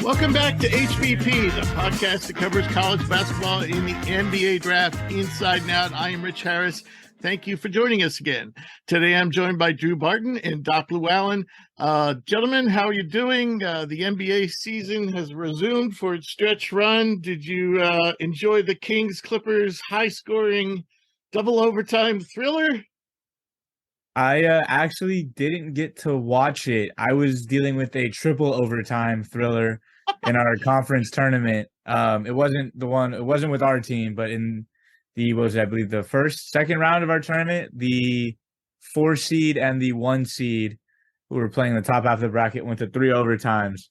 Welcome back to HPP, the podcast that covers college basketball in the NBA draft inside and out. I am Rich Harris. Thank you for joining us again. Today I'm joined by Drew Barton and Doc Llewellyn. Gentlemen, how are you doing? The NBA season has resumed for its stretch run. Did you enjoy the Kings-Clippers high-scoring double overtime thriller? I actually didn't get to watch it. I was dealing with a triple overtime thriller in our conference tournament. It wasn't with our team, but in I believe the second round of our tournament, the 4 seed and the 1 seed who were playing the top half of the bracket went to 3 overtimes.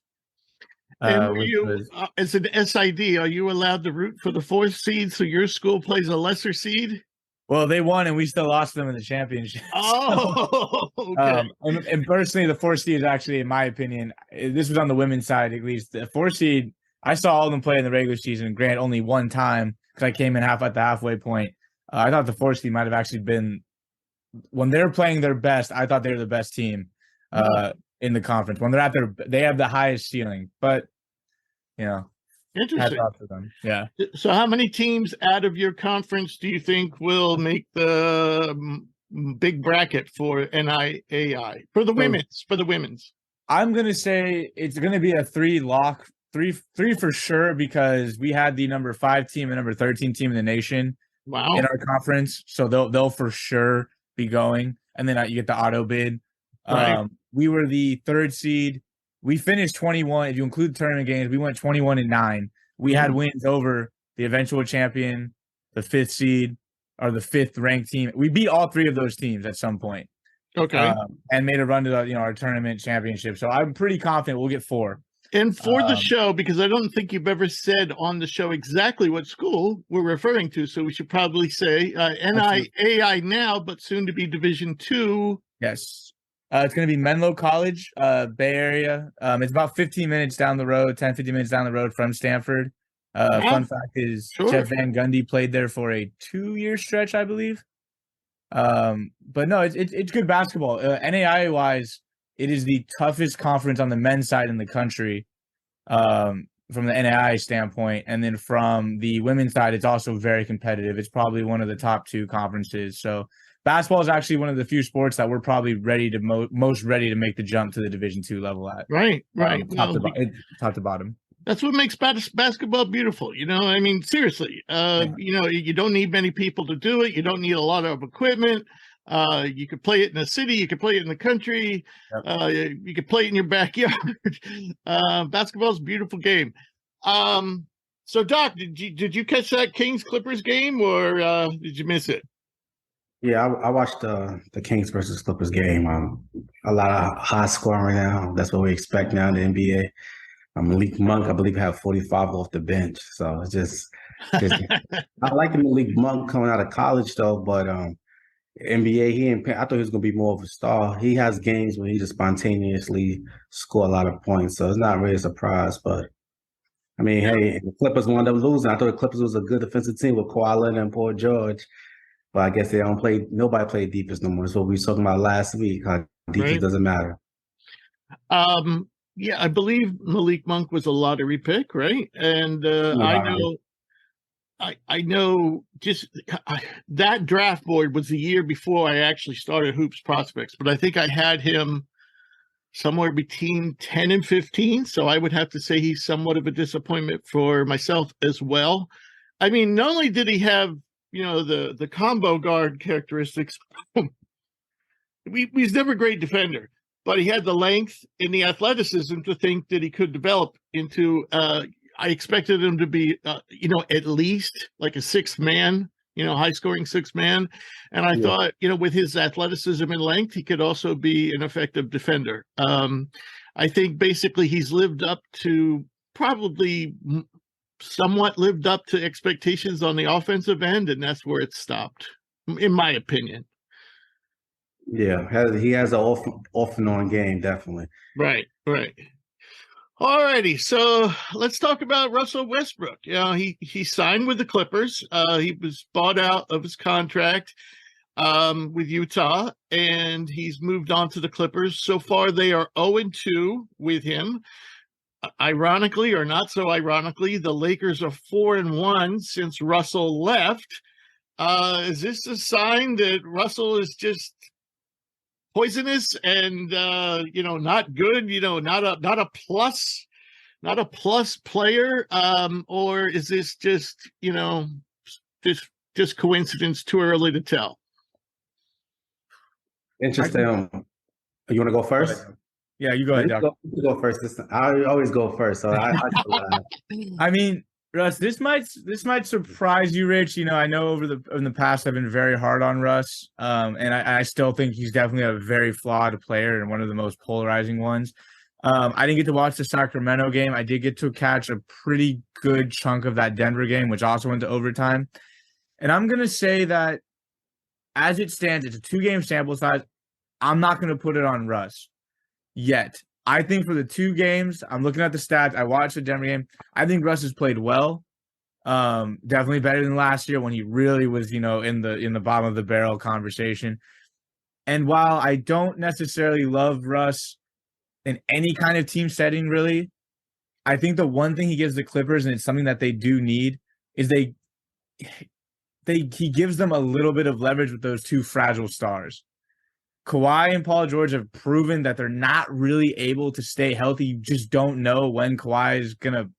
And as an SID, are you allowed to root for the 4th seed so your school plays a lesser seed? Well, they won and we still lost them in the championship. Oh, okay. And personally, the 4 seed is actually, in my opinion, this was on the women's side at least. The 4 seed, I saw all of them play in the regular season. Grant, only one time because I came in at the halfway point. I thought the 4 seed might have actually been, when they're playing their best, I thought they were the best team in the conference. When they're they have the highest ceiling. But, Interesting. For them. Yeah. So how many teams out of your conference do you think will make the big bracket for NIAI for the women's? I'm going to say it's going to be a 3 lock, three for sure, because we had the number 5 team and number 13 team in the nation in our conference. So they'll for sure be going. And then you get the auto bid. Right. We were the 3rd seed. We finished 21. If you include the tournament games, we went 21-9. We had wins over the eventual champion, the 5th seed, or the 5th ranked team. We beat all 3 of those teams at some point. Okay. And made a run to our tournament championship. So I'm pretty confident we'll get 4. And for the show, because I don't think you've ever said on the show exactly what school we're referring to, so we should probably say NIAI now, but soon to be Division II. Yes. It's going to be Menlo College, Bay Area. It's about 15 minutes down the road, 10, 15 minutes down the road from Stanford. Fun fact is Jeff Van Gundy played there for a 2-year stretch, I believe. But no, it's good basketball. NAIA-wise, it is the toughest conference on the men's side in the country from the NAIA standpoint. And then from the women's side, it's also very competitive. It's probably one of the top 2 conferences. So basketball is actually one of the few sports that we're probably ready to most ready to make the jump to the Division II level at. Right. Top to bottom. That's what makes basketball beautiful. I mean, seriously, you don't need many people to do it. You don't need a lot of equipment. You could play it in the city. You could play it in the country. Yep. You could play it in your backyard. Basketball is a beautiful game. So Doc, did you catch that Kings-Clippers game or did you miss it? Yeah, I watched the Kings versus Clippers game. A lot of high scoring now. That's what we expect now in the NBA. Malik Monk, I believe, had 45 off the bench. So it's just I like the Malik Monk coming out of college though, but NBA, I thought he was gonna be more of a star. He has games where he just spontaneously score a lot of points, so it's not really a surprise. But I mean, hey, the Clippers wound up losing. I thought the Clippers was a good defensive team with Kawhi Leonard and Paul George. But I guess they don't play. Nobody played defense no more. That's what we were talking about last week. How defense doesn't matter. Yeah, I believe Malik Monk was a lottery pick, right? And I know just that draft board was the year before I actually started Hoops Prospects, but I think I had him somewhere between 10 and 15. So I would have to say he's somewhat of a disappointment for myself as well. I mean, not only did he have the combo guard characteristics. He's never a great defender, but he had the length and the athleticism to think that he could develop into. I expected him to be, at least like a 6th man, high scoring 6th man, and I thought, with his athleticism and length, he could also be an effective defender. I think basically he's lived up to somewhat lived up to expectations on the offensive end, and that's where it stopped, in my opinion. Yeah, he has an off and on game, definitely. Right. All righty, so let's talk about Russell Westbrook. He signed with the Clippers. He was bought out of his contract with Utah, and he's moved on to the Clippers. So far, they are 0-2 with him. ironically or not so ironically, the Lakers are 4-1 since Russell left. Is this a sign that Russell is just poisonous and not good? Not a plus player, or is this just just coincidence? Too early to tell. Interesting. You want to go first? Yeah, you go ahead, Doc. Go first. I always go first, so I mean, Russ, this might surprise you, Rich. I know in the past I've been very hard on Russ, and I still think he's definitely a very flawed player and one of the most polarizing ones. I didn't get to watch the Sacramento game. I did get to catch a pretty good chunk of that Denver game, which also went to overtime. And I'm gonna say that as it stands, it's a 2-game sample size. I'm not gonna put it on Russ yet. I think for the 2 games, I'm looking at the stats. I watched the Denver game. I think Russ has played well. Definitely better than last year when he really was, in the bottom of the barrel conversation. And while I don't necessarily love Russ in any kind of team setting, really, I think the one thing he gives the Clippers, and it's something that they do need, is he gives them a little bit of leverage with those 2 fragile stars. Kawhi and Paul George have proven that they're not really able to stay healthy. You just don't know when Kawhi is going to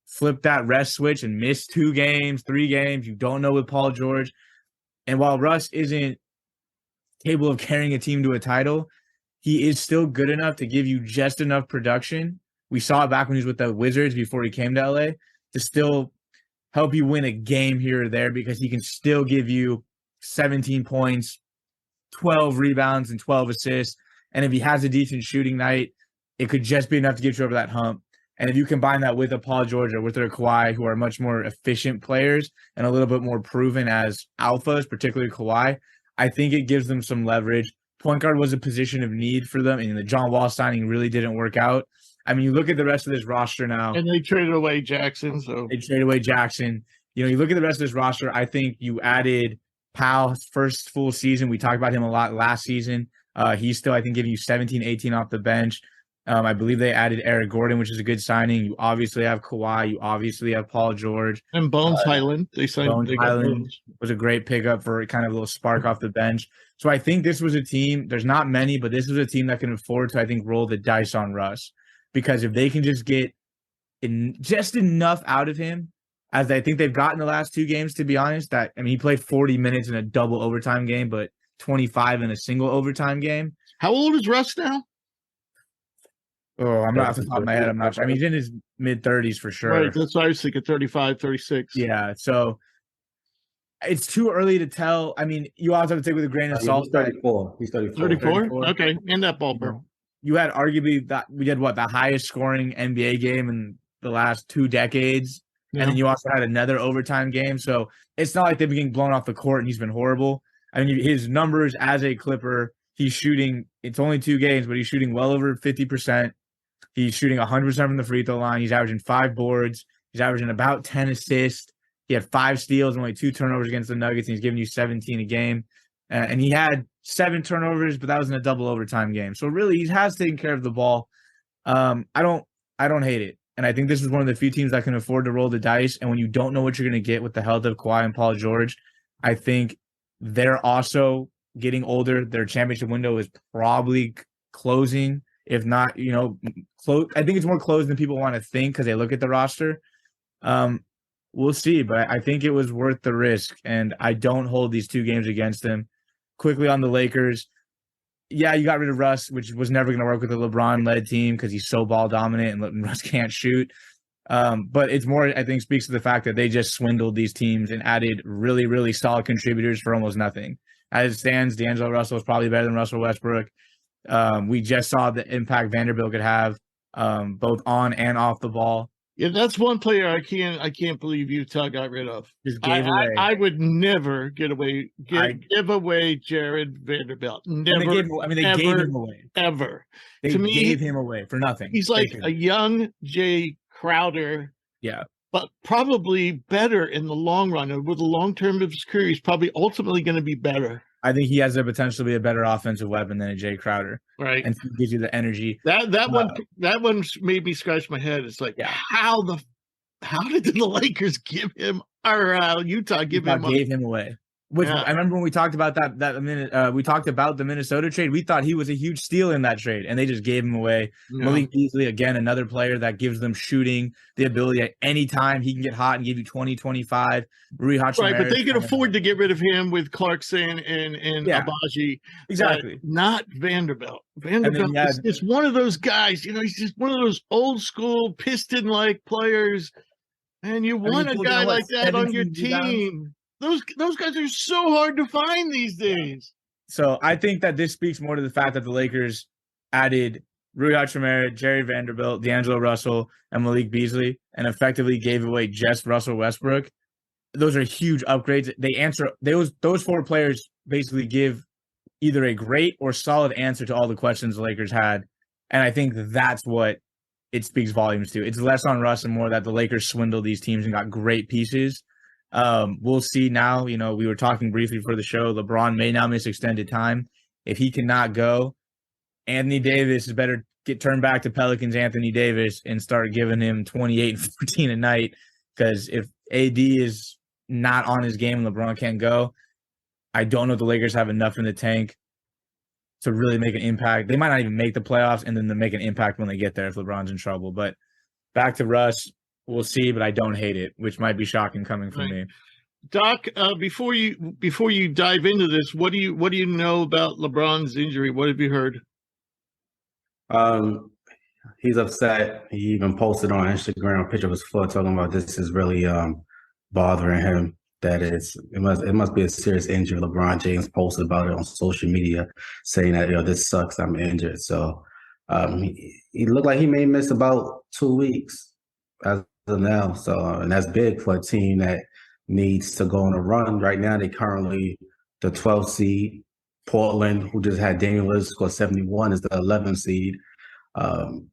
flip that rest switch and miss 2 games, 3 games. You don't know with Paul George. And while Russ isn't capable of carrying a team to a title, he is still good enough to give you just enough production. We saw it back when he was with the Wizards before he came to LA, to still help you win a game here or there, because he can still give you 17 points, 12 rebounds, and 12 assists. And if he has a decent shooting night, it could just be enough to get you over that hump. And if you combine that with a Paul George or with a Kawhi, who are much more efficient players and a little bit more proven as alphas, particularly Kawhi, I think it gives them some leverage. Point guard was a position of need for them, and the John Wall signing really didn't work out. I mean, you look at the rest of this roster now. And they traded away Jackson. They traded away Jackson. You look at the rest of this roster, I think you added Powell's first full season. We talked about him a lot last season. He's still, I think, giving you 17, 18 off the bench. I believe they added Eric Gordon, which is a good signing. You obviously have Kawhi. You obviously have Paul George. And Bones Highland. They signed Bones Highland was a great pickup for kind of a little spark off the bench. So I think this was a team, there's not many, but this was a team that can afford to, I think, roll the dice on Russ. Because if they can just get just enough out of him, as I think they've gotten the last 2 games, to be honest, he played 40 minutes in a double overtime game, but 25 in a single overtime game. How old is Russ now? Oh, I'm not off the top of my head. I'm not sure. I mean, he's in his mid-30s for sure. Right, that's what I was thinking, 35, 36. Yeah, so it's too early to tell. I mean, you also have to take with a grain of salt. He's 34. He's 34. 34? Okay, in that ballpark. You had arguably that we did the highest scoring NBA game in the last 2 decades. Yeah. And then you also had another overtime game. So it's not like they've been getting blown off the court and he's been horrible. I mean, his numbers as a Clipper, he's shooting, it's only 2 games, but he's shooting well over 50%. He's shooting 100% from the free throw line. He's averaging 5 boards. He's averaging about 10 assists. He had 5 steals and only 2 turnovers against the Nuggets, and he's giving you 17 a game. And he had 7 turnovers, but that was in a double overtime game. So really, he has taken care of the ball. I don't hate it. And I think this is one of the few teams that can afford to roll the dice. And when you don't know what you're going to get with the health of Kawhi and Paul George, I think they're also getting older. Their championship window is probably closing, if not, close. I think it's more closed than people want to think because they look at the roster. We'll see, but I think it was worth the risk, and I don't hold these 2 games against them. Quickly on the Lakers, yeah, you got rid of Russ, which was never going to work with a LeBron-led team because he's so ball dominant and Russ can't shoot. But it's more, I think, speaks to the fact that they just swindled these teams and added really, really solid contributors for almost nothing. As it stands, D'Angelo Russell is probably better than Russell Westbrook. We just saw the impact Vanderbilt could have both on and off the ball. Yeah, that's one player I can't believe Utah got rid of. Just gave away. I would never give away Jared Vanderbilt. Never. They gave him away. Ever. They gave him away for nothing. He's like a young Jay Crowder. Yeah. But probably better in the long run. And with the long term of his career, he's probably ultimately going to be better. I think he has the potential to be a better offensive weapon than a Jay Crowder. Right. And he gives you the energy. That one made me scratch my head. It's like, how did the Lakers give him, or Utah gave him away? Which I remember when we talked about we talked about the Minnesota trade. We thought he was a huge steal in that trade, and they just gave him away. Yeah. Malik Beasley, again, another player that gives them shooting, the ability at any time he can get hot and give you 20, 25. Right, but they can afford to get rid of him with Clarkson and Abaji. Exactly. Not Vanderbilt. Vanderbilt is one of those guys, he's just one of those old school Piston-like players, and you want a guy like that on your team. Those guys are so hard to find these days. So I think that this speaks more to the fact that the Lakers added Rui Hachimura, Jerry Vanderbilt, D'Angelo Russell, and Malik Beasley, and effectively gave away just Russell Westbrook. Those are huge upgrades. They answer those four players basically give either a great or solid answer to all the questions the Lakers had. And I think that's what it speaks volumes to. It's less on Russ and more that the Lakers swindled these teams and got great pieces. We'll see now. We were talking briefly for the show. LeBron may now miss extended time. If he cannot go, Anthony Davis is better get turned back to Pelicans Anthony Davis and start giving him 28 and 14 a night. Because if AD is not on his game and LeBron can't go, I don't know if the Lakers have enough in the tank to really make an impact. They might not even make the playoffs, and then they make an impact when they get there if LeBron's in trouble. But back to Russ. We'll see, but I don't hate it, which might be shocking coming from me. Doc, before you dive into this, what do you know about LeBron's injury? What have you heard? He's upset. He even posted on Instagram a picture of his foot talking about this is really bothering him. That it must be a serious injury. LeBron James posted about it on social media, saying that this sucks. I'm injured. So he looked like he may miss about 2 weeks as of now. So and that's big for a team that needs to go on a run. Right now, they currently the 12th seed. Portland, who just had Damian Lillard score 71, is the 11th seed.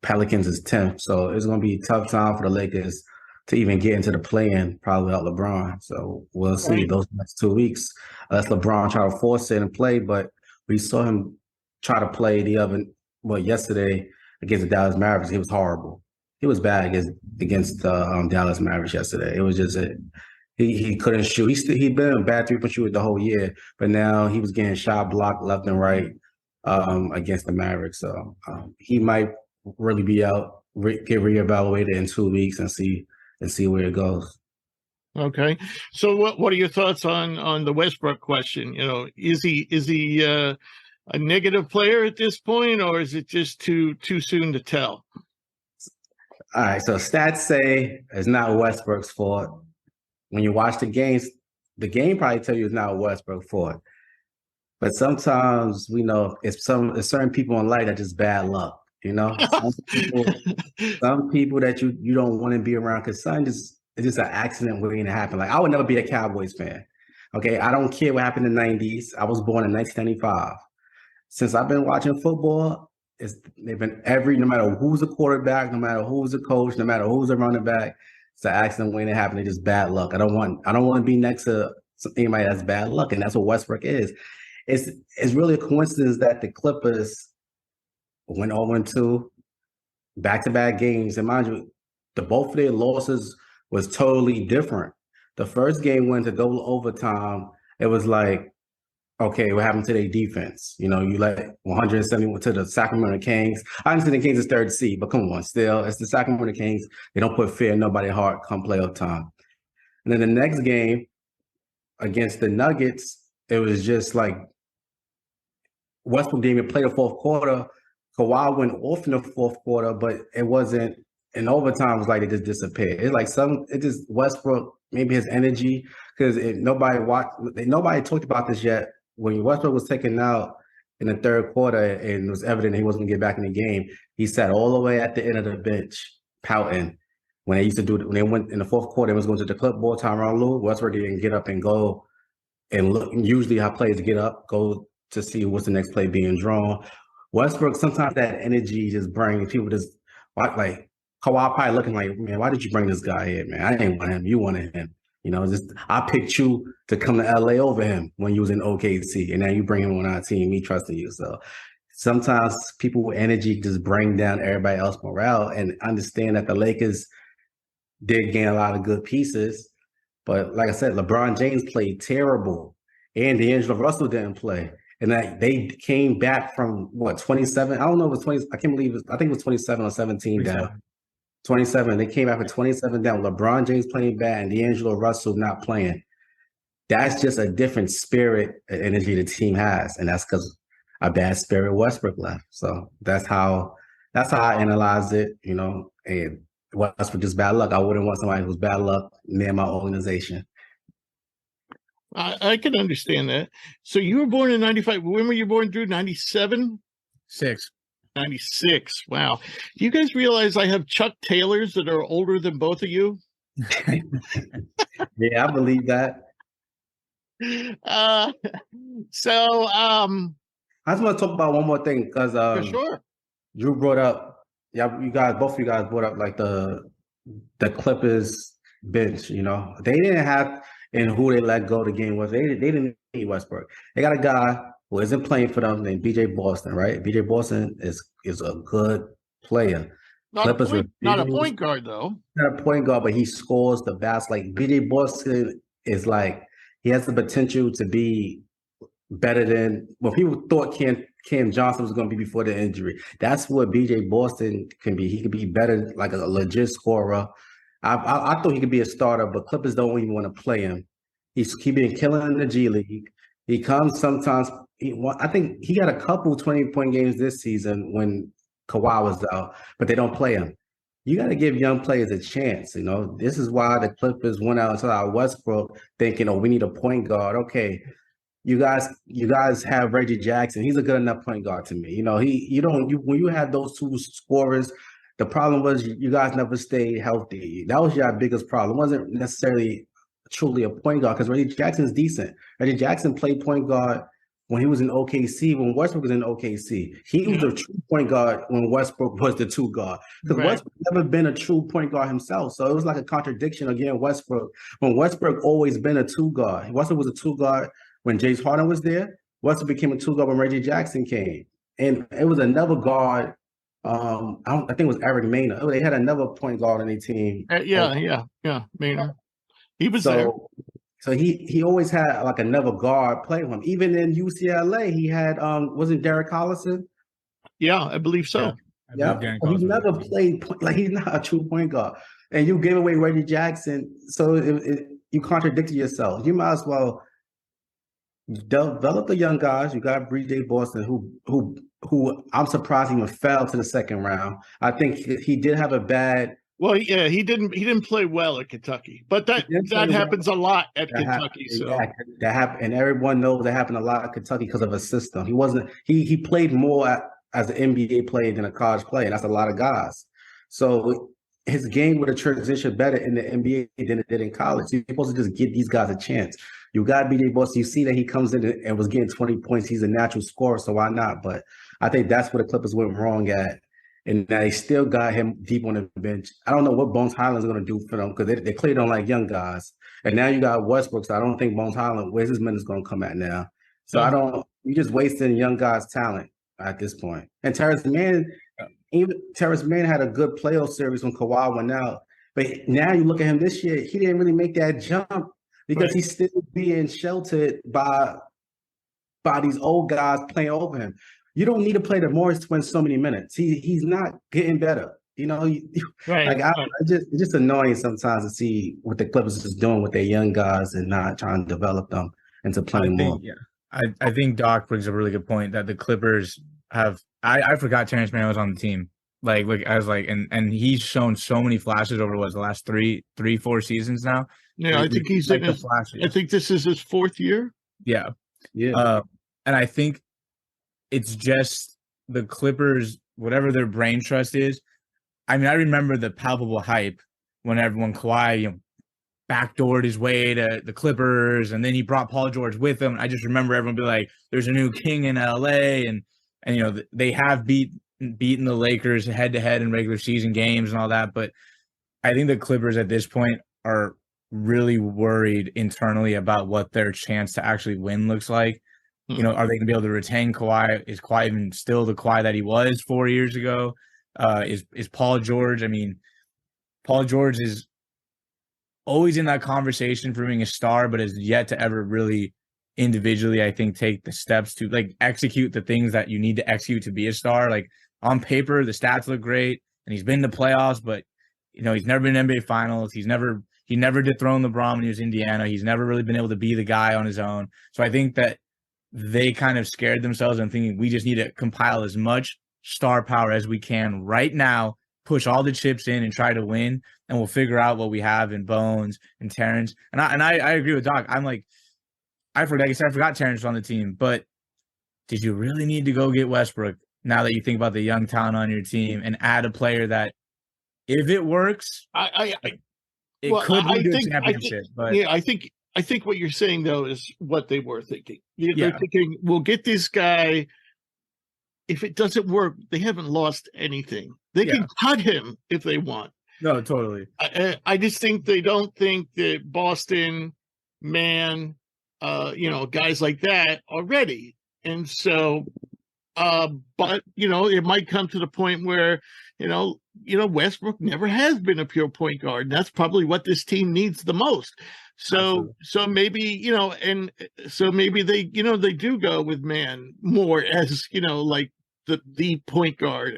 Pelicans is 10th. So it's going to be a tough time for the Lakers to even get into the play-in, probably without LeBron. So we'll see those next 2 weeks. Unless LeBron try to force it and play, but we saw him try to play yesterday against the Dallas Mavericks. He was horrible. He was bad against the Dallas Mavericks yesterday. It was just he couldn't shoot. He'd been a bad three-point shooter the whole year, but now he was getting shot blocked left and right against the Mavericks. So he might really be out, get reevaluated in 2 weeks and see where it goes. Okay, so what are your thoughts on the Westbrook question? Is he a negative player at this point, or is it just too soon to tell? All right, so stats say it's not Westbrook's fault. When you watch the games, the game probably tell you it's not Westbrook's fault. But sometimes we know it's certain people in life that just bad luck. Some people that you don't want to be around because it's just an accident waiting to happen. Like I would never be a Cowboys fan. Okay, I don't care what happened in the 90s. I was born in 1995. Since I've been watching football, they've been no matter who's the quarterback, no matter who's the coach, no matter who's the running back, it's an accident waiting to happen. It's just bad luck. I don't want to be next to anybody that's bad luck, and that's what Westbrook is. It's really a coincidence that the Clippers went 0-2 back-to-back games, and mind you, both of their losses was totally different. The first game went to double overtime. It was like, okay, what happened to their defense? You let 171 to the Sacramento Kings. I understand the Kings is third seed, but come on, still, it's the Sacramento Kings. They don't put fear in nobody's heart come playoff time. And then the next game against the Nuggets, it was just like Westbrook didn't even play the fourth quarter. Kawhi went off in the fourth quarter, but it wasn't in overtime. It was like it just disappeared. It's like Westbrook, maybe his energy, because nobody talked about this yet. When Westbrook was taken out in the third quarter and it was evident he wasn't going to get back in the game, he sat all the way at the end of the bench pouting. When they used to do it, when they went in the fourth quarter, it was going to the clipboard, Tyronn Lue. Westbrook didn't get up and go and look. Usually how players get up, go to see what's the next play being drawn. Westbrook, sometimes that energy just brings people just like Kawhi probably looking like, man, why did you bring this guy here, man? I didn't want him. You wanted him. Just I picked you to come to LA over him when you was in OKC, and now you bring him on our team, me trusting you. So sometimes people with energy just bring down everybody else's morale, and understand that the Lakers did gain a lot of good pieces. But like I said, LeBron James played terrible, and D'Angelo Russell didn't play. And that they came back from 27? I don't know if it was 20. I can't believe it. I think it was 27 or 17 down. 27. They came back with 27 down. LeBron James playing bad and D'Angelo Russell not playing. That's just a different spirit and energy the team has. And that's because a bad spirit Westbrook left. So that's how I analyze it, and Westbrook just bad luck. I wouldn't want somebody who's bad luck near my organization. I can understand that. So you were born in 95. When were you born, Drew? 97? 96. Wow. Do you guys realize I have Chuck Taylors that are older than both of you? Yeah, I believe that. I just want to talk about one more thing because for sure. Drew brought up, both of you guys brought up like the Clippers bench. They didn't have, and who they let go the game was. They didn't need Westbrook. They got a guy who isn't playing for them named B.J. Boston, right? B.J. Boston is a good player. Not a point guard, though. Not a point guard, but he scores the basket. Like B.J. Boston is like, he has the potential to be better than what people thought Cam Johnson was going to be before the injury. That's what B.J. Boston can be. He could be better, like a legit scorer. I thought he could be a starter, but Clippers don't even want to play him. He's been killing in the G League. He comes sometimes. I think he got a couple 20-point games this season when Kawhi was out, but they don't play him. You got to give young players a chance. This is why the Clippers went out until our Westbrook thinking, we need a point guard. Okay, you guys have Reggie Jackson. He's a good enough point guard to me. When you have those two scorers. The problem was you guys never stayed healthy. That was your biggest problem. It wasn't necessarily truly a point guard because Reggie Jackson's decent. Reggie Jackson played point guard when he was in OKC, when Westbrook was in OKC. He was a true point guard when Westbrook was the two guard. Because Westbrook never been a true point guard himself. So it was like a contradiction again, Westbrook. When Westbrook always been a two guard. Westbrook was a two guard when James Harden was there. Westbrook became a two guard when Reggie Jackson came. And it was another guard. I think it was Eric Maynard. They had another point guard on their team. Maynard. He was there. So he always had like another guard play with him. Even in UCLA, he had wasn't Derek Collison? Yeah, I believe so. Yeah, he's never played like he's not a true point guard. And you gave away Reggie Jackson, so you contradicted yourself. You might as well develop the young guys. You got B.J. Boston, who I'm surprised even fell to the second round. I think he did have a bad. Well, yeah, he didn't play well at Kentucky, but that happens a lot at Kentucky. That happened, and everyone knows that happened a lot at Kentucky because of a system. He wasn't. He played more as an NBA player than a college player. And that's a lot of guys. So his game would have transitioned better in the NBA than it did in college. You're supposed to just give these guys a chance. You got B.J. Boston. You see that he comes in and was getting 20 points. He's a natural scorer, so why not? But I think that's where the Clippers went wrong at. And they still got him deep on the bench. I don't know what Bones Highland's going to do for them because they clearly don't like young guys. And now you got Westbrook, so I don't think Bones Highland, where's his minutes going to come at now? So you're just wasting young guys' talent at this point. And Terrence Mann had a good playoff series when Kawhi went out. But now you look at him this year, he didn't really make that jump because he's still being sheltered by these old guys playing over him. You don't need to play the Morris twins so many minutes. He's not getting better. It's just annoying sometimes to see what the Clippers is doing with their young guys and not trying to develop them into playing more. Yeah, I think Doc brings a really good point that the Clippers have. I forgot Terrence Mann was on the team. I was like, and he's shown so many flashes over the last 4 seasons now. Yeah, I think he's like the flashes. I think this is his 4th year. Yeah. And I think it's just the Clippers, whatever their brain trust is. I mean, I remember the palpable hype when Kawhi, backdoored his way to the Clippers, and then he brought Paul George with him. I just remember everyone be like, "There's a new king in LA," and they have beaten the Lakers head to head in regular season games and all that. But I think the Clippers at this point are really worried internally about what their chance to actually win looks like. You know, are they going to be able to retain Kawhi? Is Kawhi even still the Kawhi that he was 4 years ago? Is Paul George? I mean, Paul George is always in that conversation for being a star, but has yet to ever really individually, I think, take the steps to like execute the things that you need to execute to be a star. Like on paper, the stats look great, and he's been to playoffs, but you know, he's never been in NBA Finals. He never dethroned LeBron when he was in Indiana. He's never really been able to be the guy on his own. So I think that they kind of scared themselves and thinking we just need to compile as much star power as we can right now, push all the chips in and try to win, and we'll figure out what we have in Bones and Terrence. And I agree with Doc. I'm like, I forgot Terrence was on the team, but did you really need to go get Westbrook now that you think about the young talent on your team and add a player that, if it works, it could lead to a championship? But yeah, I think what you're saying though is what they were thinking. They're thinking, we'll get this guy. If it doesn't work, they haven't lost anything. They can cut him if they want. No, totally. I just think they don't think that Boston, man, guys like that are ready. And so, but it might come to the point where, Westbrook never has been a pure point guard. And that's probably what this team needs the most. So, maybe, and so maybe they do go with man more as, like the point guard.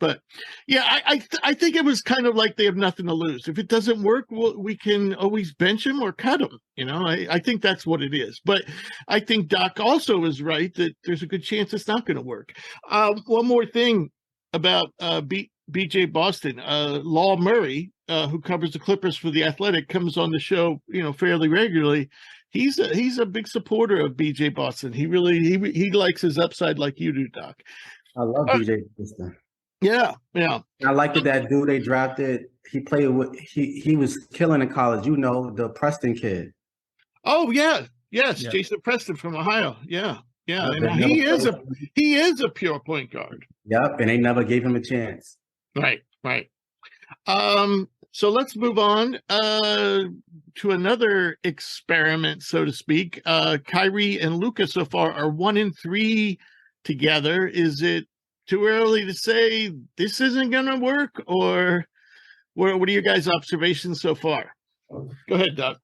But yeah, I think it was kind of like they have nothing to lose. If it doesn't work, we can always bench him or cut him. I think that's what it is. But I think Doc also is right that there's a good chance it's not going to work. One more thing about BJ Boston, Law Murray, who covers the Clippers for The Athletic, comes on the show, fairly regularly. He's a big supporter of BJ Boston. He really he likes his upside like you do, Doc. I love BJ Boston. Yeah. I liked that dude they drafted. He played with he was killing in college. The Preston kid. Oh yeah, yes, yeah. Jason Preston from Ohio. Yeah. And he is a pure point guard. Yep, and they never gave him a chance. Right. So let's move on to another experiment, so to speak. Kyrie and Luka so far are 1-3 together. Is it too early to say this isn't going to work, or what are your guys' observations so far? Go ahead, Doc.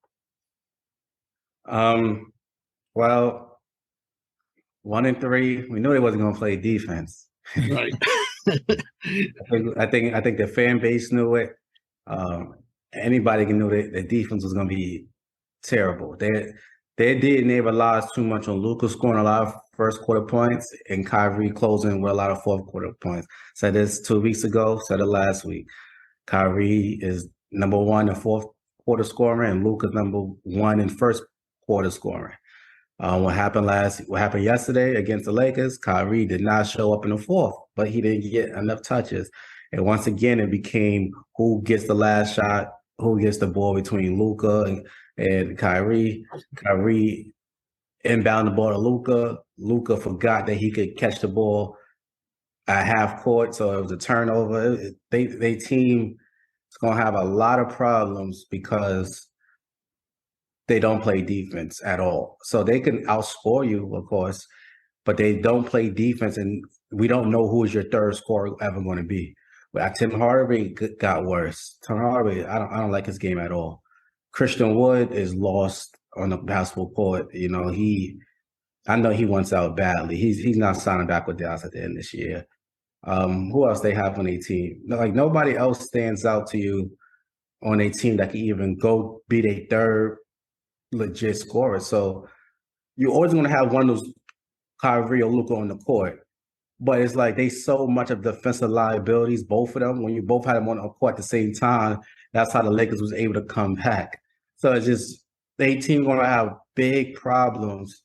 Well, 1-3, we knew they wasn't going to play defense. Right. I think the fan base knew it. Anybody knew that the defense was going to be terrible. They relied too much on Luka scoring a lot of first quarter points and Kyrie closing with a lot of fourth quarter points. Said this 2 weeks ago, said it last week. Kyrie is number one in fourth quarter scoring and Luka's number one in first quarter scoring. What happened yesterday against the Lakers, Kyrie did not show up in the fourth, but he didn't get enough touches. And once again, it became who gets the last shot, who gets the ball between Luka and Kyrie. Kyrie inbound the ball to Luka. Luka forgot that he could catch the ball at half court, so it was a turnover. They team is going to have a lot of problems because they don't play defense at all. So they can outscore you, of course, but they don't play defense, and we don't know who is your third scorer ever going to be. But Tim Hardaway got worse. Tim Hardaway, I don't like his game at all. Christian Wood is lost on the basketball court. I know he wants out badly. He's not signing back with Dallas at the end of this year. Who else they have on their team? Like nobody else stands out to you on a team that can even go be their third legit scorer. So you're always going to have one of those Kyrie or Luka on the court. But it's like they so much of defensive liabilities, both of them. When you both had them on the court at the same time, that's how the Lakers was able to come back. So it's just they team going to have big problems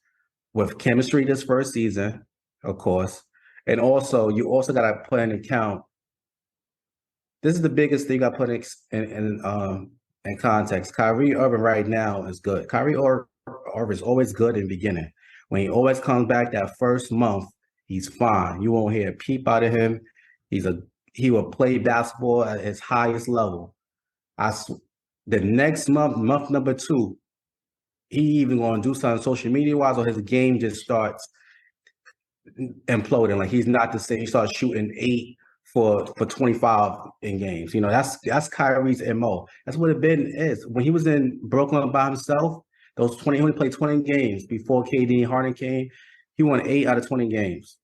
with chemistry this first season, of course. And also, you also got to put in account, this is the biggest thing I put in context. Kyrie Irving right now is good. Kyrie Irving is always good in the beginning. When he always comes back that first month, he's fine. You won't hear a peep out of him. He will play basketball at his highest level. The next month number 2, he even going to do something social media wise, or his game just starts imploding. Like he's not the same. He starts shooting 8 for 25 in games. That's Kyrie's MO. That's what it been is. When he was in Brooklyn by himself, he only played 20 games before KD and Harden came. He won 8 out of 20 games.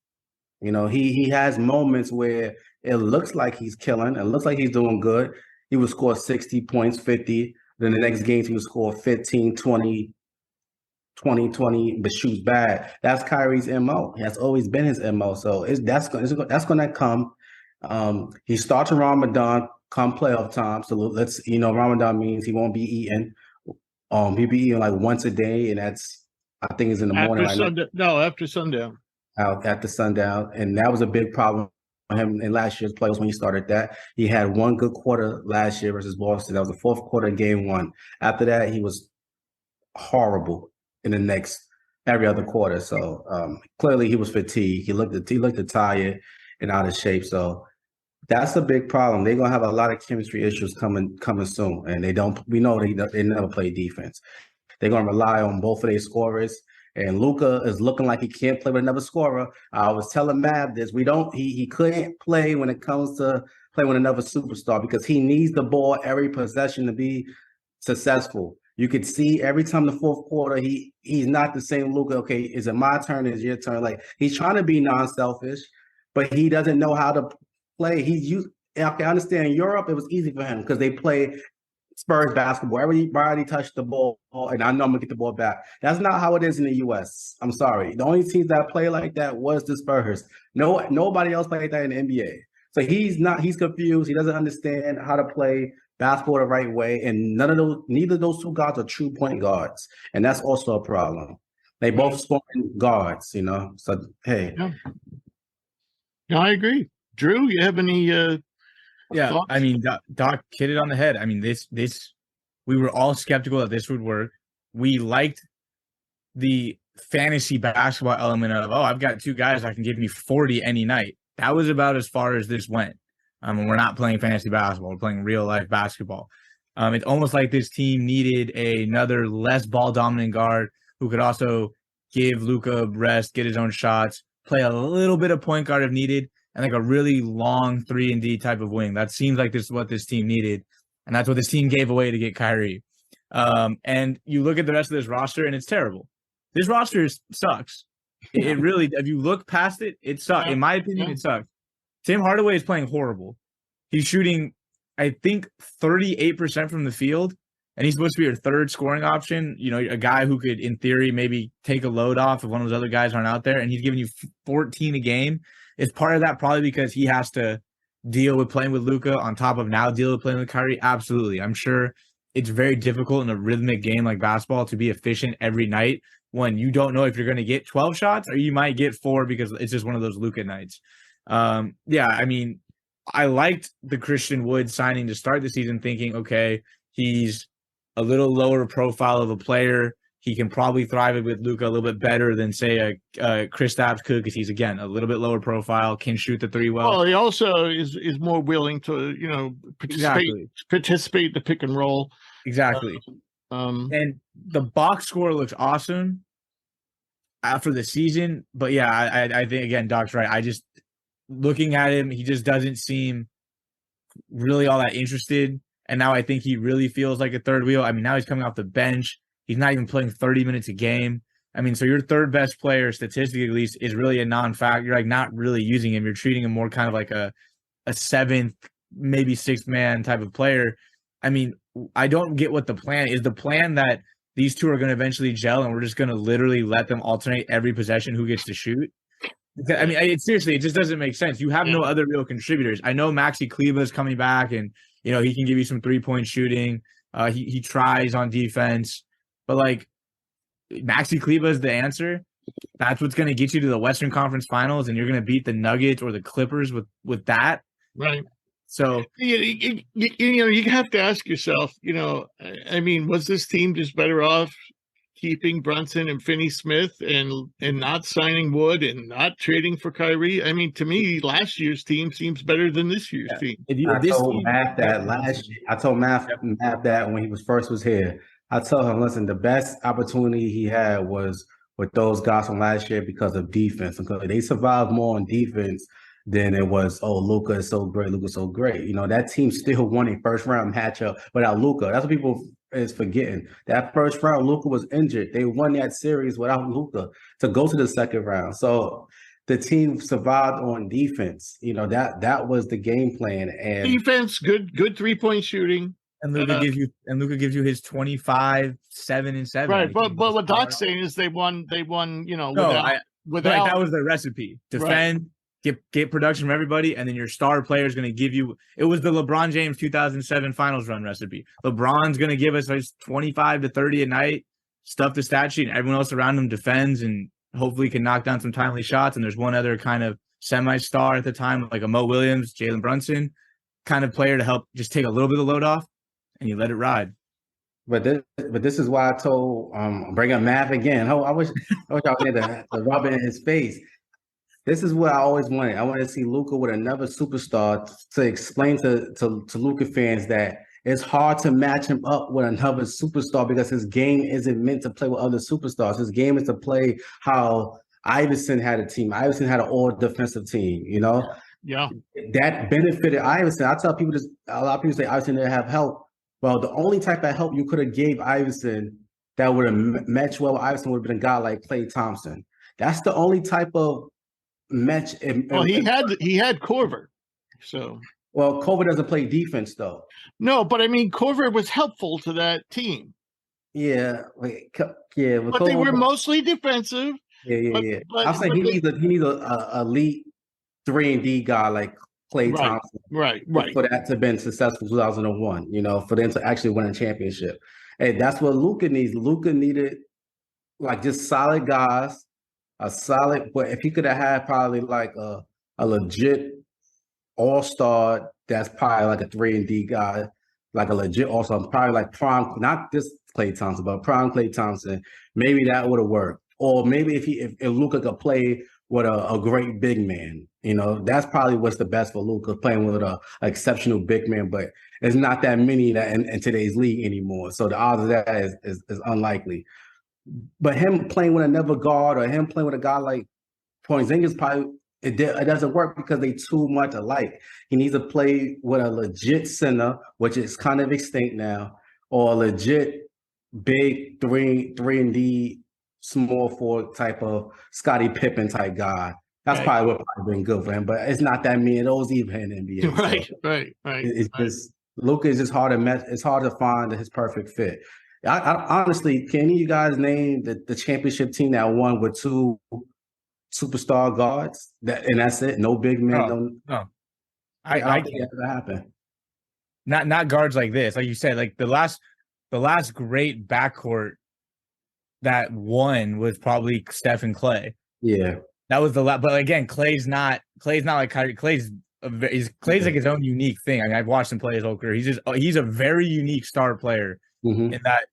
He has moments where it looks like he's killing. It looks like he's doing good. He would score 60 points, 50. Then the next games he would score 15, 20, 20, but shoots bad. That's Kyrie's MO. That's always been his MO. So that's going to come. He starts in Ramadan come playoff time. So Ramadan means he won't be eating. He'll be eating like once a day, and that's, I think, is in the morning. After sundown. After sundown, and that was a big problem for him in last year's playoffs when he started that. He had one good quarter last year versus Boston. That was the fourth quarter, game 1. After that, he was horrible in the next every other quarter. So clearly he was fatigued. He looked tired and out of shape. So that's a big problem. They're gonna have a lot of chemistry issues coming soon. And we know they never play defense. They're gonna rely on both of their scorers. And Luka is looking like he can't play with another scorer. I was telling Mav this. He couldn't play when it comes to playing with another superstar because he needs the ball every possession to be successful. You could see every time the fourth quarter, he's not the same Luka. Okay, is it my turn? Is it your turn? Like he's trying to be non-selfish, but he doesn't know how to play. I understand in Europe, it was easy for him because they play Spurs basketball. Everybody touched the ball, and I know I'm gonna get the ball back. That's not how it is in the U.S. I'm sorry. The only teams that play like that was the Spurs. Nobody else played like that in the NBA. So he's confused. He doesn't understand how to play basketball the right way, and neither of those two guards are true point guards, and that's also a problem. They both scoring guards, So hey, yeah, I agree. Drew, you have any? Thoughts? I mean, Doc hit it on the head. I mean, this we were all skeptical that this would work. We liked the fantasy basketball element of, I've got 2 guys that can give me 40 any night. That was about as far as this went. We're not playing fantasy basketball. We're playing real life basketball. It's almost like this team needed another less ball dominant guard who could also give Luka rest, get his own shots, play a little bit of point guard if needed, and like a really long 3-and-D type of wing. That seems like this is what this team needed, and that's what this team gave away to get Kyrie. And you look at the rest of this roster, and it's terrible. This roster sucks. It really, if you look past it, it sucks. In my opinion, it sucks. Tim Hardaway is playing horrible. He's shooting, I think, 38% from the field, and he's supposed to be your third scoring option. A guy who could, in theory, maybe take a load off if one of those other guys aren't out there, and he's giving you 14 a game. Is part of that probably because he has to deal with playing with Luka on top of now deal with playing with Kyrie? Absolutely. I'm sure it's very difficult in a rhythmic game like basketball to be efficient every night when you don't know if you're going to get 12 shots or you might get 4 because it's just one of those Luka nights. I mean, I liked the Christian Wood signing to start the season thinking, okay, he's a little lower profile of a player. He can probably thrive with Luka a little bit better than, say, a Kristaps could because he's, again, a little bit lower profile, can shoot the 3 well. Well, he also is more willing to, participate in the pick and roll. Exactly. And the box score looks awesome after the season. But, yeah, I think, again, Doc's right. I just, looking at him, he just doesn't seem really all that interested. And now I think he really feels like a third wheel. I mean, now he's coming off the bench. He's not even playing 30 minutes a game. I mean, so your third best player, statistically at least, is really a non-factor. You're like not really using him. You're treating him more kind of like a 7th, maybe 6th man type of player. I mean, I don't get what the plan is. The plan that these two are going to eventually gel and we're just going to literally let them alternate every possession who gets to shoot. I mean, it just doesn't make sense. You have no other real contributors. I know Maxi Kleber is coming back and, he can give you some 3-point shooting. He tries on defense. But, like, Maxi Kleber is the answer. That's what's going to get you to the Western Conference Finals, and you're going to beat the Nuggets or the Clippers with that. Right. So you have to ask yourself, I mean, was this team just better off keeping Brunson and Finney-Smith and not signing Wood and not trading for Kyrie. I mean, to me, last year's team seems better than this year's team. I told Matt that last year. I told Matt that when he was here. I told him, listen, the best opportunity he had was with those guys from last year because of defense. Because they survived more on defense than it was, Luka is so great, Luka's so great. You know, that team still won a first-round matchup without Luka. That's what people is forgetting. That first round, Luka was injured. They won that series without Luka to go to the second round. So the team survived on defense. You know, that was the game plan. And defense, good 3-point shooting. And Luka gives you his 25, 7 and 7. Right, but what Doc's saying is they won, you know, without that was their recipe. Defend, get production from everybody, and then your star player is going to give you. It was the LeBron James 2007 Finals run recipe. LeBron's going to give us 25 to 30 a night, stuff the stat sheet, and everyone else around him defends and hopefully can knock down some timely shots. And there's one other kind of semi-star at the time, like a Mo Williams, Jalen Brunson kind of player to help just take a little bit of the load off, and you let it ride. But this is why I told bring up math again. I wish I was there to rub it in his face. This is what I always wanted. I wanted to see Luka with another superstar to explain to Luka fans that it's hard to match him up with another superstar because his game isn't meant to play with other superstars. His game is to play how Iverson had a team. Iverson had an all-defensive team, you know? Yeah. That benefited Iverson. I tell people this, a lot of people say Iverson didn't have help. Well, the only type of help you could have gave Iverson that would have matched well with Iverson would have been a guy like Klay Thompson. That's the only type of match. Well, he had Korver, so. Well, Korver doesn't play defense though. No, but I mean, Korver was helpful to that team. Yeah, but Korver, they were mostly defensive. Yeah. I'm saying he needs a elite 3-and-D guy like Klay Thompson, right, for that to have been successful in 2001. You know, for them to actually win a championship, and that's what Luka needs. Luka needed like just solid guys, but if he could have had probably like a legit all-star, that's probably like a 3-and-D guy, like a legit all-star, probably like prime, not this Klay Thompson, but prime Klay Thompson. Maybe that would have worked, or maybe if Luka could play with a great big man, you know, that's probably what's the best for Luka, playing with an exceptional big man. But there's not that many that in today's league anymore, so the odds of that is unlikely. But him playing with another guard or him playing with a guy like Porzingis, probably it doesn't work because they too much alike. He needs to play with a legit center, which is kind of extinct now, or a legit big 3-and-D small forward type of Scottie Pippen type guy. That's probably what probably been good for him, but it's not that many of those even in the NBA. Right. It's just Luka is just hard to match. It's hard to find his perfect fit. I honestly, can any of you guys name the championship team that won with 2 superstar guards? And that's it. No big men. No. I don't think that happened. Not guards like this. Like you said, like the last great backcourt that won was probably Steph and Klay. Yeah, that was but again, Klay's not like Kyrie. Klay's like his own unique thing. I mean, I've watched him play his whole career. He's a very unique star player in that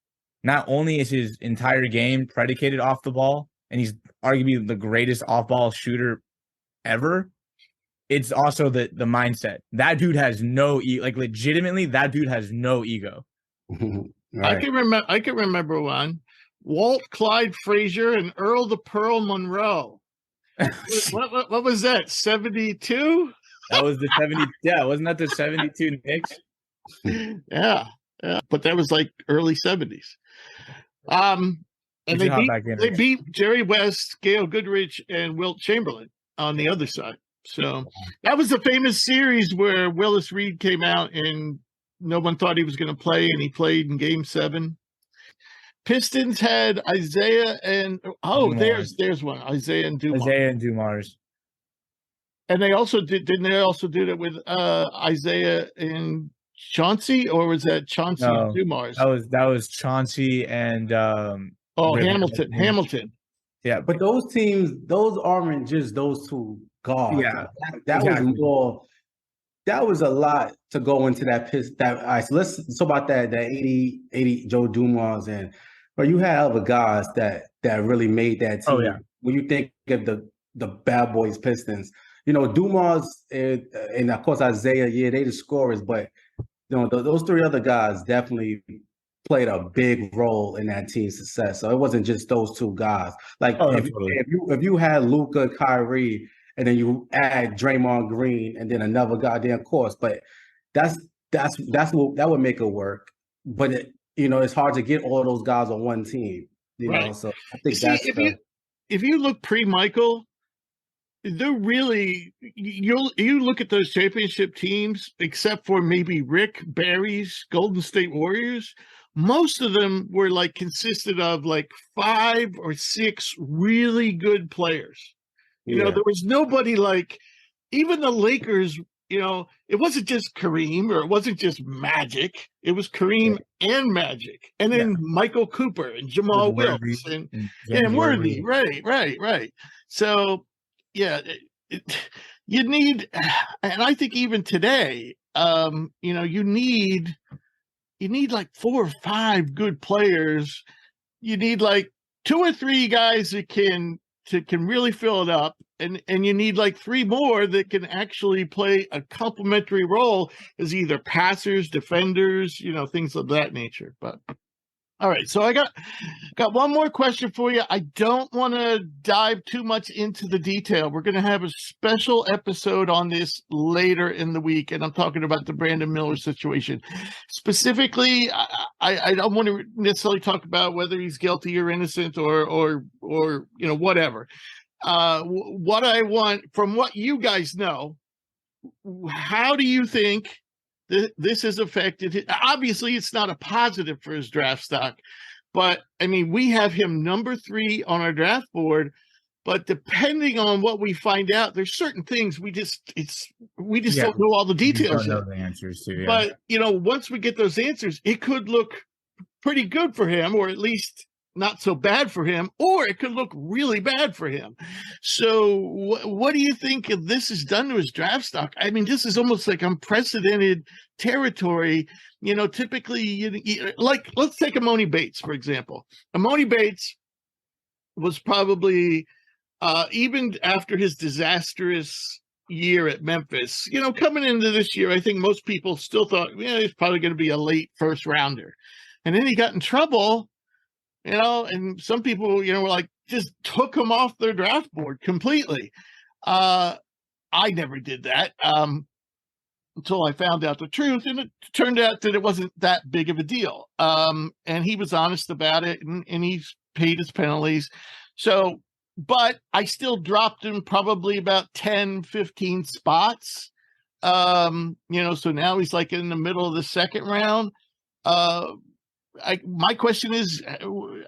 not only is his entire game predicated off the ball, and he's arguably the greatest off-ball shooter ever. It's also the mindset. That dude has no legitimately. That dude has no ego. Right. I can remember one. Walt Clyde Frazier and Earl the Pearl Monroe. What was that? 72? That was the 70. Yeah, wasn't that the 72 Knicks? Yeah. But that was like early 70s. And they beat Jerry West, Gail Goodrich, and Wilt Chamberlain on the other side. So that was the famous series where Willis Reed came out and no one thought he was going to play, and he played in Game 7. Pistons had Isaiah and Dumars. There's one. Isaiah and Dumars. And they also didn't they also do that with Isaiah and Chauncey, or was that Chauncey and Dumars? That was Chauncey and Hamilton. Yeah, but those teams, those aren't just those 2 guards. Yeah, that was more. That was a lot to go into that piss. All right, so let's talk about that 80 Joe Dumars and But you had other guys that really made that team. Oh, yeah. When you think of the Bad Boys Pistons, Dumas and of course Isaiah, yeah, they the scorers, but those three other guys definitely played a big role in that team's success. So it wasn't just those two guys. Like if you had Luka, Kyrie, and then you add Draymond Green and then another goddamn course, but that would make it work. But it's hard to get all those guys on one team. So I think if you look pre-Michael, they're really you look at those championship teams, except for maybe Rick Barry's Golden State Warriors. Most of them were consisted of 5 or 6 really good players. There was nobody even the Lakers. It wasn't just Kareem or it wasn't just Magic. It was Kareem and Magic, and then Michael Cooper and Jamal Wilkes and Worthy. Right. So. Yeah, you need, and I think even today, you need 4 or 5 good players. You need 2 or 3 guys that can really fill it up, and you need 3 more that can actually play a complementary role as either passers, defenders, things of that nature. But. All right, so I got one more question for you. I don't want to dive too much into the detail. We're going to have a special episode on this later in the week, and I'm talking about the Brandon Miller situation. Specifically, I don't want to necessarily talk about whether he's guilty or innocent or whatever. What I want, from what you guys know, how do you think this has affected obviously it's not a positive for his draft stock, but I mean, we have him number 3 on our draft board, but depending on what we find out, there's certain things we just don't know all the details. We don't know the answers to, But once we get those answers, it could look pretty good for him, or at least not so bad for him, or it could look really bad for him. So what do you think this has done to his draft stock? I mean, this is almost unprecedented territory. Typically, let's take Amoni Bates, for example. Amoni Bates was probably, even after his disastrous year at Memphis, coming into this year, I think most people still thought, he's probably going to be a late first rounder. And then he got in trouble, and some people, were just took him off their draft board completely. I never did that until I found out the truth, and it turned out that it wasn't that big of a deal. And he was honest about it, and he's paid his penalties. So, but I still dropped him probably about 10, 15 spots. So now he's in the middle of the second round. My question is,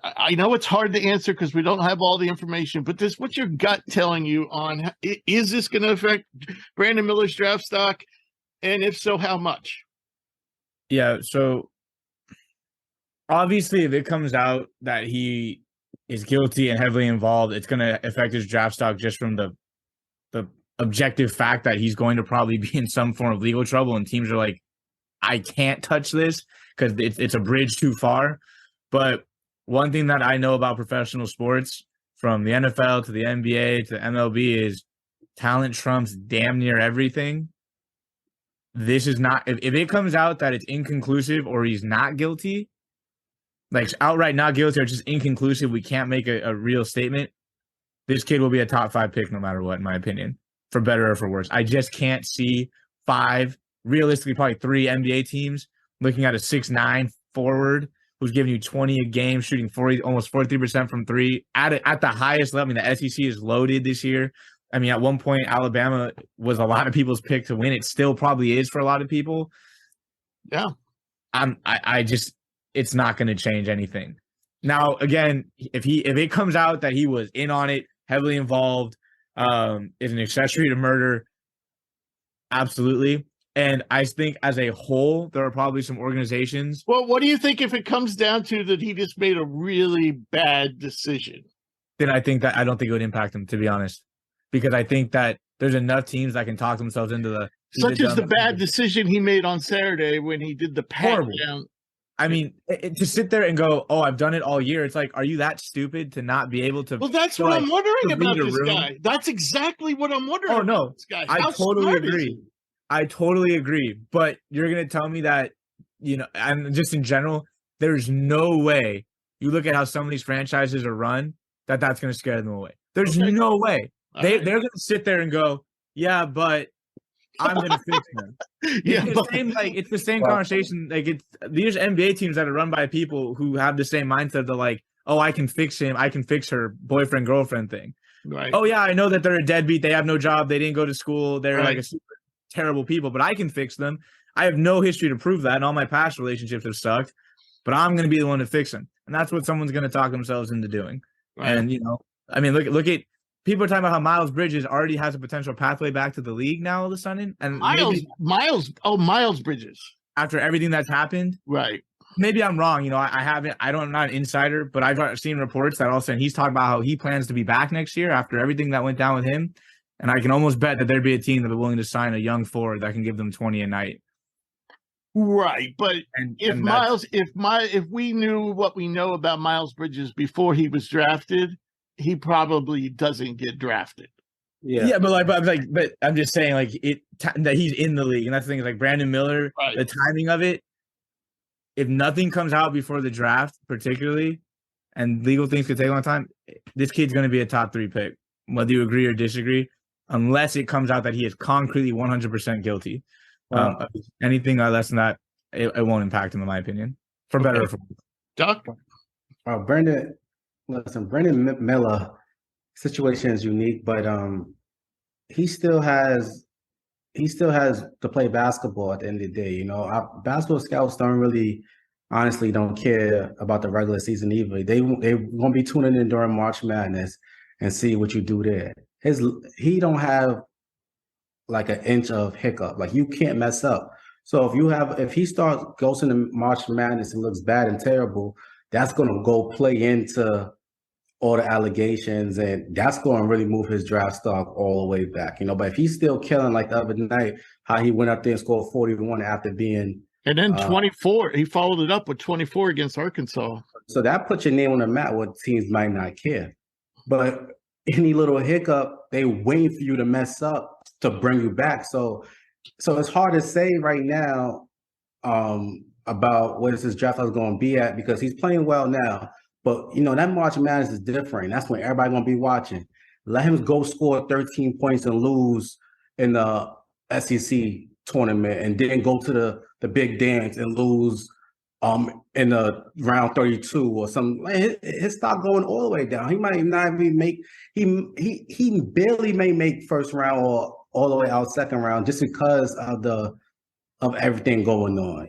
I know it's hard to answer because we don't have all the information, but what's your gut telling you on, is this going to affect Brandon Miller's draft stock? And if so, how much? Yeah, so obviously if it comes out that he is guilty and heavily involved, it's going to affect his draft stock just from the objective fact that he's going to probably be in some form of legal trouble, and teams are I can't touch this because it's a bridge too far. But one thing that I know about professional sports, from the NFL to the NBA to the MLB, is talent trumps damn near everything. This is not, if it comes out that it's inconclusive or he's not guilty, outright not guilty or just inconclusive, we can't make a real statement, this kid will be a top 5 pick no matter what, in my opinion, for better or for worse. I just can't see 5, realistically probably 3 NBA teams looking at a 6'9" forward who's giving you 20 a game, shooting almost 43% from 3 at the highest level. I mean, the SEC is loaded this year. I mean, at one point, Alabama was a lot of people's pick to win. It still probably is for a lot of people. Yeah. I just, it's not going to change anything. Now, again, if it comes out that he was in on it, heavily involved, is an accessory to murder, absolutely. And I think as a whole, there are probably some organizations. Well, what do you think if it comes down to that he just made a really bad decision? Then I don't think it would impact him, to be honest. Because I think that there's enough teams that can talk themselves into the... Such as the bad decision he made on Saturday when he did the pat down. I mean, to sit there and go, "Oh, I've done it all year." It's like, are you that stupid to not be able to? Well, that's what I'm wondering about this guy. That's exactly what I'm wondering. Oh no, this guy. I totally agree. I totally agree. But you're gonna tell me that, and just in general, there's no way. You look at how some of these franchises are run, that's gonna scare them away. There's no way. They're gonna sit there and go, "Yeah, but I'm gonna fix them." It's the same conversation. Like, it's these NBA teams that are run by people who have the same mindset. They're like, "Oh, I can fix him. I can fix her boyfriend girlfriend thing." Right. Oh yeah, I know that they're a deadbeat. They have no job. They didn't go to school. They're like a super terrible people. But I can fix them. I have no history to prove that, and all my past relationships have sucked. But I'm gonna be the one to fix them, and that's what someone's gonna talk themselves into doing. Right. And I mean, look at. People are talking about how Miles Bridges already has a potential pathway back to the league now all of a sudden. And Miles Bridges. After everything that's happened. Right. Maybe I'm wrong. I'm not an insider, but I've seen reports that all of a sudden he's talking about how he plans to be back next year after everything that went down with him. And I can almost bet that there'd be a team that would be willing to sign a young forward that can give them 20 a night. Right. But if we knew what we know about Miles Bridges before he was drafted, he probably doesn't get drafted. Yeah, but I'm just saying, that he's in the league, and that's the thing. Is like Brandon Miller, the timing of it. If nothing comes out before the draft, particularly, and legal things could take a long time, this kid's going to be a top 3 pick, whether you agree or disagree, unless it comes out that he is concretely 100% guilty. Anything less than that, it won't impact him, in my opinion, for better or for worse. Doc, Brandon Miller situation is unique, but he still has to play basketball at the end of the day. Basketball scouts honestly don't care about the regular season either. They won't be tuning in during March Madness and see what you do there. He don't have like an inch of hiccup. Like, you can't mess up. So if he starts ghosting in March Madness and looks bad and terrible, that's going to go play into all the allegations, and that's going to really move his draft stock all the way back. But if he's still killing like the other night, how he went up there and scored 41 after being, and then 24, he followed it up with 24 against Arkansas. So that puts your name on the map where teams might not care. But any little hiccup, they wait for you to mess up to bring you back. So it's hard to say right now about what his draft is going to be at, because he's playing well now. But, that March Madness is different. That's when everybody's going to be watching. Let him go score 13 points and lose in the SEC tournament, and then go to the big dance and lose in the round 32 or something. His stock going all the way down. He might not even make – he barely may make first round or all the way out second round, just because of everything going on.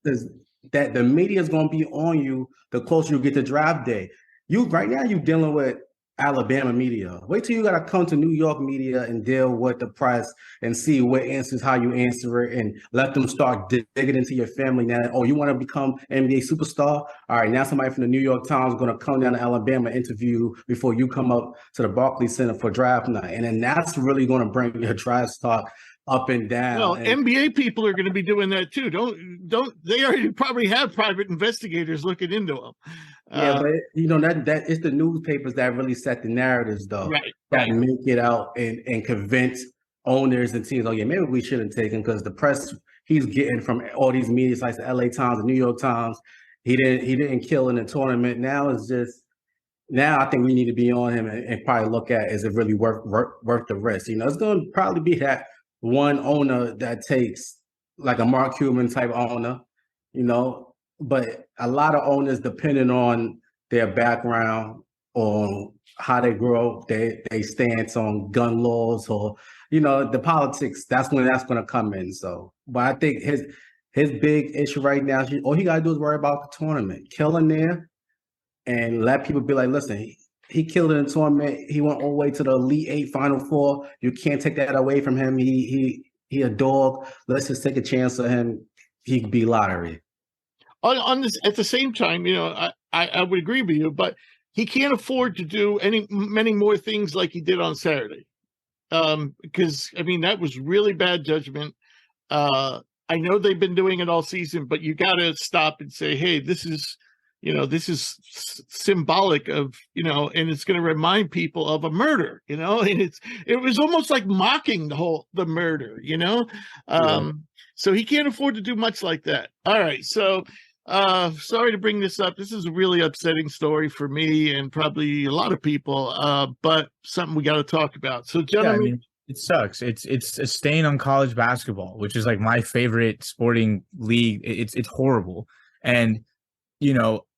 It's that the media is going to be on you the closer you get to draft day. Right now you're dealing with Alabama media. Wait till you got to come to New York media and deal with the press and see what answers, how you answer it, and let them start digging into your family now. Oh, you want to become NBA superstar? All right, now somebody from the New York Times is going to come down to Alabama, interview before you come up to the Barclays Center for draft night. And then that's really going to bring your draft stock up and down. Well, NBA people are going to be doing that too. Don't they already probably have private investigators looking into them? Yeah, but that it's the newspapers that really set the narratives, though. Right. That make it out and convince owners and teams, oh yeah, maybe we shouldn't take him, because the press he's getting from all these media sites, the LA Times, the New York Times, he didn't kill in the tournament. Now I think we need to be on him and probably look at, is it really worth the risk? It's going to probably be that one owner that takes, like a Mark Cuban type owner, but a lot of owners, depending on their background, on how they grow, they stance on gun laws, or the politics. That's when that's going to come in. So, but I think his big issue right now, all he got to do is worry about the tournament, kill in there, and let people be like, listen, he killed in the tournament. He went all the way to the Elite Eight, Final Four. You can't take that away from him. He a dog. Let's just take a chance on him. He could be lottery. On this, at the same time, I would agree with you, but he can't afford to do many more things like he did on Saturday, because that was really bad judgment. I know they've been doing it all season, but you got to stop and say, hey, this is symbolic of, and it's going to remind people of a murder, and it was almost like mocking the murder, so he can't afford to do much like that. All right. So, sorry to bring this up. This is a really upsetting story for me and probably a lot of people, but something we got to talk about. So, gentlemen, it sucks. It's a stain on college basketball, which is like my favorite sporting league. It's horrible. And,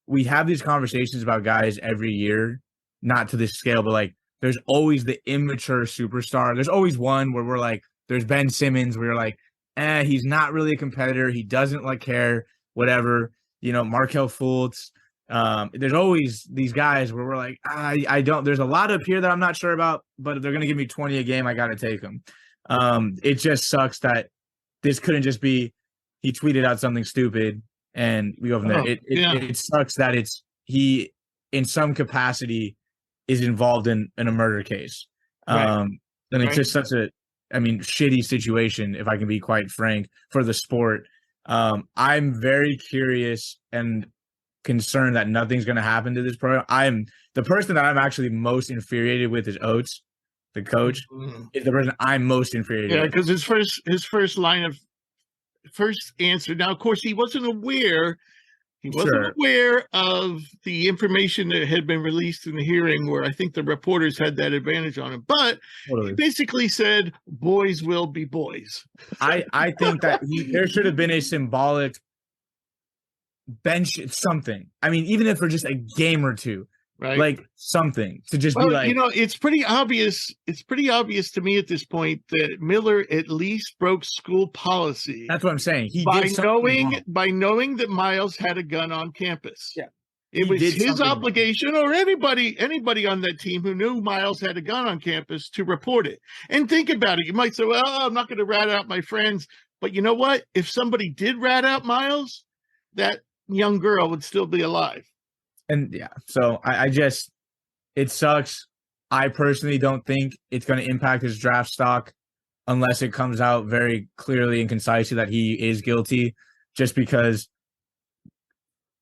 we have these conversations about guys every year, not to this scale, but like there's always the immature superstar. There's always one where we're like, there's Ben Simmons where you're like, he's not really a competitor. He doesn't care, whatever, Markelle Fultz. There's always these guys where we're like, I don't, there's a lot up here that I'm not sure about, but if they're going to give me 20 a game, I got to take them. It just sucks that this couldn't just be, he tweeted out something stupid and we go from there. It sucks that he in some capacity is involved in a murder case. Right. And it's just such a, shitty situation, if I can be quite frank, for the sport. I'm very curious and concerned that nothing's going to happen to this program. The person that I'm actually most infuriated with is Oates, the coach. Is the person I'm most infuriated with. Yeah, because his first answer. Now, of course, he wasn't aware. He wasn't aware of the information that had been released in the hearing, where I think the reporters had that advantage on him. But he basically said, "Boys will be boys." I think that there should have been a symbolic bench, something. Even if for just a game or two, right? Like something to just be like, it's pretty obvious. It's pretty obvious to me at this point that Miller at least broke school policy. That's what I'm saying. He by knowing that Miles had a gun on campus. Yeah, it was his obligation, or anybody on that team who knew Miles had a gun on campus, to report it. And think about it. You might say, "Well, I'm not going to rat out my friends," but you know what? If somebody did rat out Miles, that young girl would still be alive. And so it sucks. I personally don't think it's going to impact his draft stock unless it comes out very clearly and concisely that he is guilty, just because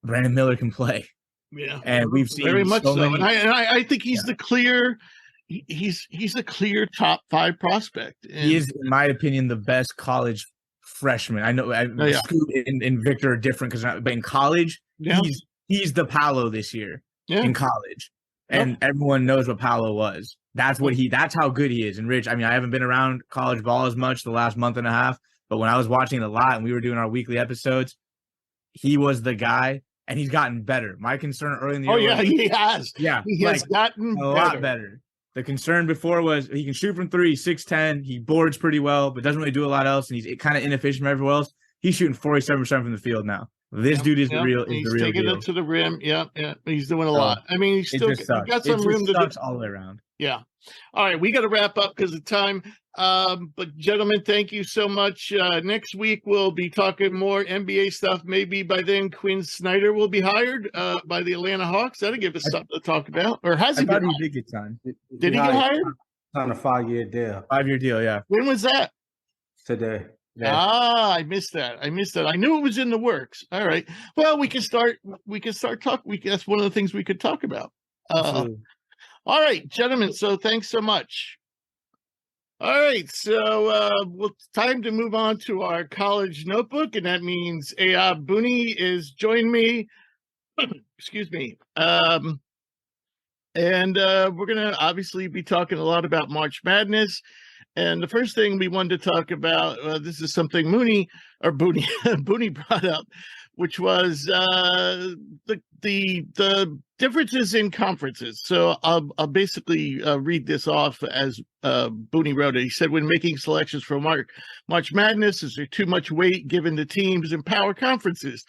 Brandon Miller can play. Yeah. And we've seen very much so. Many, and I think he's the clear, he's a clear top 5 prospect. And he is, in my opinion, the best college freshman. I know Scoot and Victor are different but in college, he's the Paolo this year in college. And everyone knows what Paolo was. That's how good he is. And Rich, I haven't been around college ball as much the last month and a half, but when I was watching it a lot and we were doing our weekly episodes, he was the guy, and he's gotten better. My concern early in the year he has. Yeah. He has gotten a lot better. The concern before was he can shoot from 3, 6'10", he boards pretty well, but doesn't really do a lot else, and he's kind of inefficient from everywhere else. He's shooting 47% from the field now. This dude is the real. He's taking it to the rim. Yeah. He's doing a lot. He's still got some room to do all the way around. Yeah. All right, we got to wrap up because of time. But gentlemen, thank you so much. Next week we'll be talking more NBA stuff. Maybe by then Quinn Snyder will be hired by the Atlanta Hawks. That'll give us something to talk about. Or has he been? He did get signed. Did he get hired? On a 5-year deal. 5-year deal. Yeah. When was that? Today. Yeah. I missed that. I knew it was in the works. All right. Well, we can start talking. That's one of the things we could talk about. All right, gentlemen. So thanks so much. All right. So it's time to move on to our college notebook. And that means Bunny is joining me. Excuse me. And we're going to obviously be talking a lot about March Madness. And the first thing we wanted to talk about, this is something Bunny brought up, which was the differences in conferences. So I'll basically read this off as Bunny wrote it. He said, when making selections for March Madness, is there too much weight given to teams in power conferences?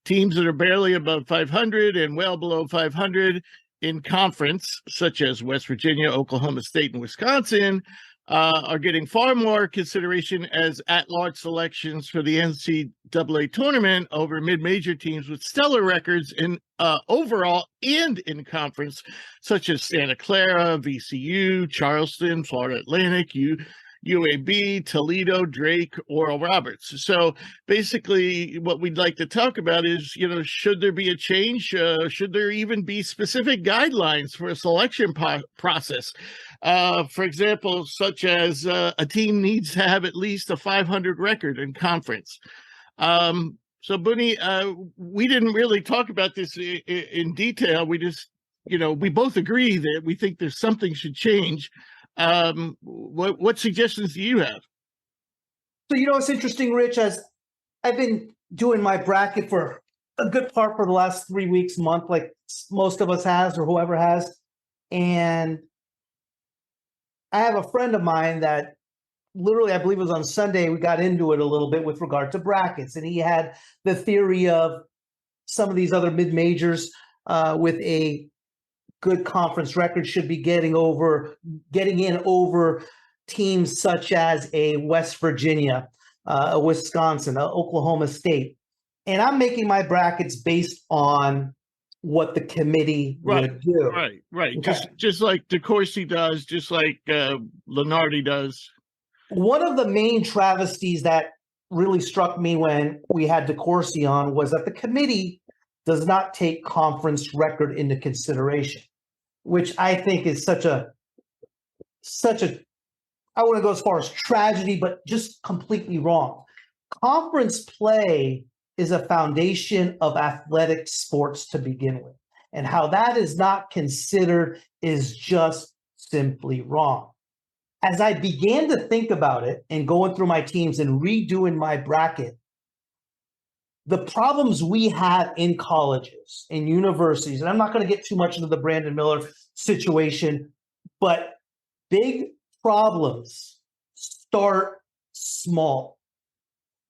Teams that are barely above 500 and well below 500 in conference, such as West Virginia, Oklahoma State, and Wisconsin, are getting far more consideration as at-large selections for the NCAA tournament over mid-major teams with stellar records in overall and in conference, such as Santa Clara, VCU, Charleston, Florida Atlantic, UAB, Toledo, Drake, Oral Roberts. So basically what we'd like to talk about is, should there be a change? Should there even be specific guidelines for a selection process? For example, such as a team needs to have at least a 500 record in conference. So, Bunny, we didn't really talk about this in detail. We just, we both agree that we think there's something should change. What suggestions do you have? So, it's interesting, Rich, as I've been doing my bracket for a good part for the last 3 weeks, month, like most of us has or whoever has. And I have a friend of mine that literally, I believe it was on Sunday, we got into it a little bit with regard to brackets. And he had the theory of some of these other mid-majors with a good conference record should be getting in over teams such as a West Virginia, a Wisconsin, a Oklahoma State. And I'm making my brackets based on what the committee would do. Right. Okay. Just like DeCourcy does, just like Lenardi does. One of the main travesties that really struck me when we had DeCourcy on was that the committee does not take conference record into consideration, which I think is such a, I wouldn't go as far as tragedy, but just completely wrong. Conference play is a foundation of athletic sports to begin with. And how that is not considered is just simply wrong. As I began to think about it and going through my teams and redoing my bracket, the problems we have in colleges and universities, and I'm not going to get too much into the Brandon Miller situation, but big problems start small.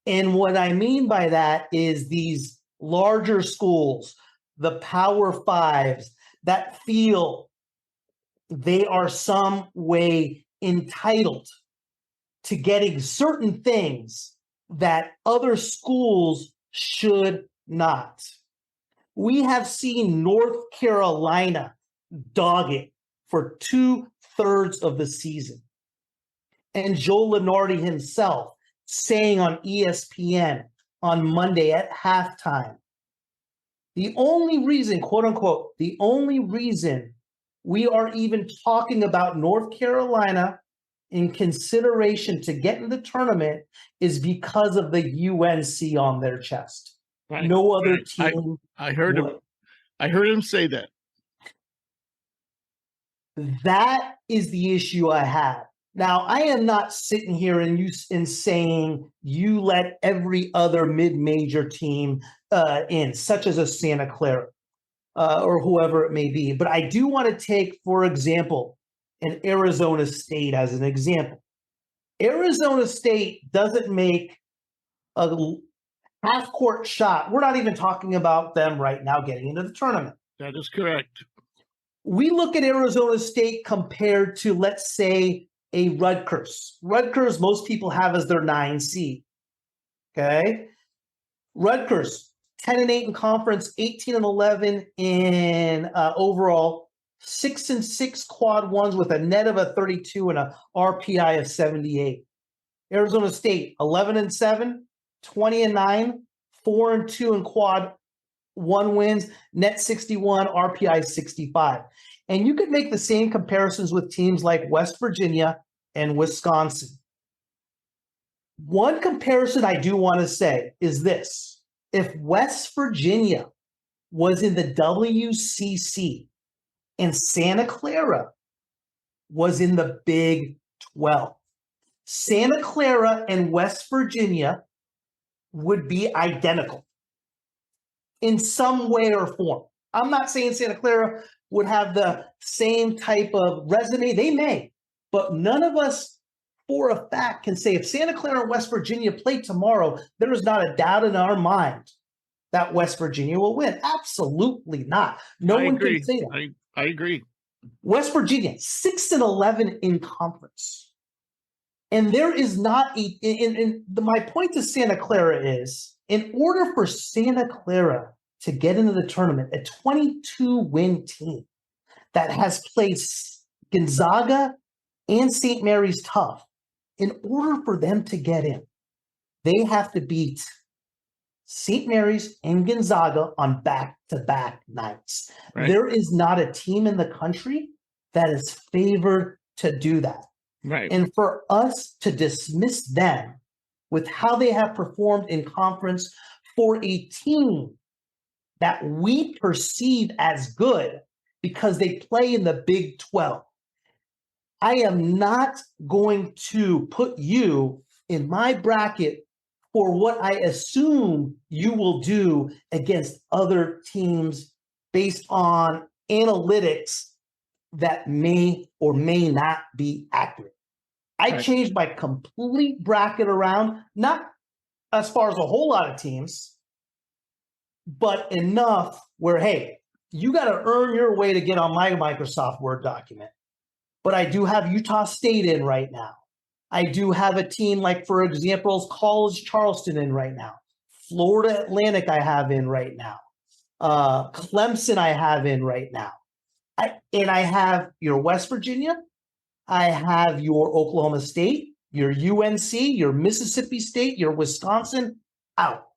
And what I mean by that is these larger schools, the Power Fives, that feel they are some way entitled to getting certain things that other schools should not. We have seen North Carolina dog it for 2/3 of the season. And Joe Lenardi himself saying on ESPN on Monday at halftime, the only reason, quote unquote, the only reason we are even talking about North Carolina in consideration to get in the tournament is because of the UNC on their chest. Right. No other team. I heard him. I heard him say that. That is the issue I have. Now, I am not sitting here and saying you let every other mid-major team in, such as a Santa Clara. Or whoever it may be. But I do want to take, for example, an Arizona State as an example. Arizona State doesn't make a half-court shot. We're not even talking about them right now getting into the tournament. That is correct. We look at Arizona State compared to, let's say, a Rutgers. Rutgers, most people have as their 9 seed. Okay? Rutgers, 10-8 in conference, 18-11 in overall, 6-6 quad ones with a net of a 32 and a RPI of 78. Arizona State, 11-7, 20-9, 4-2 in quad one wins, net 61, RPI 65. And you could make the same comparisons with teams like West Virginia and Wisconsin. One comparison I do want to say is this. If West Virginia was in the WCC and Santa Clara was in the Big 12, Santa Clara and West Virginia would be identical in some way or form. I'm not saying Santa Clara would have the same type of resume. They may, but none of us for a fact can say if Santa Clara and West Virginia play tomorrow, there is not a doubt in our mind that West Virginia will win. Absolutely not. No one can say that. I agree. West Virginia, 6-11 in conference. And there is not my point to Santa Clara is, in order for Santa Clara to get into the tournament, a 22-win team that has played Gonzaga and St. Mary's tough, In order for them to get in, they have to beat St. Mary's and Gonzaga on back-to-back nights. Right. There is not a team in the country that is favored to do that. Right. And for us to dismiss them with how they have performed in conference for a team that we perceive as good because they play in the Big 12. I am not going to put you in my bracket for what I assume you will do against other teams based on analytics that may or may not be accurate. I changed my complete bracket around, not as far as a whole lot of teams, but enough where, hey, you got to earn your way to get on my Microsoft Word document. But I do have Utah State in right now. I do have a team like, for example, College Charleston in right now. Florida Atlantic I have in right now. Clemson I have in right now. I have your West Virginia. I have your Oklahoma State, your UNC, your Mississippi State, your Wisconsin out.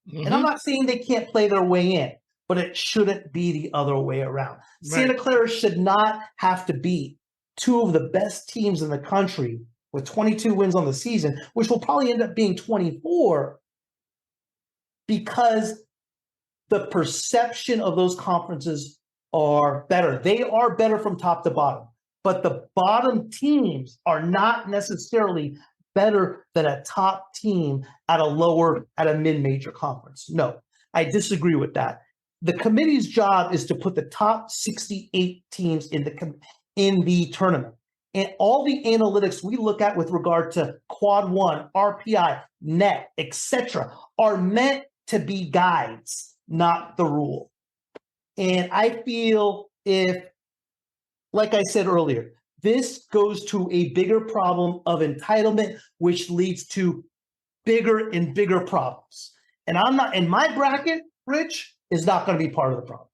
Mm-hmm. And I'm not saying they can't play their way in, but it shouldn't be the other way around. Right. Santa Clara should not have to beat two of the best teams in the country with 22 wins on the season, which will probably end up being 24, because the perception of those conferences are better. They are better from top to bottom, but the bottom teams are not necessarily better than a top team at a mid-major conference. No, I disagree with that. The committee's job is to put the top 68 teams in the tournament. And all the analytics we look at with regard to quad one, RPI, net, etc., are meant to be guides, not the rule. And I feel if, like I said earlier, this goes to a bigger problem of entitlement, which leads to bigger and bigger problems. And I'm not, in my bracket, Rich, is not going to be part of the problem.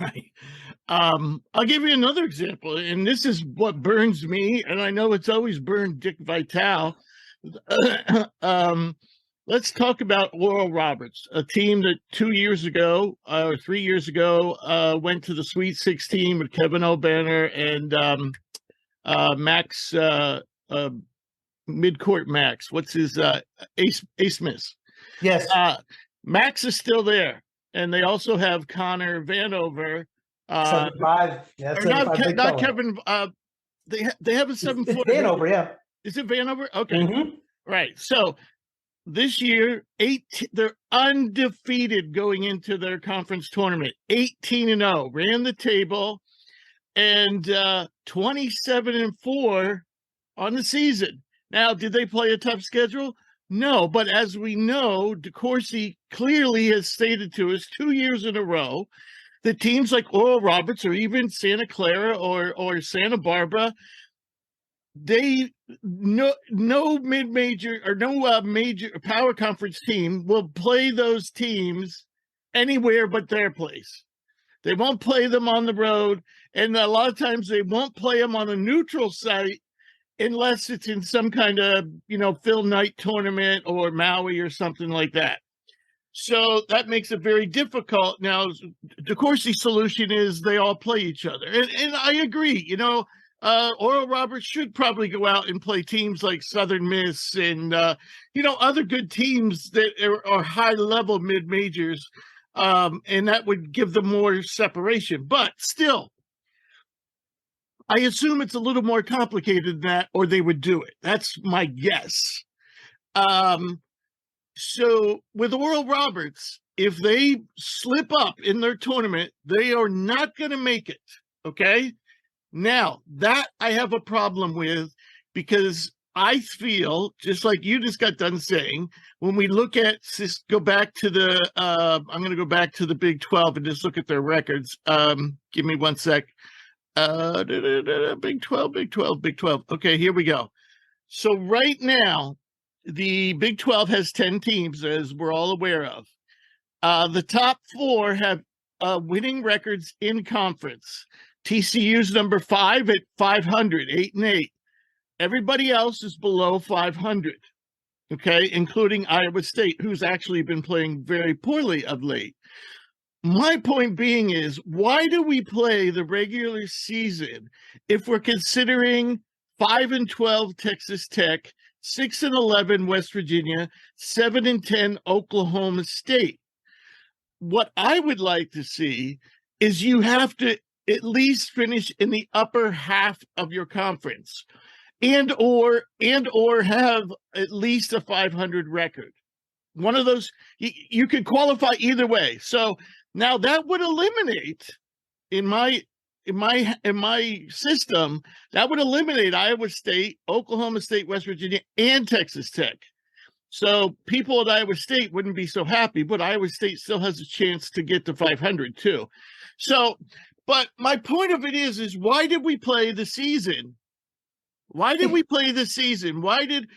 Right. I'll give you another example, and this is what burns me, and I know it's always burned Dick Vitale. Let's talk about Oral Roberts, a team that 2 years ago or 3 years ago went to the Sweet 16 with Kevin O'Banner and Max, midcourt Max. What's his Ace Smith? Yes. Max is still there, and they also have Connor Vanover. 75. Yeah, 75 not Kevin. They have a 7-foot. Vanover, yeah. Is it Vanover? Okay. Mm-hmm. Right. So this year, they're undefeated going into their conference tournament. 18-0, ran the table, and 27-4 on the season. Now, did they play a tough schedule? No, but as we know, DeCourcy clearly has stated to us 2 years in a row that teams like Oral Roberts or even Santa Clara or Santa Barbara, no mid-major or no major power conference team will play those teams anywhere but their place. They won't play them on the road, and a lot of times they won't play them on a neutral site unless it's in some kind of, Phil Knight tournament or Maui or something like that. So that makes it very difficult. Now, DeCourcy's solution is they all play each other. And I agree, Oral Roberts should probably go out and play teams like Southern Miss and, other good teams that are high-level mid-majors, and that would give them more separation. But still, I assume it's a little more complicated than that, or they would do it. That's my guess. So with Oral Roberts, if they slip up in their tournament, they are not going to make it, okay? Now, that I have a problem with, because I feel, just like you just got done saying, when we look at, go back to the, I'm going to go back to the Big 12 and just look at their records. Give me one sec. Big 12. Okay, here we go. So right now, the Big 12 has 10 teams, as we're all aware of. The top four have winning records in conference. TCU's number 5 at 500, 8-8. Everybody else is below 500, okay, including Iowa State, who's actually been playing very poorly of late. My point being is, why do we play the regular season if we're considering 5-12 Texas Tech, 6-11 West Virginia, 7-10 Oklahoma State? What I would like to see is you have to at least finish in the upper half of your conference and or have at least a 500 record. One of those, you could qualify either way. So now that would eliminate, in my system, that would eliminate Iowa State, Oklahoma State, West Virginia, and Texas Tech. So people at Iowa State wouldn't be so happy, but Iowa State still has a chance to get to 500 too. So, but my point of it is why did we play the season? Why did we play the season? Why did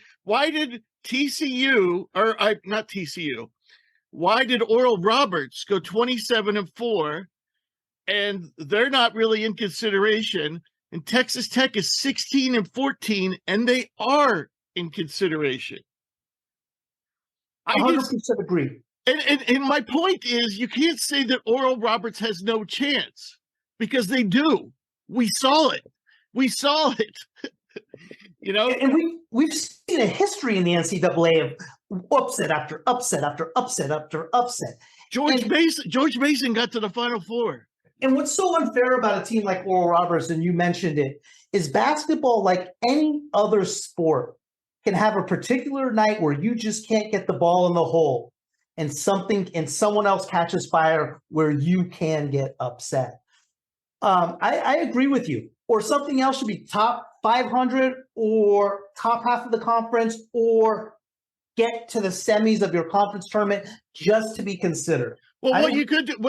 TCU, or not TCU, why did Oral Roberts go 27-4 and they're not really in consideration, and Texas Tech is 16-14 and they are in consideration? I 100% agree. And my point is, you can't say that Oral Roberts has no chance, because they do. We saw it. You know, and we've seen a history in the NCAA of upset after upset after upset after upset. George Mason got to the Final Four. And what's so unfair about a team like Oral Roberts, and you mentioned it, is basketball, like any other sport, can have a particular night where you just can't get the ball in the hole, and someone else catches fire where you can get upset. I agree with you. Or something else should be top 500 or top half of the conference, or get to the semis of your conference tournament just to be considered. Well, what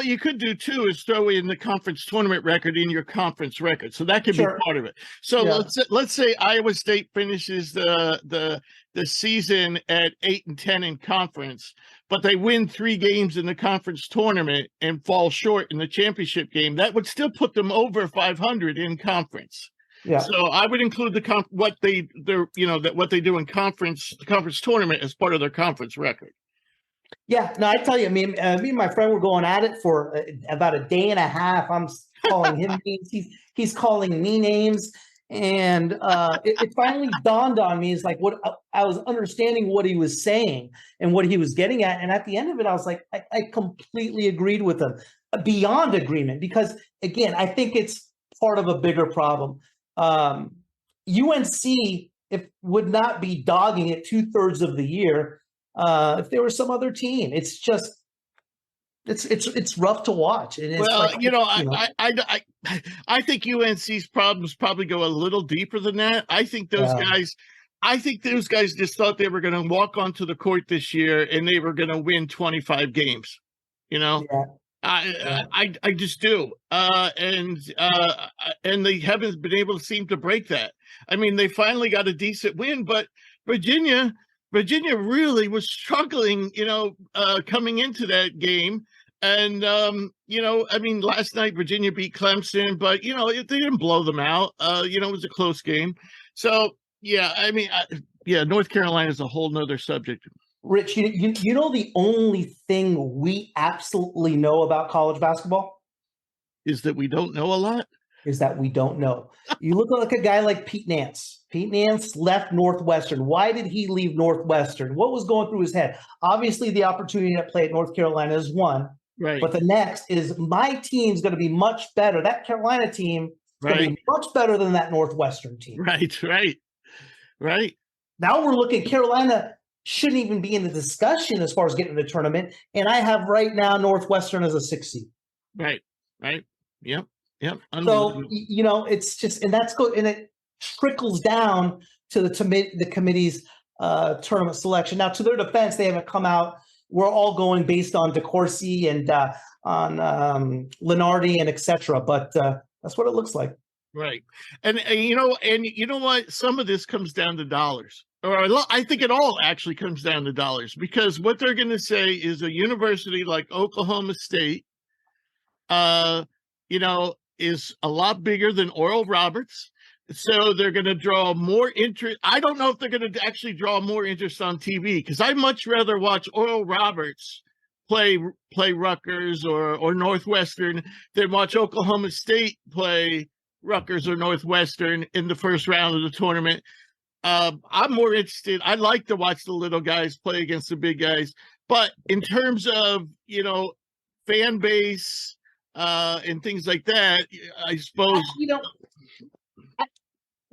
you could do too is throw in the conference tournament record in your conference record, so that could be part of it. So let's say Iowa State finishes the season at 8-10 in conference, but they win 3 games in the conference tournament and fall short in the championship game. That would still put them over 500 in conference. Yeah. So I would include what they do in the conference tournament as part of their conference record. Yeah, no, I tell you, me and my friend were going at it for about a day and a half. I'm calling him names. He's calling me names. And it finally dawned on me, is like, what I was understanding what he was saying and what he was getting at. And at the end of it, I was like, I completely agreed with him, beyond agreement, because again, I think it's part of a bigger problem. UNC would not be dogging it 2/3 of the year if there was some other team. It's just it's rough to watch. And it's I think UNC's problems probably go a little deeper than that. I think those guys just thought they were going to walk onto the court this year and they were going to win 25 games. You know, I just do. And they haven't been able to seem to break that. I mean, they finally got a decent win, but Virginia really was struggling, coming into that game. And, last night Virginia beat Clemson, but, they didn't blow them out. It was a close game. So, North Carolina is a whole nother subject. Rich, you know the only thing we absolutely know about college basketball? Is that we don't know a lot? Is that we don't know. You look like a guy like Pete Nance. Pete Nance left Northwestern. Why did he leave Northwestern? What was going through his head? Obviously, the opportunity to play at North Carolina is one. Right. But the next is, my team's going to be much better. That Carolina team is going to be much better than that Northwestern team. Right. Now we're looking, Carolina shouldn't even be in the discussion as far as getting to the tournament. And I have right now Northwestern as a 6 seed. Right. Yep. So, it's just, and that's good. And it trickles down to the committee's tournament selection. Now, to their defense, they haven't come out. We're all going based on DeCourcy and on Lenardi and et cetera. But that's what it looks like. Right. And you know what? Some of this comes down to dollars. Or I think it all actually comes down to dollars, because what they're going to say is a university like Oklahoma State, is a lot bigger than Oral Roberts. So they're going to draw more interest. I don't know if they're going to actually draw more interest on TV, because I'd much rather watch Oral Roberts play Rutgers or Northwestern than watch Oklahoma State play Rutgers or Northwestern in the first round of the tournament. I'm more interested. I like to watch the little guys play against the big guys. But in terms of, fan base and things like that, I suppose.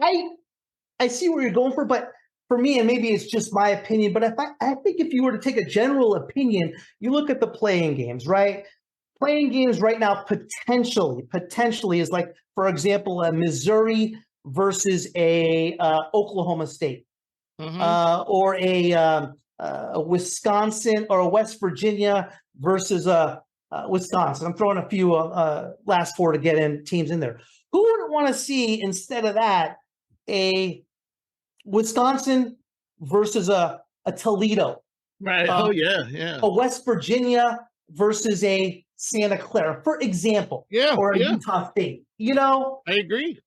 I see where you're going but for me, and maybe it's just my opinion, but I think if you were to take a general opinion, you look at the playing games, right? Playing games right now potentially is like, for example, a Missouri versus a Oklahoma State, or a Wisconsin or a West Virginia versus a Wisconsin. I'm throwing a few last four to get in teams in there. Who wouldn't want to see, instead of that, a Wisconsin versus a Toledo? Right. Yeah. A West Virginia versus a Santa Clara, for example. Yeah. Or a Utah State. I agree.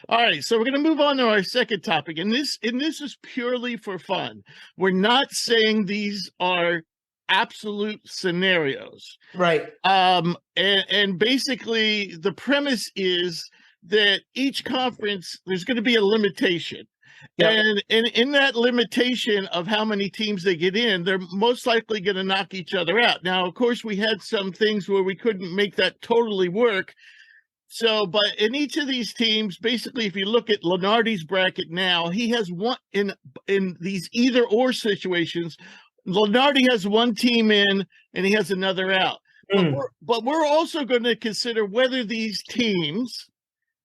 All right, so we're going to move on to our second topic, and this is purely for fun. We're not saying these are absolute scenarios, right? And basically the premise is that each conference, there's going to be a limitation. Yep. And in that limitation of how many teams they get in, they're most likely going to knock each other out. Now, of course, we had some things where we couldn't make that totally work. So, but in each of these teams, basically, if you look at Lenardi's bracket now, he has one in these either or situations. Lenardi has one team in and he has another out. But we're also going to consider whether these teams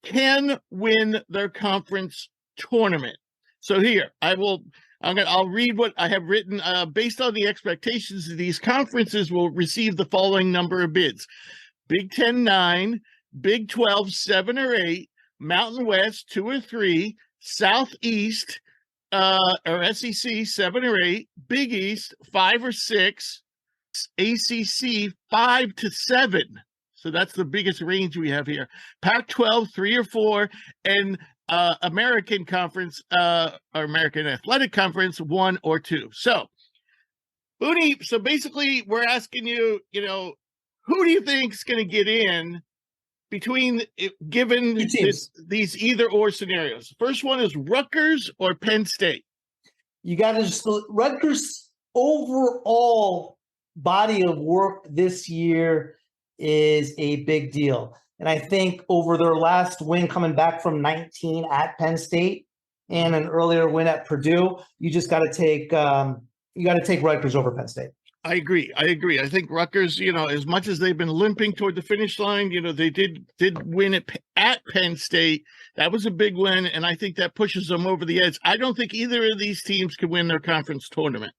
can win their conference tournament. So here, I'll read what I have written. Based on the expectations of these conferences, will receive the following number of bids: Big Ten 9, Big 12 7 or 8, Mountain West 2 or 3, Southeast or SEC 7 or 8, Big East 5 or 6, ACC 5 to 7. So that's the biggest range we have here. Pac-12 3 or 4, and American Conference or American Athletic Conference 1 or 2. So, Bunny, so basically we're asking you, who do you think is going to get in between, given these either or scenarios? First one is Rutgers or Penn State. You got to just Rutgers' overall body of work this year is a big deal. And I think over their last win, coming back from 19 at Penn State and an earlier win at Purdue, you just got to take Rutgers over Penn State. I agree. I think Rutgers, as much as they've been limping toward the finish line, they did win at Penn State. That was a big win, and I think that pushes them over the edge. I don't think either of these teams can win their conference tournament.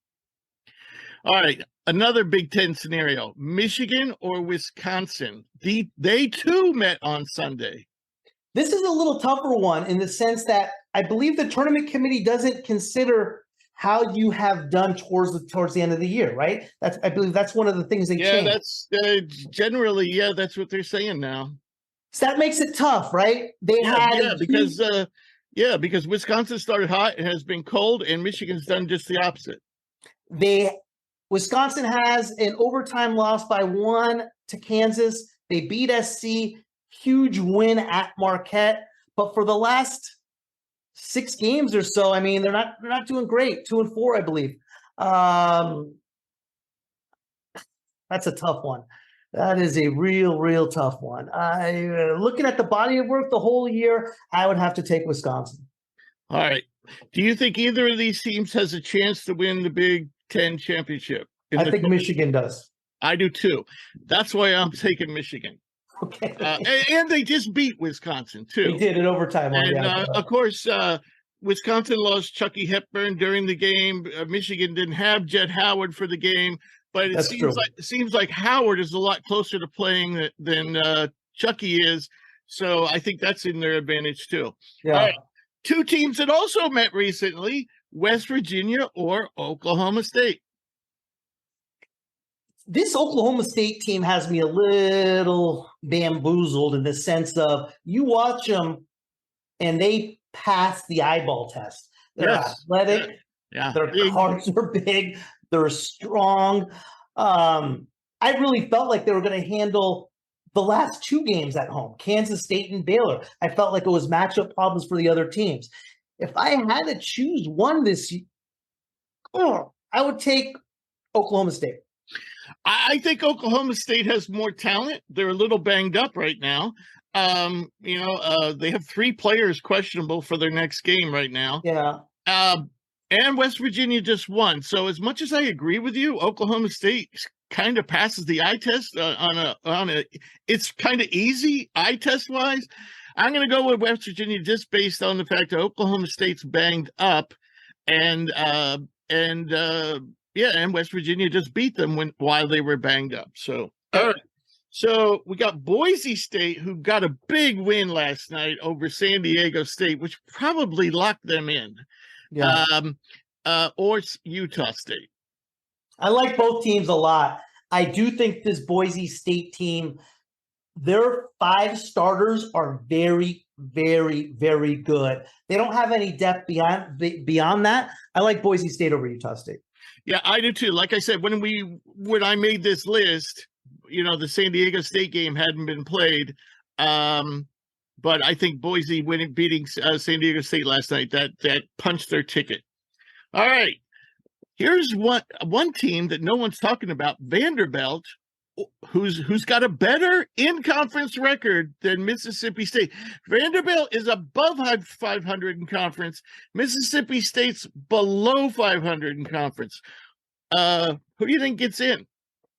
All right, another Big Ten scenario: Michigan or Wisconsin. They too met on Sunday. This is a little tougher one in the sense that I believe the tournament committee doesn't consider how you have done towards the end of the year, right? I believe that's one of the things they changed. Yeah, that's generally, that's what they're saying now. So that makes it tough, right? Because Wisconsin started hot and has been cold, and Michigan's done just the opposite. Wisconsin has an overtime loss by 1 to Kansas. They beat SC, huge win at Marquette, but for the last 6 games or so, I mean, they're not doing great. 2 and 4, I believe. That's a tough one. That is a real tough one. Looking at the body of work the whole year, I would have to take Wisconsin. All right. Do you think either of these teams has a chance to win the Big Ten championship? I think Michigan does. I do too. That's why I'm taking Michigan. Okay. And they just beat Wisconsin too. They did in overtime. And of course, Wisconsin lost Chucky Hepburn during the game. Michigan didn't have Jet Howard for the game, but it seems like Howard is a lot closer to playing than Chucky is. So I think that's in their advantage too. Yeah. All right. 2 teams that also met recently: West Virginia or Oklahoma State. This Oklahoma State team has me a little bamboozled in the sense of you watch them and they pass the eyeball test. They're athletic. Yeah. Their cards are big. They're strong. I really felt like they were going to handle the last two games at home, Kansas State and Baylor. I felt like it was matchup problems for the other teams. If I had to choose one this year, I would take Oklahoma State. I think Oklahoma State has more talent. They're a little banged up right now. They have 3 players questionable for their next game right now. Yeah. And West Virginia just won. So as much as I agree with you, Oklahoma State kind of passes the eye test it's kind of easy eye test wise. I'm going to go with West Virginia just based on the fact that Oklahoma State's banged up and West Virginia just beat them while they were banged up. So, all right. So we got Boise State, who got a big win last night over San Diego State, which probably locked them in. Yeah. Or Utah State. I like both teams a lot. I do think this Boise State team, their 5 starters are very, very, very good. They don't have any depth beyond that. I like Boise State over Utah State. Yeah, I do too. Like I said, when I made this list, the San Diego State game hadn't been played. But I think Boise beating San Diego State last night, that punched their ticket. All right. Here's one team that no one's talking about, Vanderbilt, who's got a better in-conference record than Mississippi State. Vanderbilt is above 500 in conference. Mississippi State's below 500 in conference. Who do you think gets in?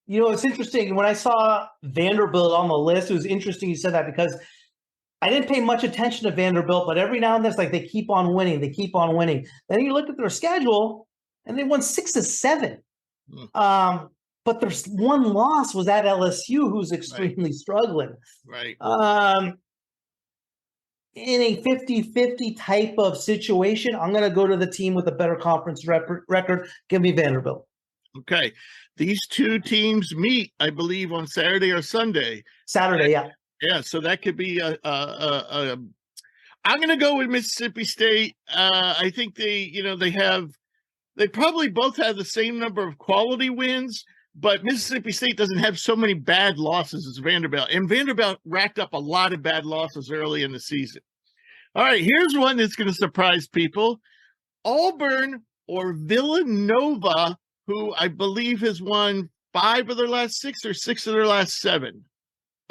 It's interesting. When I saw Vanderbilt on the list, it was interesting you said that because I didn't pay much attention to Vanderbilt, but every now and then it's like they keep on winning. They keep on winning. Then you look at their schedule, and they won 6 of 7. But there's one loss was at LSU, who's extremely struggling. Right. In a 50-50 type of situation, I'm going to go to the team with a better conference record. Give me Vanderbilt. Okay. These two teams meet, I believe, on Saturday or Sunday. Saturday, yeah. Yeah, so that could be I'm going to go with Mississippi State. I think they probably both have the same number of quality wins, but Mississippi State doesn't have so many bad losses as Vanderbilt. And Vanderbilt racked up a lot of bad losses early in the season. All right, here's one that's going to surprise people. Auburn or Villanova, who I believe has won 5 of their last 6 or 6 of their last 7.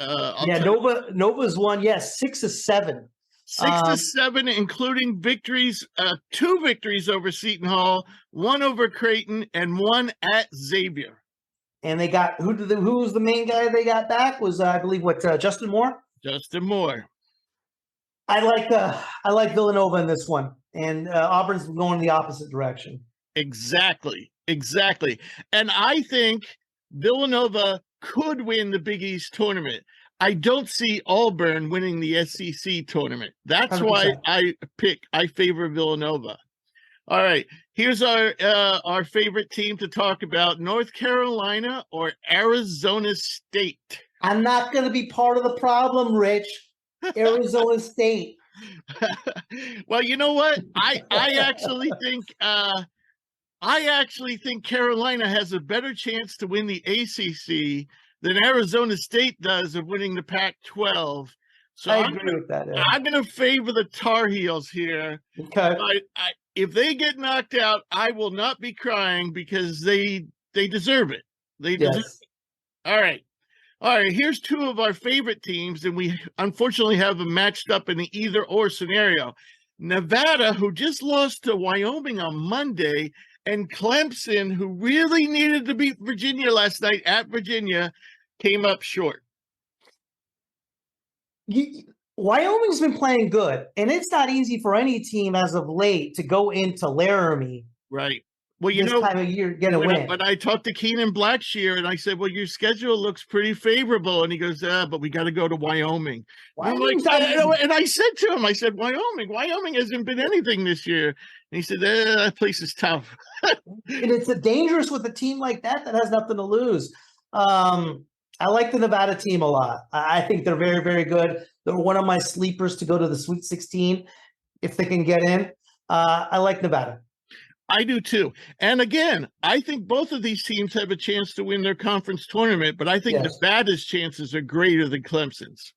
Nova's won, 6 of 7. 6 to 7, including victories, 2 victories over Seton Hall, 1 over Creighton, and 1 at Xavier. And they got who was the main guy they got back? Was I believe Justin Moore? Justin Moore. I like Villanova in this one, and Auburn's going the opposite direction. Exactly. And I think Villanova could win the Big East tournament. I don't see Auburn winning the SEC tournament. That's 100%. Why I favor Villanova. All right, here's our favorite team to talk about: North Carolina or Arizona State. I'm not going to be part of the problem, Rich. Arizona State. Well, you know what? I actually think Carolina has a better chance to win the ACC than Arizona State does of winning the Pac-12. So I agree with that. Yeah. I'm going to favor the Tar Heels here. Okay. If they get knocked out, I will not be crying because they deserve it. They deserve it. All right. Here's 2 of our favorite teams, and we unfortunately have them matched up in the either-or scenario. Nevada, who just lost to Wyoming on Monday, and Clemson, who really needed to beat Virginia last night at Virginia, came up short. Wyoming's been playing good, and it's not easy for any team as of late to go into Laramie. Right. Well, this time of year, get a win. But I talked to Keenan Blackshear, and I said, well, your schedule looks pretty favorable. And he goes, but we got to go to Wyoming. And I said to him, Wyoming hasn't been anything this year. And he said, that place is tough. And it's dangerous with a team like that has nothing to lose. I like the Nevada team a lot. I think they're very, very good. They're one of my sleepers to go to the Sweet 16 if they can get in. I like Nevada. I do too. And again, I think both of these teams have a chance to win their conference tournament, but I think Nevada's chances are greater than Clemson's.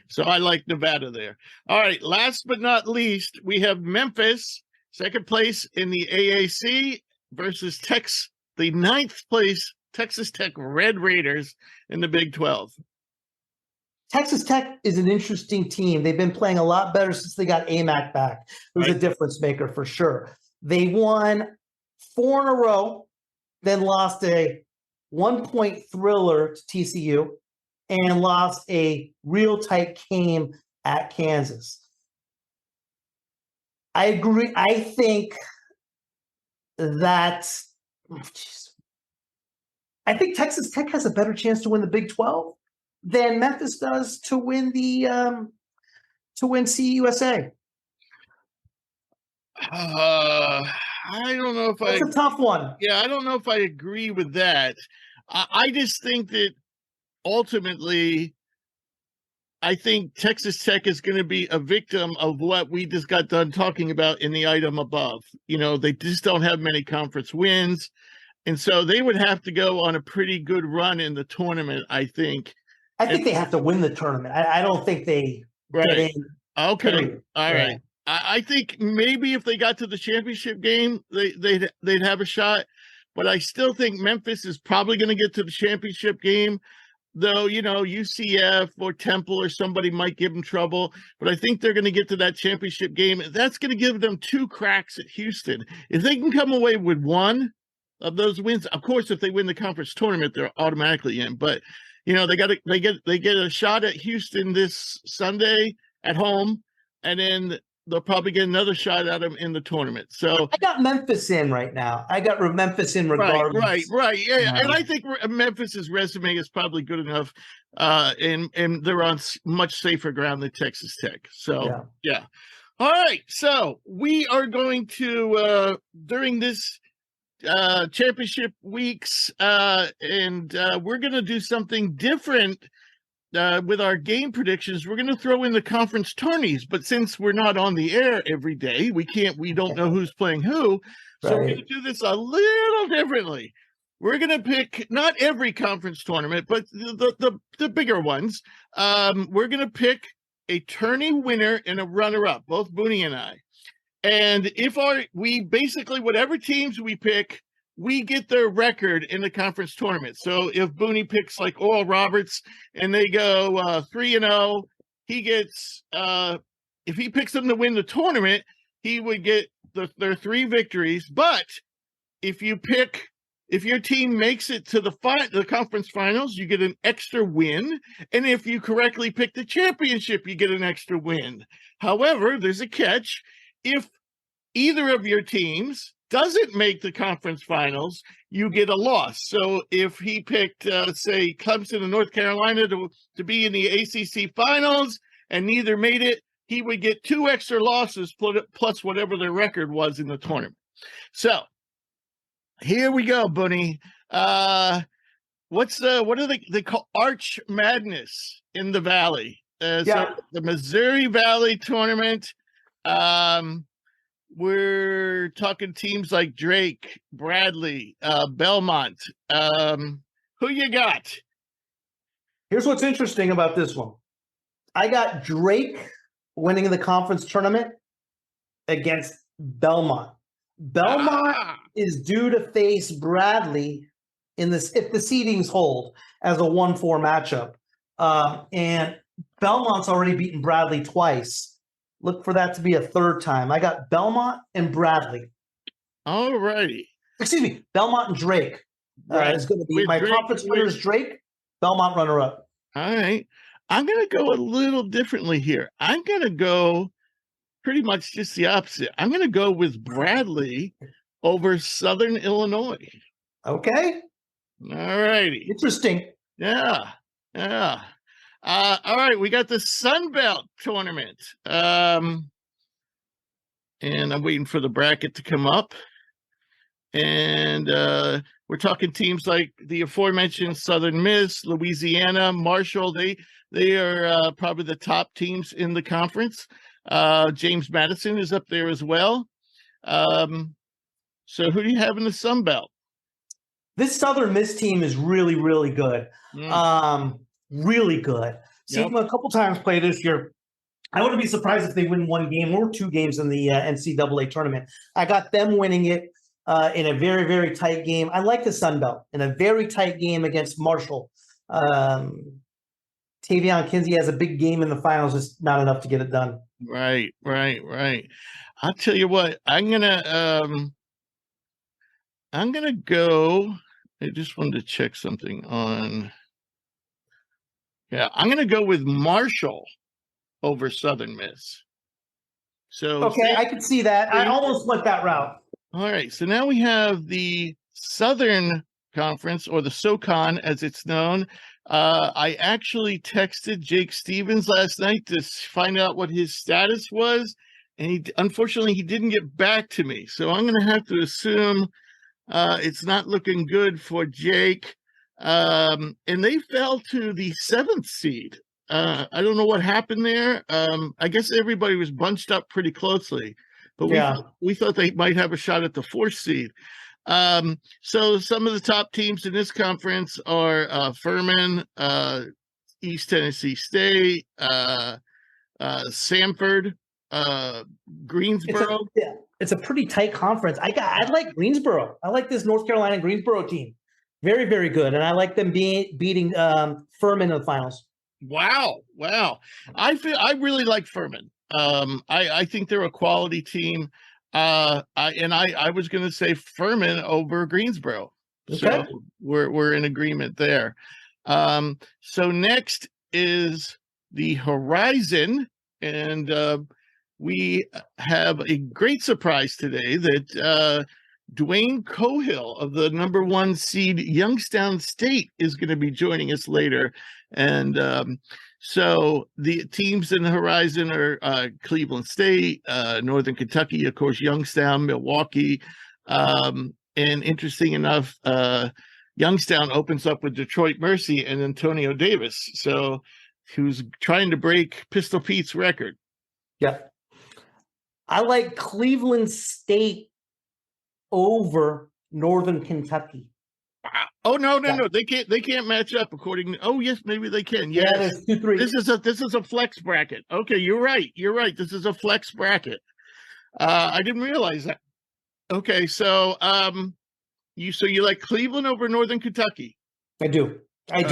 So I like Nevada there. All right, last but not least, we have Memphis, second place in the AAC versus the ninth place Texas Tech Red Raiders in the Big 12. Texas Tech is an interesting team. They've been playing a lot better since they got AMAC back. It was a difference maker for sure. They won 4 in a row, then lost a 1-point thriller to TCU and lost a real tight game at Kansas. I agree. I think that I think Texas Tech has a better chance to win the Big 12 than Memphis does to win CUSA. I don't know if That's a tough one. Yeah, I don't know if I agree with that. I just think that ultimately, I think Texas Tech is going to be a victim of what we just got done talking about in the item above. You know, they just don't have many conference wins. And so they would have to go on a pretty good run in the tournament, I think. I think they have to win the tournament. I don't think they get in. Okay. All right. I think maybe if they got to the championship game, they'd have a shot. But I still think Memphis is probably going to get to the championship game, though, you know, UCF or Temple or somebody might give them trouble. But I think they're going to get to that championship game. That's going to give them 2 cracks at Houston. If they can come away with one of those wins, of course, if they win the conference tournament, they're automatically in. But, you know, they get a shot at Houston this Sunday at home, and then they'll probably get another shot at them in the tournament. So I got Memphis in right now. I got Memphis in regardless. Right. Yeah. And I think Memphis's resume is probably good enough, and they're on much safer ground than Texas Tech. So, yeah. All right. So we are going to, during this championship weeks, and we're going to do something different with our game predictions. We're going to throw in the conference tourneys, but since we're not on the air every day, we don't know who's playing who. So we're going to do this a little differently. We're going to pick not every conference tournament, but the bigger ones. We're going to pick a tourney winner and a runner-up, both Bunny and I. And whatever teams we pick, we get their record in the conference tournament. So if Booney picks like Oral Roberts and they go 3-0, he gets if he picks them to win the tournament, he would get their 3 victories. But if your team makes it to the conference finals, you get an extra win. And if you correctly pick the championship, you get an extra win. However, there's a catch. If either of your teams doesn't make the conference finals, you get a loss. So if he picked, say, Clemson and North Carolina to be in the ACC finals and neither made it, he would get 2 extra losses plus whatever their record was in the tournament. So here we go, Bunny. What do they call Arch Madness in the Valley? So the Missouri Valley tournament. We're talking teams like Drake, Bradley, Belmont. Who you got? Here's what's interesting about this one. I got Drake winning the conference tournament against Belmont. Belmont is due to face Bradley if the seedings hold as a 1-4 matchup. And Belmont's already beaten Bradley twice. Look for that to be a 3rd time. I got Belmont and Bradley. All righty. Excuse me, Belmont and Drake is going to be my conference winners. Drake, Belmont runner-up. All right. I'm going to go a little differently here. I'm going to go pretty much just the opposite. I'm going to go with Bradley over Southern Illinois. Okay. All righty. Interesting. Yeah. All right, we got the Sun Belt tournament. And I'm waiting for the bracket to come up. And We're talking teams like the aforementioned Southern Miss, Louisiana, Marshall. They are probably the top teams in the conference. James Madison is up there as well. So who do you have in the Sun Belt? This Southern Miss team is really, really good. Really good. Seen them a couple times play this year. I wouldn't be surprised if they win one game or two games in the NCAA tournament. I got them winning it in a very, very tight game. I like the Sun Belt in a very tight game against Marshall. Tavion Kinsey has a big game in the finals, just not enough to get it done. Right. I'll tell you what, I'm gonna go. I just wanted to check something on. Yeah, I'm gonna go with Marshall over Southern Miss. So okay, I can see that. I almost went that route. All right, so now we have the Southern Conference, or the SoCon as it's known. I actually texted Jake Stevens last night to find out what his status was, and unfortunately he didn't get back to me. So I'm going to have to assume it's not looking good for Jake. And they fell to the 7th seed. I don't know what happened there. I guess everybody was bunched up pretty closely, but we thought they might have a shot at the 4th seed. So some of the top teams in this conference are Furman, East Tennessee State, Samford, Greensboro. It's a pretty tight conference. I like Greensboro. I like this North Carolina Greensboro team. Very, very good. And I like them beating Furman in the finals. Wow. I really like Furman. I think they're a quality team. I was going to say Furman over Greensboro. Okay. So we're in agreement there. So next is the Horizon, and we have a great surprise today that Dwayne Cohill of the number 1 seed Youngstown State is going to be joining us later. And so the teams in the Horizon are Cleveland State, Northern Kentucky, of course, Youngstown, Milwaukee. And interesting enough, Youngstown opens up with Detroit Mercy and Antonio Davis, so who's trying to break Pistol Pete's record. Yeah. I like Cleveland State over Northern Kentucky. Oh no! They can't match up according to. Oh yes, maybe they can. Yes. Yeah, there's 2-3. This is a flex bracket. Okay, you're right. This is a flex bracket. I didn't realize that. Okay, so you like Cleveland over Northern Kentucky? I do. It's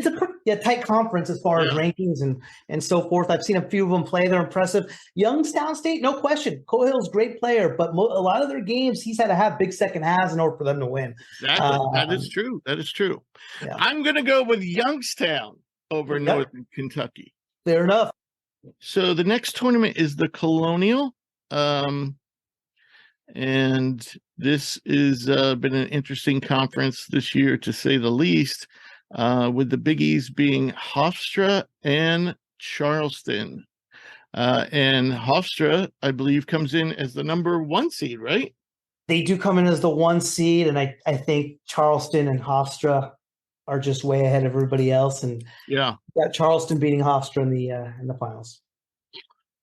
a pretty tight conference as far as rankings and so forth. I've seen a few of them play. They're impressive. Youngstown State, no question. Cohill's a great player, but a lot of their games, he's had to have big second halves in order for them to win. Exactly. That is true. Yeah. I'm going to go with Youngstown over Northern Kentucky. Fair enough. So the next tournament is the Colonial. And this has been an interesting conference this year, to say the least, with the biggies being Hofstra and Charleston. And Hofstra, I believe, comes in as the number 1 seed, right? They do come in as the 1 seed, and I think Charleston and Hofstra are just way ahead of everybody else. And got Charleston beating Hofstra in the finals.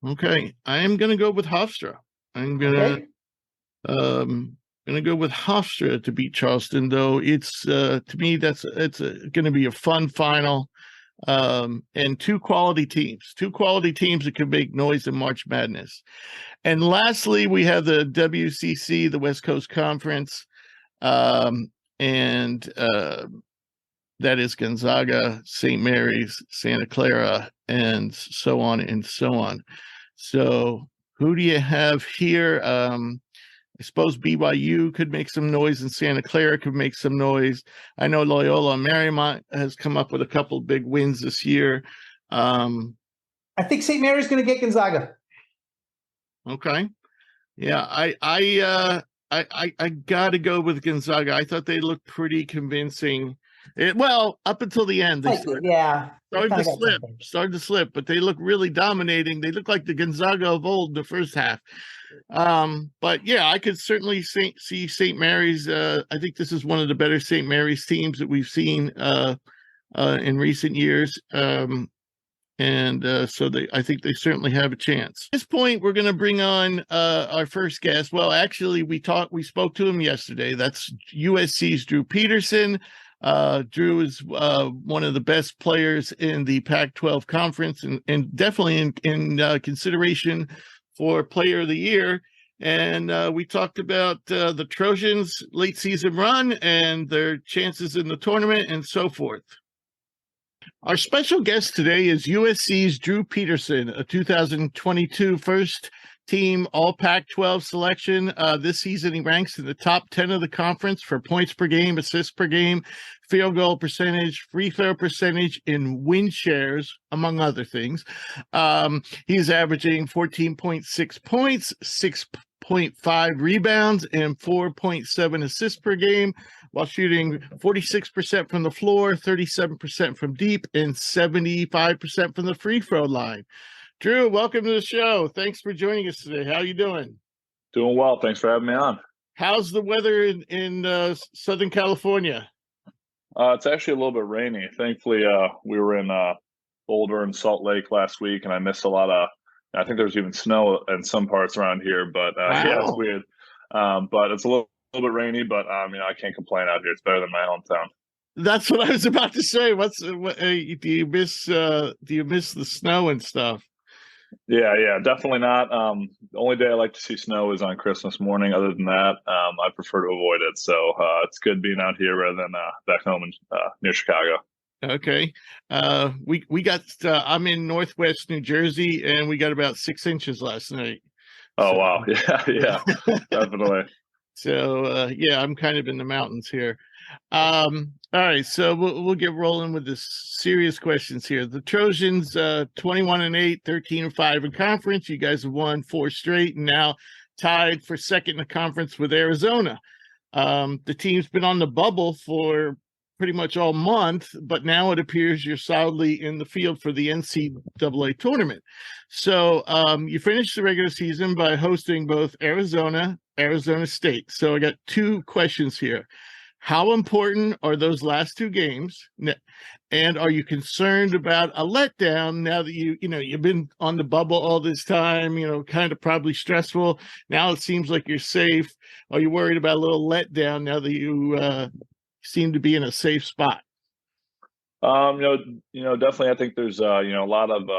Okay, I am going to go with Hofstra. I'm going to go with Hofstra to beat Charleston, though. It's to me it's going to be a fun final, and two quality teams that can make noise in March Madness. And lastly, we have the WCC, the West Coast Conference, and that is Gonzaga, St. Mary's, Santa Clara, and so on and so on. So who do you have here? I suppose BYU could make some noise, and Santa Clara could make some noise. I know Loyola Marymount has come up with a couple of big wins this year. I think St. Mary's going to get Gonzaga. Okay. Yeah, I I got to go with Gonzaga. I thought they looked pretty convincing. Up until the end, they started to slip, but they look really dominating. They look like the Gonzaga of old in the first half. But yeah, I could certainly see St. Mary's. I think this is one of the better St. Mary's teams that we've seen in recent years. I think they certainly have a chance. At this point, we're going to bring on our first guest. Well, actually, we spoke to him yesterday. That's USC's Drew Peterson. Drew is one of the best players in the Pac-12 conference, and definitely in consideration for Player of the Year. And we talked about the Trojans' late season run and their chances in the tournament and so forth. Our special guest today is USC's Drew Peterson, a 2022 first-team All-Pac-12 selection. This season, he ranks in the top 10 of the conference for points per game, assists per game, field goal percentage, free throw percentage, and win shares, among other things. He's averaging 14.6 points, 6.5 rebounds, and 4.7 assists per game, while shooting 46% from the floor, 37% from deep, and 75% from the free throw line. Drew, welcome to the show. Thanks for joining us today. How are you doing? Doing well. Thanks for having me on. How's the weather in Southern California? It's actually a little bit rainy. Thankfully, we were in Boulder and Salt Lake last week, and I missed a lot of. I think there's even snow in some parts around here, but wow. Yeah, it's weird. But it's a little bit rainy, but I can't complain out here. It's better than my hometown. That's what I was about to say. Do you miss the snow and stuff? Yeah, definitely not. The only day I like to see snow is on Christmas morning. Other than that, I prefer to avoid it. So it's good being out here rather than back home in near Chicago. Okay. We got I'm in Northwest New Jersey, and we got about 6 inches last night. Oh, wow. Yeah, definitely. So I'm kind of in the mountains here. All right, so we'll get rolling with the serious questions here. The Trojans 21-8, 13-5 in conference. You guys have won 4 straight and now tied for second in the conference with Arizona. The team's been on the bubble for pretty much all month, but now it appears you're solidly in the field for the NCAA tournament. So you finished the regular season by hosting both Arizona State. So I got 2 questions here. How important are those last 2 games? And are you concerned about a letdown now that you've been on the bubble all this time, kind of probably stressful. Now it seems like you're safe. Are you worried about a little letdown now that you seem to be in a safe spot? Definitely I think there's a lot of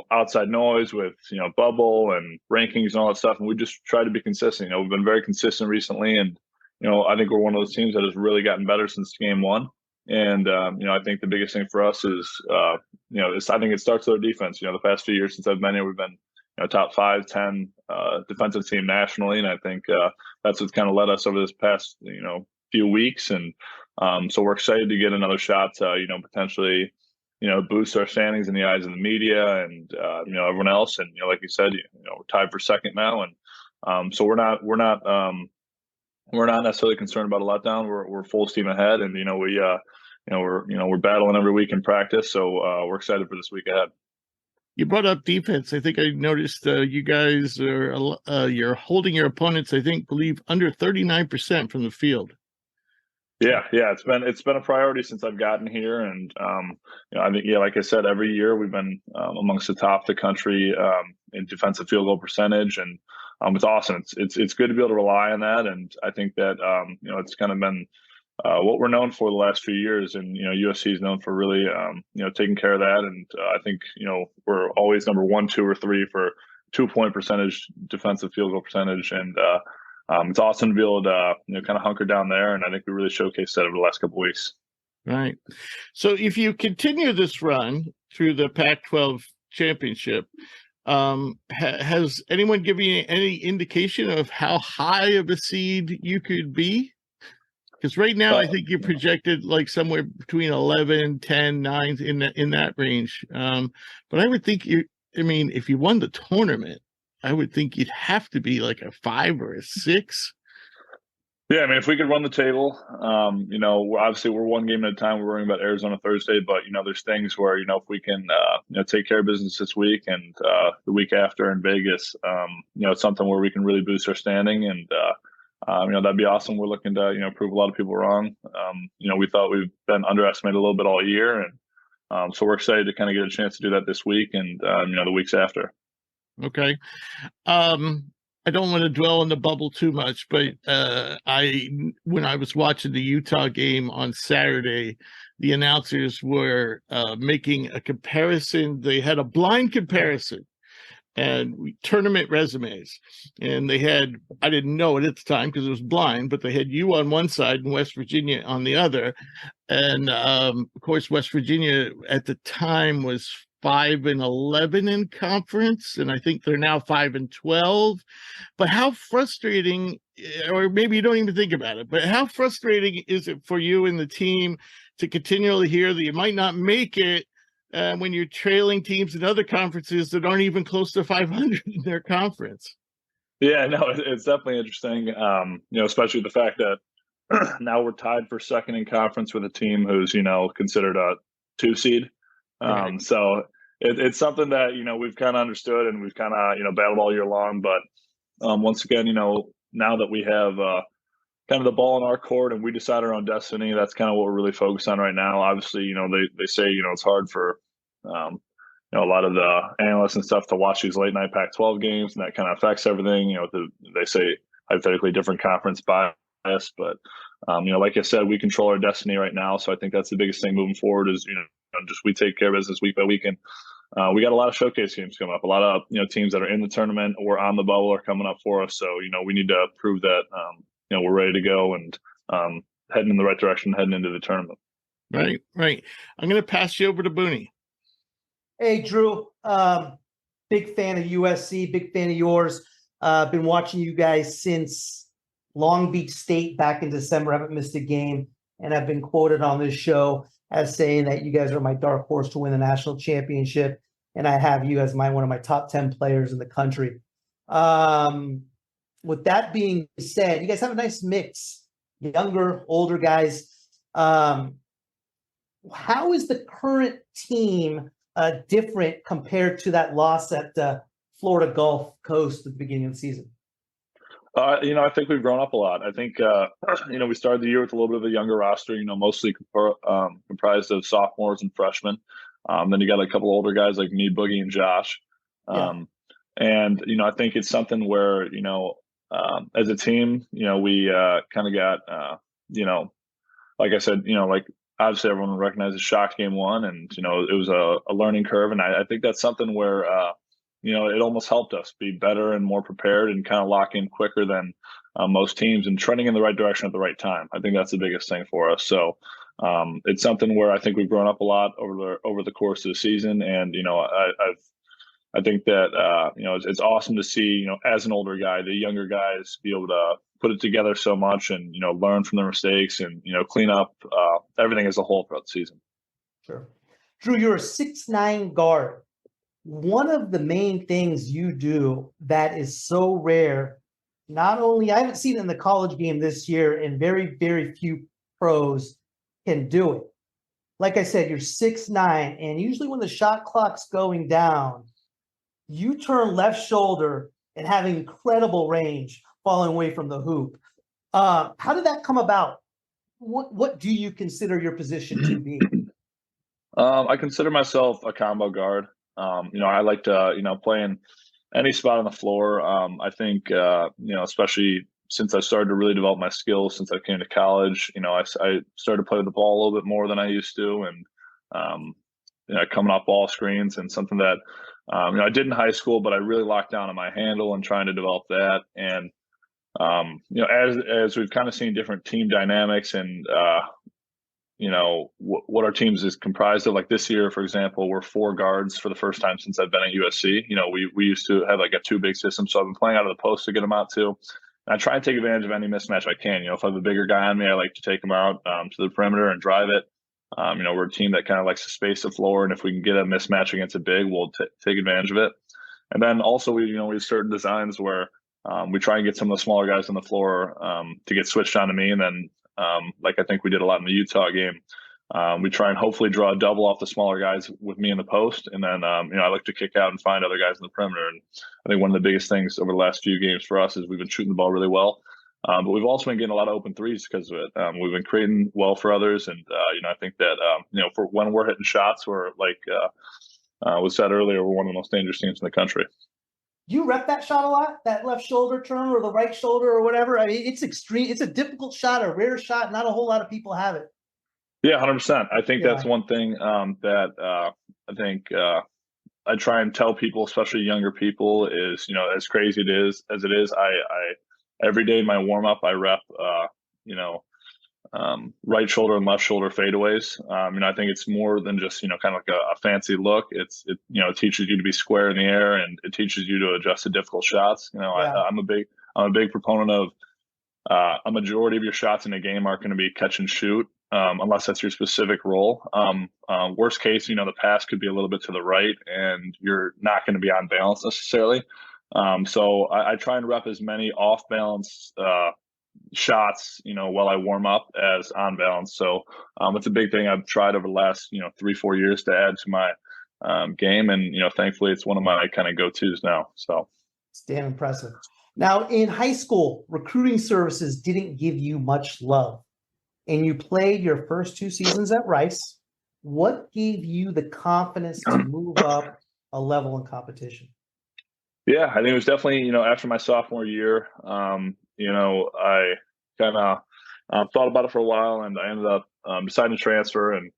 outside noise with bubble and rankings and all that stuff, and we just try to be consistent. We've been very consistent recently, and I think we're one of those teams that has really gotten better since game 1. And I think the biggest thing for us is I think it starts with our defense. The past few years since I've been here, we've been top 5, 10 defensive team nationally, and I think that's what's kind of led us over this past few weeks. And so we're excited to get another shot to potentially boost our standings in the eyes of the media and everyone else. And like you said, we're tied for second now, and so we're not necessarily concerned about a letdown. We're full steam ahead, and we're battling every week in practice. So we're excited for this week ahead. You brought up defense. I think I noticed you guys are you're holding your opponents, believe under 39% from the field. Yeah, it's been a priority since I've gotten here, and I think like I said, every year we've been amongst the top of the country in defensive field goal percentage, and it's awesome. It's good to be able to rely on that, and I think that it's kind of been what we're known for the last few years, and USC is known for really taking care of that, and I think we're always number 1, 2, or 3 for 2-point percentage defensive field goal percentage, and it's awesome to be able to kind of hunker down there, and I think we really showcased that over the last couple of weeks. Right. So if you continue this run through the Pac-12 championship, has anyone given you any indication of how high of a seed you could be? Because right now I think you're projected like somewhere between 11, 10, 9 in that range. But I would think if you won the tournament, I would think you'd have to be like a 5 or a 6. Yeah, I mean, if we could run the table, obviously we're one game at a time. We're worrying about Arizona Thursday, but there's things where if we can take care of business this week and the week after in Vegas, it's something where we can really boost our standing, and that'd be awesome. We're looking to prove a lot of people wrong. We thought we've been underestimated a little bit all year, and so we're excited to kind of get a chance to do that this week and the weeks after. Okay. I don't want to dwell on the bubble too much, but when I was watching the Utah game on Saturday, the announcers were making a comparison. They had a blind comparison and tournament resumes, and they had, I didn't know it at the time because it was blind, but they had you on one side and West Virginia on the other. And of course, West Virginia at the time was 5-11 in conference, and I think they're now 5-12. But how frustrating, or maybe you don't even think about it, but how frustrating is it for you and the team to continually hear that you might not make it when you're trailing teams in other conferences that aren't even close to 500 in their conference? Yeah, no, it's definitely interesting. Especially the fact that now we're tied for second in conference with a team who's considered a 2 seed. Right. So it's something that we've kind of understood and we've kind of battled all year long. But once again, now that we have kind of the ball in our court and we decide our own destiny, that's kind of what we're really focused on right now. Obviously, they say it's hard for a lot of the analysts and stuff to watch these late night Pac-12 games, and that kind of affects everything. They say hypothetically different conference bias, but like I said, we control our destiny right now. So I think that's the biggest thing moving forward is just we take care of business week by week, and we got a lot of showcase games coming up. A lot of teams that are in the tournament or on the bubble are coming up for us. So we need to prove that we're ready to go and heading in the right direction, heading into the tournament. Right. I'm going to pass you over to Bunny. Hey, Drew. Big fan of USC. Big fan of yours. Been watching you guys since Long Beach State back in December. Haven't missed a game, and I've been quoted on this show as saying that you guys are my dark horse to win the national championship, and I have you as one of my top 10 players in the country. With that being said, you guys have a nice mix, younger, older guys. How is the current team different compared to that loss at Florida Gulf Coast at the beginning of the season? I think we've grown up a lot. I think, we started the year with a little bit of a younger roster, mostly comprised of sophomores and freshmen. Then you got a couple older guys like me, Boogie, and Josh. And, I think it's something where, as a team, we kind of got, like I said, obviously everyone recognizes shocked game one, and, it was a learning curve. And I think that's something where, it almost helped us be better and more prepared and kind of lock in quicker than most teams and trending in the right direction at the right time. I think that's the biggest thing for us. So it's something where I think we've grown up a lot over the course of the season. And, I think that, it's awesome to see, as an older guy, the younger guys be able to put it together so much and, learn from their mistakes and, clean up everything as a whole throughout the season. Sure. Drew, you're a 6'9" guard. One of the main things you do that is so rare, not only I haven't seen it in the college game this year, and very, very few pros can do it. Like I said, you're 6'9", and usually when the shot clock's going down, you turn left shoulder and have incredible range falling away from the hoop. How did that come about? What do you consider your position to be? I consider myself a combo guard. I like to, play in any spot on the floor. I think, especially since I started to really develop my skills since I came to college, I started to play with the ball a little bit more than I used to. And, coming off ball screens and something that, I did in high school, but I really locked down on my handle and trying to develop that. And, as we've kind of seen different team dynamics and, what our teams is comprised of. Like this year, for example, we're 4 guards for the first time since I've been at USC. We used to have like a 2 big system. So I've been playing out of the post to get them out too. And I try and take advantage of any mismatch I can. If I have a bigger guy on me, I like to take him out to the perimeter and drive it. We're a team that kind of likes to space the floor. And if we can get a mismatch against a big, we'll take advantage of it. And then also we have certain designs where, we try and get some of the smaller guys on the floor to get switched on to me. And then, like I think we did a lot in the Utah game, we try and hopefully draw a double off the smaller guys with me in the post. And then, I like to kick out and find other guys in the perimeter. And I think one of the biggest things over the last few games for us is we've been shooting the ball really well. But we've also been getting a lot of open threes because of it. We've been creating well for others. And, I think that, for when we're hitting shots, we're like was said earlier, we're one of the most dangerous teams in the country. You rep that shot a lot, that left shoulder turn or the right shoulder or whatever. I mean, it's extreme. It's a difficult shot, a rare shot. Not a whole lot of people have it. Yeah, 100%. I think that's one thing that I think I try and tell people, especially younger people, is, as crazy as it is, I every day in my warm up, I rep, right shoulder and left shoulder fadeaways. I think it's more than just, kind of like a fancy look. It teaches you to be square in the air, and it teaches you to adjust to difficult shots. I'm a big proponent of a majority of your shots in a game aren't going to be catch and shoot, unless that's your specific role. Worst case, the pass could be a little bit to the right, and you're not going to be on balance necessarily. So I try and rep as many off balance shots, while I warm up as on balance. So it's a big thing I've tried over the last, 3-4 years to add to my game. And, thankfully it's one of my kind of go-tos now. So it's damn impressive. Now in high school, recruiting services didn't give you much love, and you played your first 2 seasons at Rice. What gave you the confidence to move up a level in competition? Yeah, I think it was definitely, after my sophomore year, I kind of thought about it for a while, and I ended up deciding to transfer, and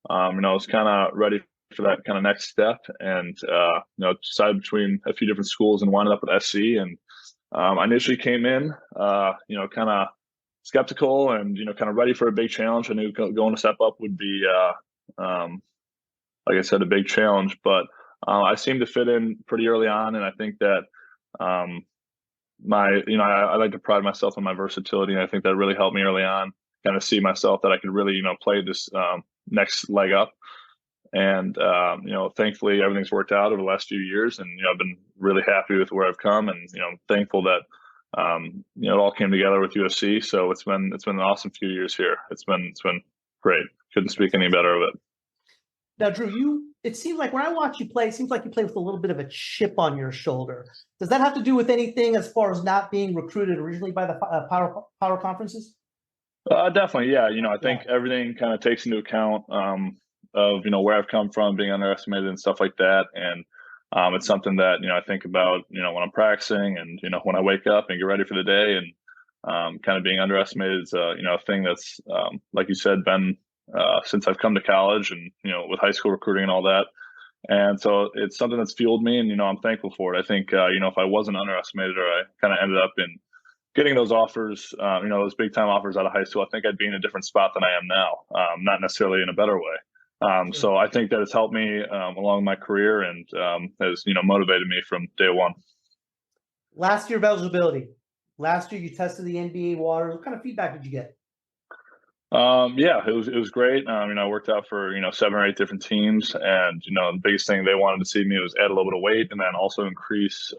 I was kind of ready for that kind of next step, and decided between a few different schools and wound up at SC. And I initially came in, kind of skeptical and kind of ready for a big challenge. I knew going to step up would be, like I said, a big challenge, but I seemed to fit in pretty early on, and I think that I like to pride myself on my versatility, and I think that really helped me early on, kind of see myself that I could really, play this next leg up. And, thankfully everything's worked out over the last few years, and, I've been really happy with where I've come, and, thankful that, it all came together with USC. So it's been an awesome few years here. It's been great. Couldn't speak any better of it. Now, Drew, it seems like when I watch you play, it seems like you play with a little bit of a chip on your shoulder. Does that have to do with anything as far as not being recruited originally by the power conferences? Definitely, yeah. I think everything kind of takes into account of where I've come from, being underestimated and stuff like that, and it's something that I think about when I'm practicing, and when I wake up and get ready for the day, and kind of being underestimated is a thing that's like you said, been since I've come to college, and with high school recruiting and all that. And so it's something that's fueled me, and I'm thankful for it. I think if I wasn't underestimated, or I kind of ended up in getting those offers, those big time offers out of high school, I think I'd be in a different spot than I am now, not necessarily in a better way. So I think that it's helped me along my career, and has motivated me from day one. Last year of eligibility. Last year you tested the NBA waters. What kind of feedback did you get? Yeah, it was great. I worked out for 7 or 8 different teams, and the biggest thing they wanted to see me was add a little bit of weight, and then also increase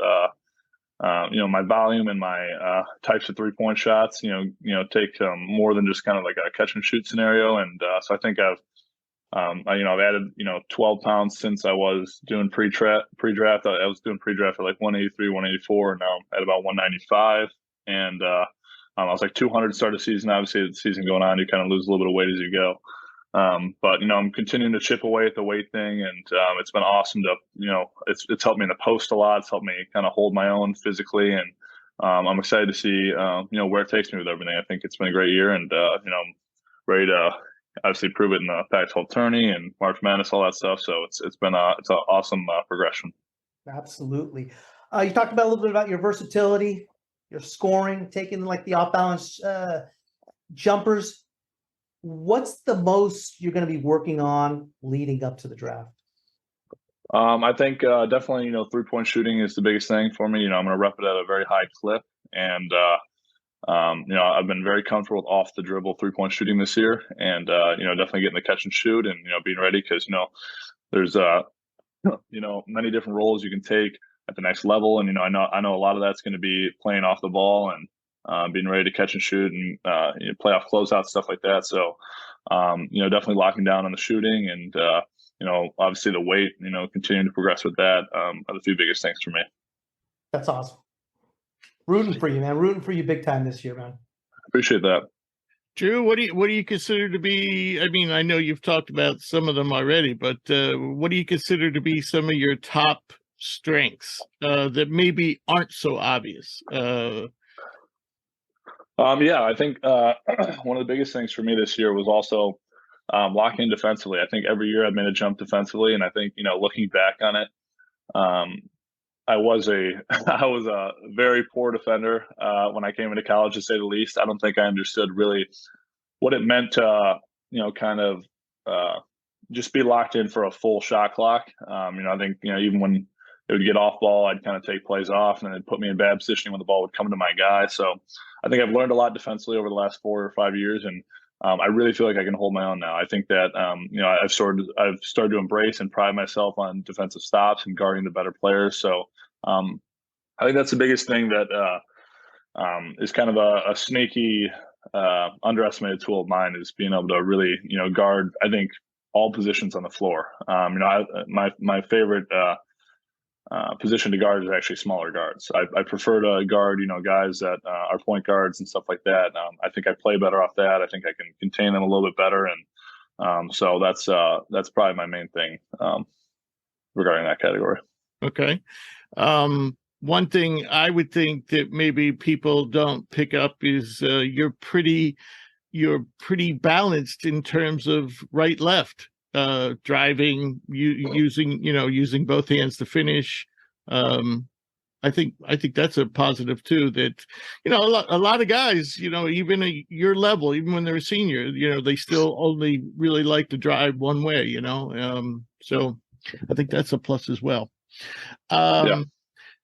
my volume and my types of 3-point shots. Take more than just kind of like a catch and shoot scenario. And so I think I've added 12 pounds since I was doing pre-draft. I was doing pre-draft at like 183, 184, and now I'm at about 195. And I was like 200 start of season. Obviously, the season going on, you kind of lose a little bit of weight as you go. But I'm continuing to chip away at the weight thing, and it's been awesome to it's helped me in the post a lot. It's helped me kind of hold my own physically, and I'm excited to see where it takes me with everything. I think it's been a great year, and I'm ready to obviously prove it in the Pac-12 tourney and March Madness, all that stuff. So it's been it's an awesome progression. Absolutely. You talked about a little bit about your versatility, your scoring, taking like the off-balance jumpers. What's the most you're going to be working on leading up to the draft? I think definitely, 3-point shooting is the biggest thing for me. I'm going to rep it at a very high clip, and I've been very comfortable with off the dribble 3-point shooting this year, and definitely getting the catch and shoot, and being ready, because there's many different roles you can take at the next level. And, I know a lot of that's going to be playing off the ball and being ready to catch and shoot and playoff closeout, stuff like that. So, definitely locking down on the shooting and, obviously the weight, continuing to progress with that are the two biggest things for me. That's awesome. Rooting for you, man. Rooting for you big time this year, man. Appreciate that. Drew, what do you consider to be? I mean, I know you've talked about some of them already, but what do you consider to be some of your top strengths that maybe aren't so obvious? I think one of the biggest things for me this year was also locking in defensively. I think every year I've made a jump defensively, and I think looking back on it, I was a very poor defender when I came into college, to say the least. I don't think I understood really what it meant to kind of just be locked in for a full shot clock. I think even when it would get off ball, I'd kind of take plays off, and it'd put me in bad positioning when the ball would come to my guy. So I think I've learned a lot defensively over the last 4 or 5 years, and I really feel like I can hold my own now. I think that I've started to embrace and pride myself on defensive stops and guarding the better players. So I think that's the biggest thing that is kind of a sneaky, underestimated tool of mine, is being able to really guard, I think, all positions on the floor. My favorite position to guard is actually smaller guards. I prefer to guard, guys that are point guards and stuff like that. I think I play better off that. I think I can contain them a little bit better. And so that's probably my main thing regarding that category. Okay. One thing I would think that maybe people don't pick up is you're pretty balanced in terms of right left. Driving, using both hands to finish. I think that's a positive too. That a lot of guys, even at your level, even when they're a senior, they still only really like to drive one way. So I think that's a plus as well.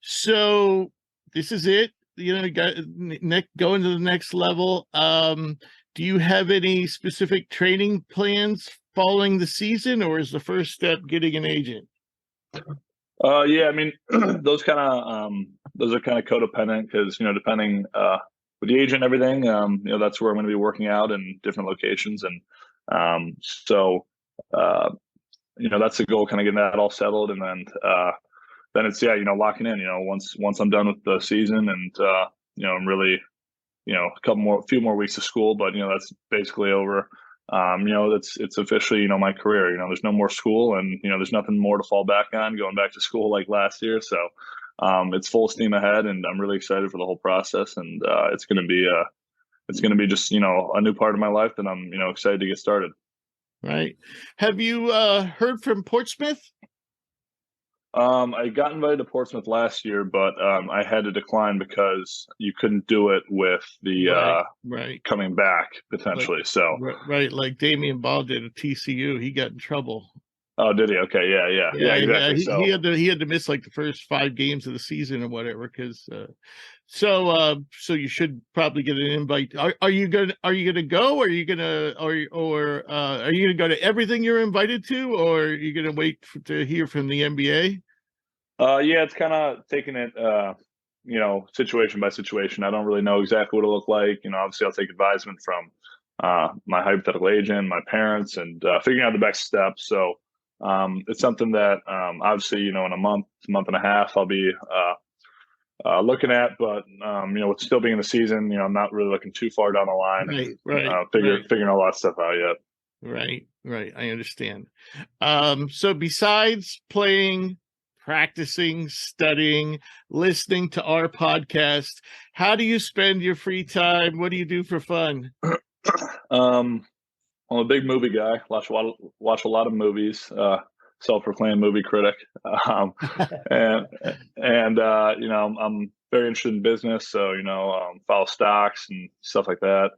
So this is it. Going to the next level. Do you have any specific training plans following the season, or is the first step getting an agent? I mean, those are kind of codependent, because depending with the agent and everything, that's where I'm going to be working out in different locations, and so that's the goal, kind of getting that all settled, and then it's locking in. Once I'm done with the season, and I'm really a few more weeks of school, but that's basically over. It's officially, my career. There's no more school, and there's nothing more to fall back on going back to school like last year. So it's full steam ahead, and I'm really excited for the whole process. And it's going to be just a new part of my life that I'm excited to get started. Right. Have you heard from Portsmouth? I got invited to Portsmouth last year, but I had to decline because you couldn't do it with the right coming back potentially. Like Damian Ball did at TCU, he got in trouble. Oh, did he? Okay, yeah, exactly. He had to miss like the first 5 games of the season or whatever. Because so you should probably get an invite. Are you gonna go? Are you gonna are you gonna go to everything you're invited to, or are you gonna wait to hear from the NBA? It's kind of taking it situation by situation. I don't really know exactly what it'll look like. Obviously I'll take advisement from my hypothetical agent, my parents, and figuring out the next steps. So it's something that obviously in a month and a half I'll be looking at, but with still being in the season, I'm not really looking too far down the line. Figuring all that stuff out yet. Right. I understand. So besides playing, practicing, studying, listening to our podcast, how do you spend your free time? What do you do for fun? I'm a big movie guy. Watch a lot of movies. Self-proclaimed movie critic, and I'm very interested in business. So follow stocks and stuff like that.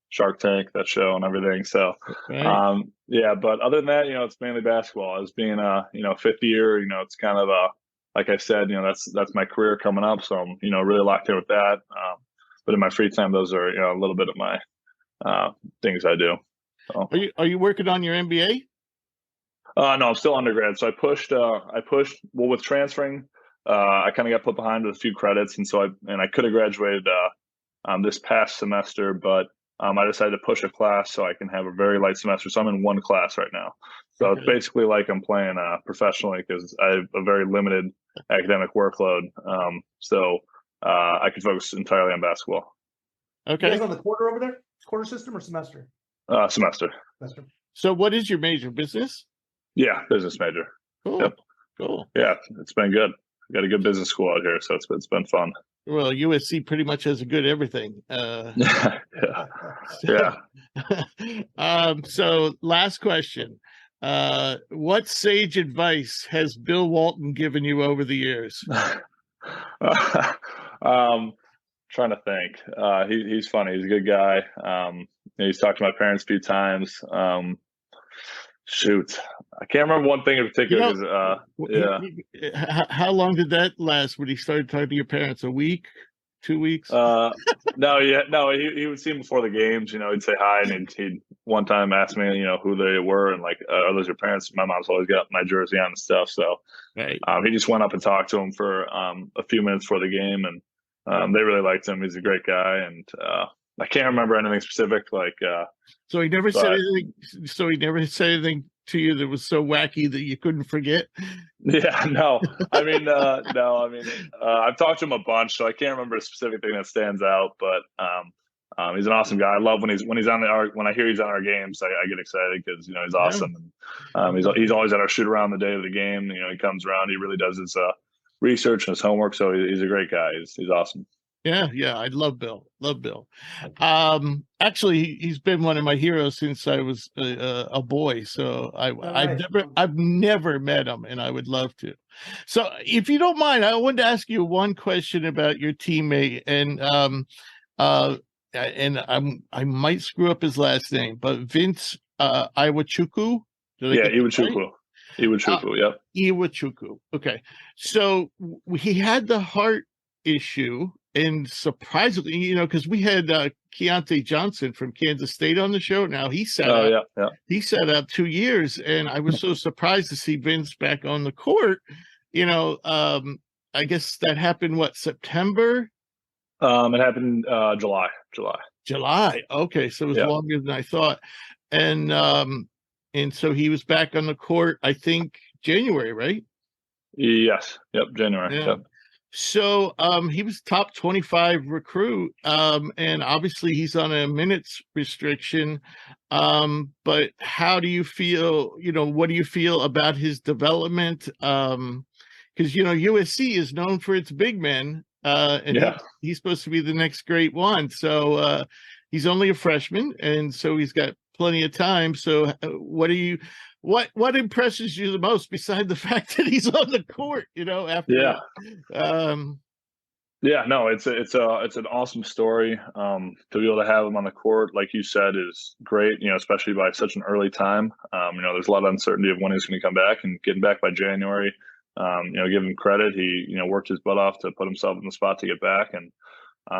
Shark Tank, that show, and everything. So but other than that, it's mainly basketball. As being a fifth year, it's kind of like I said, that's my career coming up. So I'm really locked in with that. But in my free time, those are a little bit of my things I do. So. Are you working on your MBA? No, I'm still undergrad. So I pushed with transferring I kind of got put behind with a few credits, and so I could have graduated this past semester, but I decided to push a class so I can have a very light semester. So I'm in one class right now. So it's basically like I'm playing professionally because I have a very limited academic workload. So I can focus entirely on basketball. Okay. You guys on the quarter over there? Quarter system or semester? Semester. So what is your major? Business? Yeah, business major. Cool. Yep. Cool. Yeah, it's been good. We got a good business school out here, so it's been fun. Well, USC pretty much has a good everything. Yeah. So last question. What sage advice has Bill Walton given you over the years? Trying to think. He's funny. He's a good guy. He's talked to my parents a few times. Shoot, I can't remember one thing in particular. How long did that last when he started talking to your parents? A week? 2 weeks? No. He would see him before the games. He'd say hi, and he'd one time ask me, who they were, and like, are those your parents? My mom's always got my jersey on and stuff. So he just went up and talked to him for a few minutes before the game, and they really liked him. He's a great guy, and I can't remember anything specific. So he never said anything. So he never said anything to you that was so wacky that you couldn't forget. Yeah, no. I mean, I've talked to him a bunch, so I can't remember a specific thing that stands out. But he's an awesome guy. I love when he's on when I hear he's on our games. I get excited because he's awesome. And, he's always at our shoot around the day of the game. He comes around. He really does his research and his homework. So he's a great guy. He's awesome. Yeah, I love Bill. Actually, he's been one of my heroes since I was a boy. So I've never met him, and I would love to. So, if you don't mind, I wanted to ask you one question about your teammate, and I might screw up his last name, but Vince Iwachukwu. Iwachukwu. Iwachukwu. Yep. Iwachukwu. Okay, so he had the heart issue. And surprisingly, because we had Keontae Johnson from Kansas State on the show. Now he sat out. Yeah. He sat out 2 years, and I was so surprised to see Vince back on the court. I guess that happened September? It happened July. July. Okay, so it was longer than I thought. And so he was back on the court, I think January, right? Yes. Yep. January. Yeah. Yep. So he was top 25 recruit, and obviously he's on a minutes restriction. But how do you feel? What do you feel about his development? Because USC is known for its big men, and he's supposed to be the next great one. So he's only a freshman, and so he's got plenty of time. So what impresses you the most, besides the fact that he's on the court? After it's an awesome story. To be able to have him on the court, like you said, is great. Especially by such an early time. There's a lot of uncertainty of when he's going to come back, and getting back by January. Give him credit. He worked his butt off to put himself in the spot to get back, and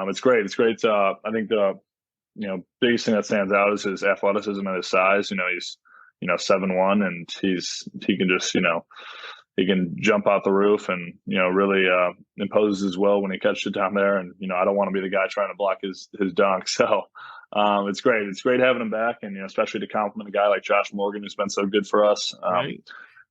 it's great. It's great. I think the biggest thing that stands out is his athleticism and his size. He's 7'1", and he can just he can jump out the roof and really imposes his will when he catches it down there. And I don't want to be the guy trying to block his dunk. So it's great. It's great having him back, and especially to compliment a guy like Josh Morgan, who's been so good for us.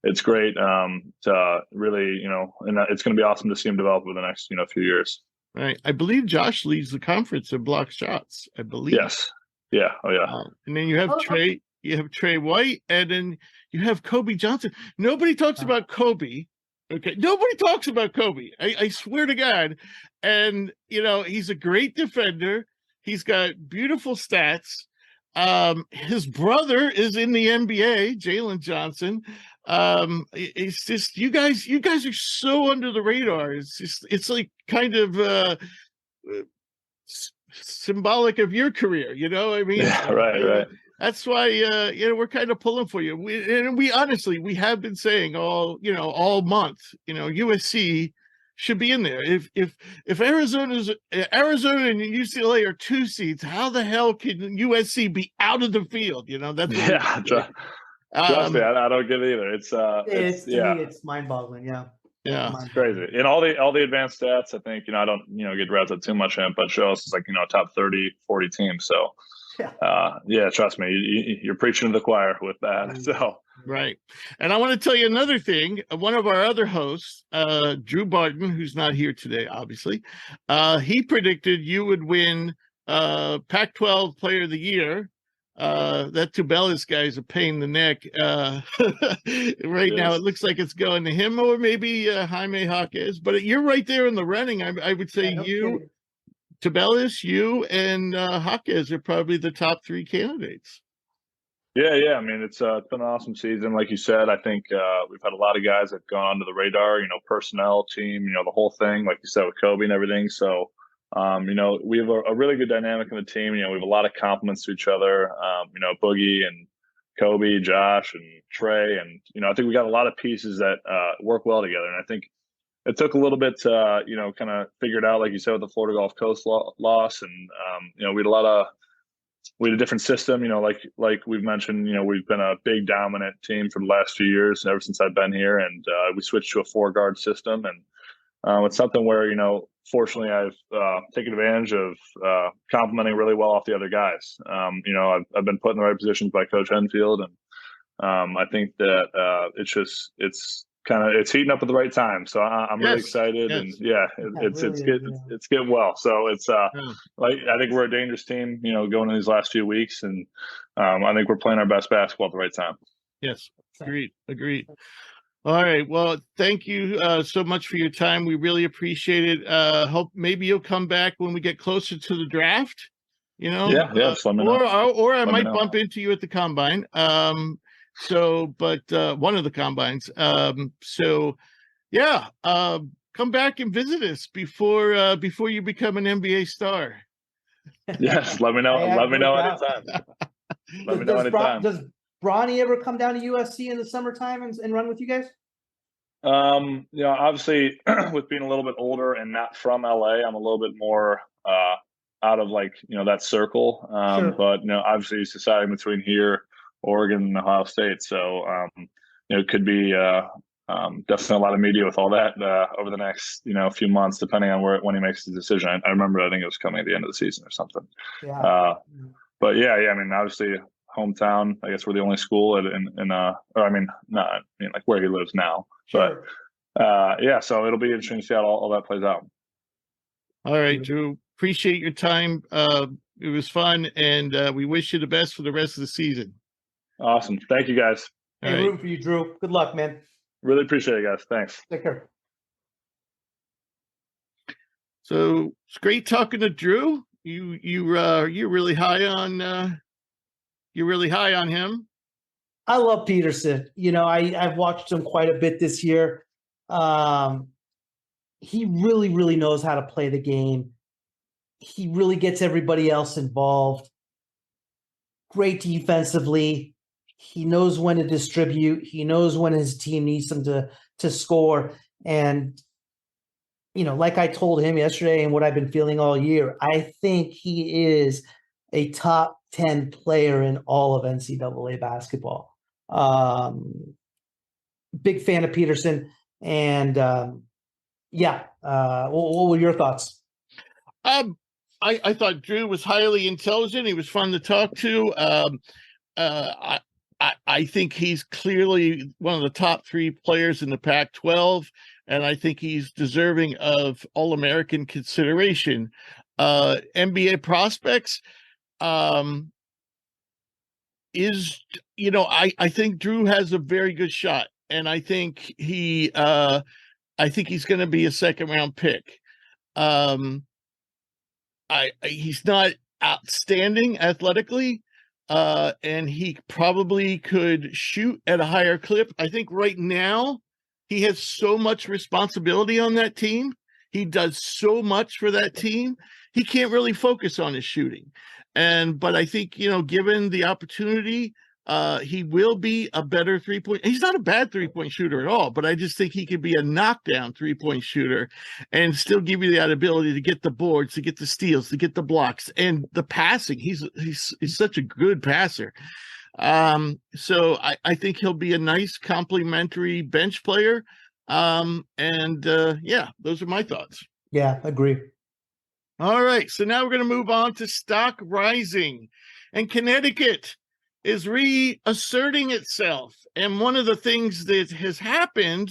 It's great to really and it's going to be awesome to see him develop over the next few years. Right. I believe Josh leads the conference in block shots. I believe. Yes. Yeah. Oh yeah. And then you have Trey. You have Trey White, and then you have Kobe Johnson. Nobody talks about Kobe. Okay, nobody talks about Kobe. I swear to God. And he's a great defender. He's got beautiful stats. His brother is in the NBA, Jalen Johnson. It's just you guys are so under the radar. It's like kind of symbolic of your career. I mean, right. That's why we're kind of pulling for you. We honestly have been saying all month, USC should be in there. If Arizona and UCLA are 2 seeds, how the hell can USC be out of the field? That's trust me, I don't get it either. It's to me, it's mind-boggling. Yeah. Yeah. It's crazy. And all the advanced stats, I think, I don't, get wrapped up too much in it, but shows it's like, top 30, 40 teams. So, trust me, you're preaching to the choir with that. So, right. And I want to tell you another thing. One of our other hosts, Drew Barton, who's not here today, obviously, he predicted you would win Pac-12 Player of the Year. That Tubelis guy is a pain in the neck. Right now, it looks like it's going to him or maybe Jaime Jaquez. But you're right there in the running. I would say you, Tubelis, you, and Jaquez are probably the top three candidates. Yeah. I mean, it's been an awesome season. Like you said, I think we've had a lot of guys that have gone under the radar, personnel, team, the whole thing, like you said, with Kobe and everything. So, we have a really good dynamic in the team. We have a lot of compliments to each other, Boogie and Kobe, Josh and Trey. And, I think we got a lot of pieces that work well together. And I think it took a little bit to, kind of figure it out, like you said, with the Florida Gulf Coast loss. And, we had a different system, like we've mentioned, we've been a big dominant team for the last few years, ever since I've been here. And we switched to a 4-guard system. And it's something where, fortunately, I've taken advantage of complimenting really well off the other guys. I've been put in the right positions by Coach Enfield. And I think that it's heating up at the right time. So I'm really excited. Yes. And it's getting well. So it's like, I think we're a dangerous team, going in these last few weeks. And I think we're playing our best basketball at the right time. Yes. Agreed. All right. Well, thank you so much for your time. We really appreciate it. Hope maybe you'll come back when we get closer to the draft, Yeah. Just let me know. Or I might bump into you at the combine. One of the combines. Come back and visit us before you become an NBA star. Yes. Let me know. Let me know anytime. Let me know anytime. Does Brony ever come down to USC in the summertime and run with you guys? Obviously with being a little bit older and not from LA, I'm a little bit more out of that circle. Sure. But obviously he's deciding between here, Oregon, and Ohio State. So it could be definitely a lot of media with all that over the next few months, depending on when he makes the decision. I remember, I think it was coming at the end of the season or something. Yeah. But yeah. I mean, obviously hometown. I guess we're the only school like where he lives now. Sure. But so it'll be interesting to see how all that plays out. All right, Drew. Appreciate your time. It was fun, and we wish you the best for the rest of the season. Awesome. Thank you, guys. Hey, rooting for you, Drew. Good luck, man. Really appreciate it, guys. Thanks. Take care. So it's great talking to Drew. You're really high on. You're really high on him. I love Peterson. I've watched him quite a bit this year. He really, really knows how to play the game. He really gets everybody else involved. Great defensively. He knows when to distribute. He knows when his team needs him to score. And, like I told him yesterday and what I've been feeling all year, I think he is a top 10 player in all of NCAA basketball. Big fan of Peterson. And what were your thoughts? I thought Drew was highly intelligent. He was fun to talk to. I think he's clearly one of the top 3 players in the Pac-12, and I think he's deserving of All-American consideration. NBA prospects, I think Drew has a very good shot, and I think he's going to be a 2nd-round pick. He's not outstanding athletically, and he probably could shoot at a higher clip. I think right now he has so much responsibility on that team. He does so much for that team. He can't really focus on his shooting. But I think, given the opportunity, he will be a better 3-point. He's not a bad 3-point shooter at all, but I just think he could be a knockdown 3-point shooter and still give you that ability to get the boards, to get the steals, to get the blocks, and the passing. He's such a good passer. So I think he'll be a nice complementary bench player. Yeah, those are my thoughts. Yeah, agree. All right, so now we're going to move on to stock rising, and Connecticut is reasserting itself. And one of the things that has happened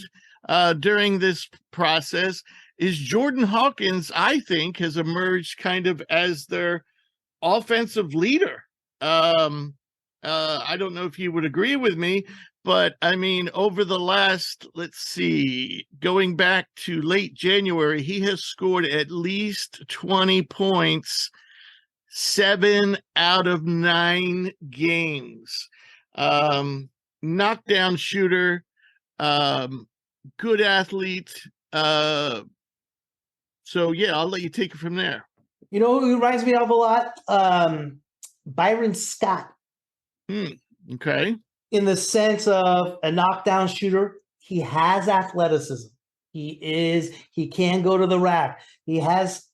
during this process is Jordan Hawkins, I think, has emerged kind of as their offensive leader. I don't know if you would agree with me, but I mean, over the last, let's see, going back to late January, he has scored at least 20 points, 7 out of 9 games. Knockdown shooter, good athlete. So yeah, I'll let you take it from there. You know who reminds me of a lot? Byron Scott. Okay. In the sense of a knockdown shooter, he has athleticism. He can go to the rack. He has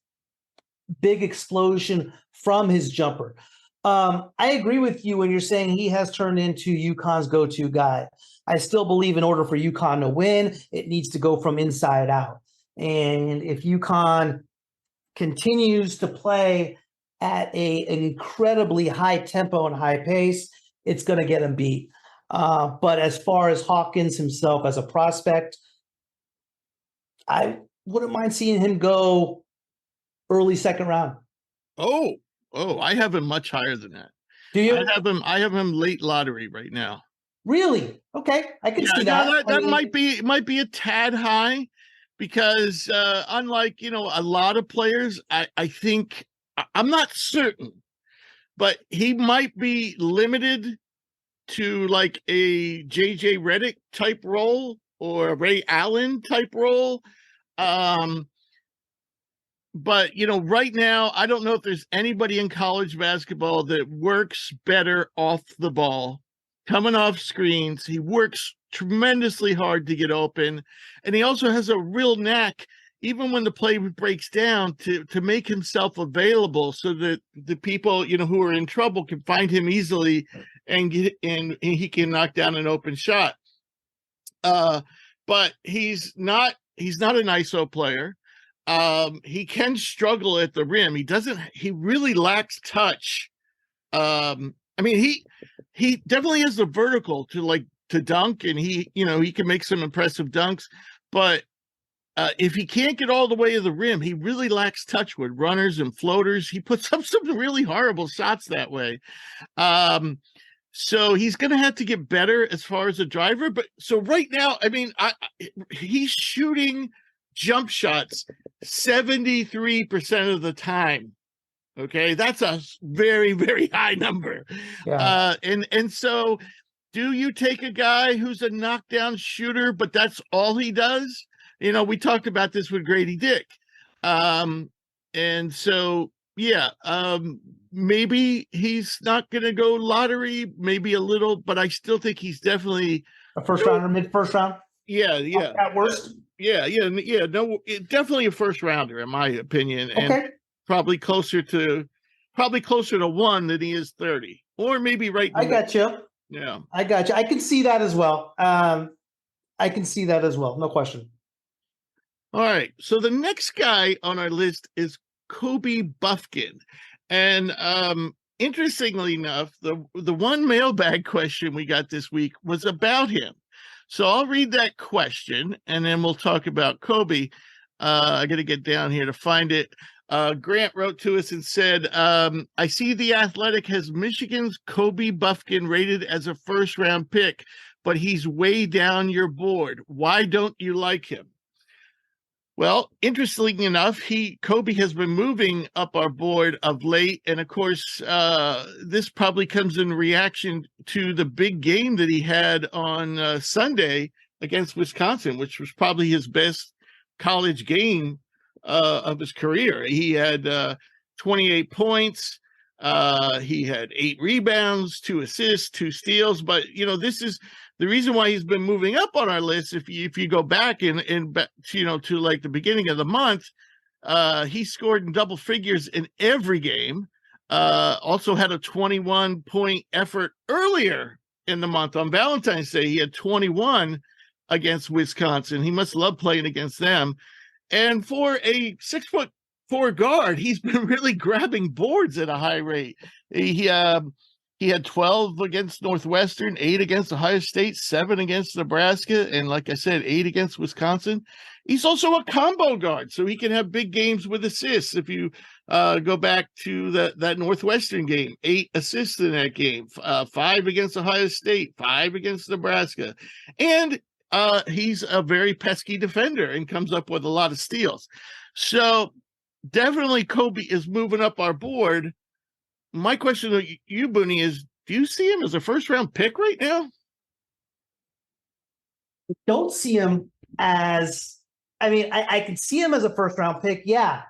big explosion from his jumper. I agree with you when you're saying he has turned into UConn's go-to guy. I still believe in order for UConn to win, it needs to go from inside out. And if UConn continues to play at an incredibly high tempo and high pace, it's going to get him beat. But as far as Hawkins himself as a prospect, I wouldn't mind seeing him go early second round. Oh, I have him much higher than that. Do you? I have him late lottery right now. Really? Okay, I can see that. That might be a tad high, because unlike a lot of players, I think, I'm not certain, but he might be limited to like a JJ Redick type role or a Ray Allen type role. But right now, I don't know if there's anybody in college basketball that works better off the ball, coming off screens. He works tremendously hard to get open, and he also has a real knack, even when the play breaks down, to make himself available so that the people who are in trouble can find him easily and he can knock down an open shot. But he's not an ISO player. He can struggle at the rim. He really lacks touch. I mean, he definitely has the vertical to dunk, and he can make some impressive dunks, but if he can't get all the way to the rim, he really lacks touch with runners and floaters. He puts up some really horrible shots that way. So he's going to have to get better as far as a driver. But so right now, I mean, he's shooting jump shots 73% of the time. Okay, that's a very, very high number. Yeah. And so, do you take a guy who's a knockdown shooter, but that's all he does? We talked about this with Grady Dick. And so, yeah, maybe he's not going to go lottery, maybe a little, but I still think he's definitely a first rounder, mid-first round. Yeah. At worst. Yeah. No, definitely a first rounder, in my opinion. Okay. And probably closer to 1 than he is 30, or maybe right. I got you. Yeah, I got you. I can see that as well. I can see that as well. No question. All right. So the next guy on our list is Kobe Bufkin. And interestingly enough, the one mailbag question we got this week was about him. So I'll read that question, and then we'll talk about Kobe. I got to get down here to find it. Grant wrote to us and said, I see The Athletic has Michigan's Kobe Bufkin rated as a first-round pick, but he's way down your board. Why don't you like him? Well, interestingly enough, Kobe has been moving up our board of late. And of course, this probably comes in reaction to the big game that he had on Sunday against Wisconsin, which was probably his best college game of his career. He had 28 points. He had 8 rebounds, 2 assists, 2 steals. But, this is the reason why he's been moving up on our list. If you go back to like the beginning of the month, he scored in double figures in every game. Also had a 21-point effort earlier in the month on Valentine's Day. He had 21 against Wisconsin. He must love playing against them. And for a 6'4" guard, he's been really grabbing boards at a high rate. He had 12 against Northwestern, 8 against Ohio State, 7 against Nebraska, and like I said, 8 against Wisconsin. He's also a combo guard, so he can have big games with assists. If you go back to that Northwestern game, 8 assists in that game, 5 against Ohio State, 5 against Nebraska. And he's a very pesky defender and comes up with a lot of steals. So definitely Kobe is moving up our board. My question to you, Bunny, is do you see him as a first-round pick right now? I don't see him as – I can see him as a first-round pick, yeah.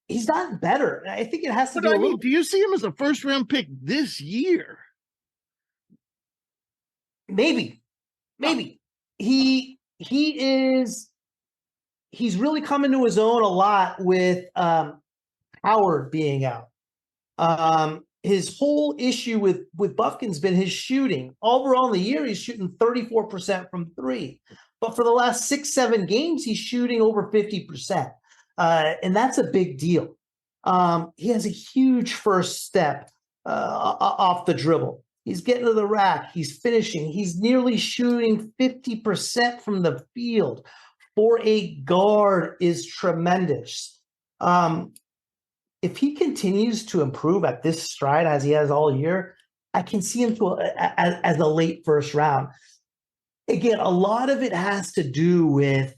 He's gotten better. I think it has to do do you see him as a first-round pick this year? Maybe. He's really come into his own a lot with Howard being out. His whole issue with Bufkin's been his shooting. Overall in the year, he's shooting 34% from 3. But for the last 6-7 games, he's shooting over 50%. And that's a big deal. He has a huge first step off the dribble. He's getting to the rack. He's finishing. He's nearly shooting 50% from the field. For a guard is tremendous. If he continues to improve at this stride as he has all year, I can see him as a late first round. Again, a lot of it has to do with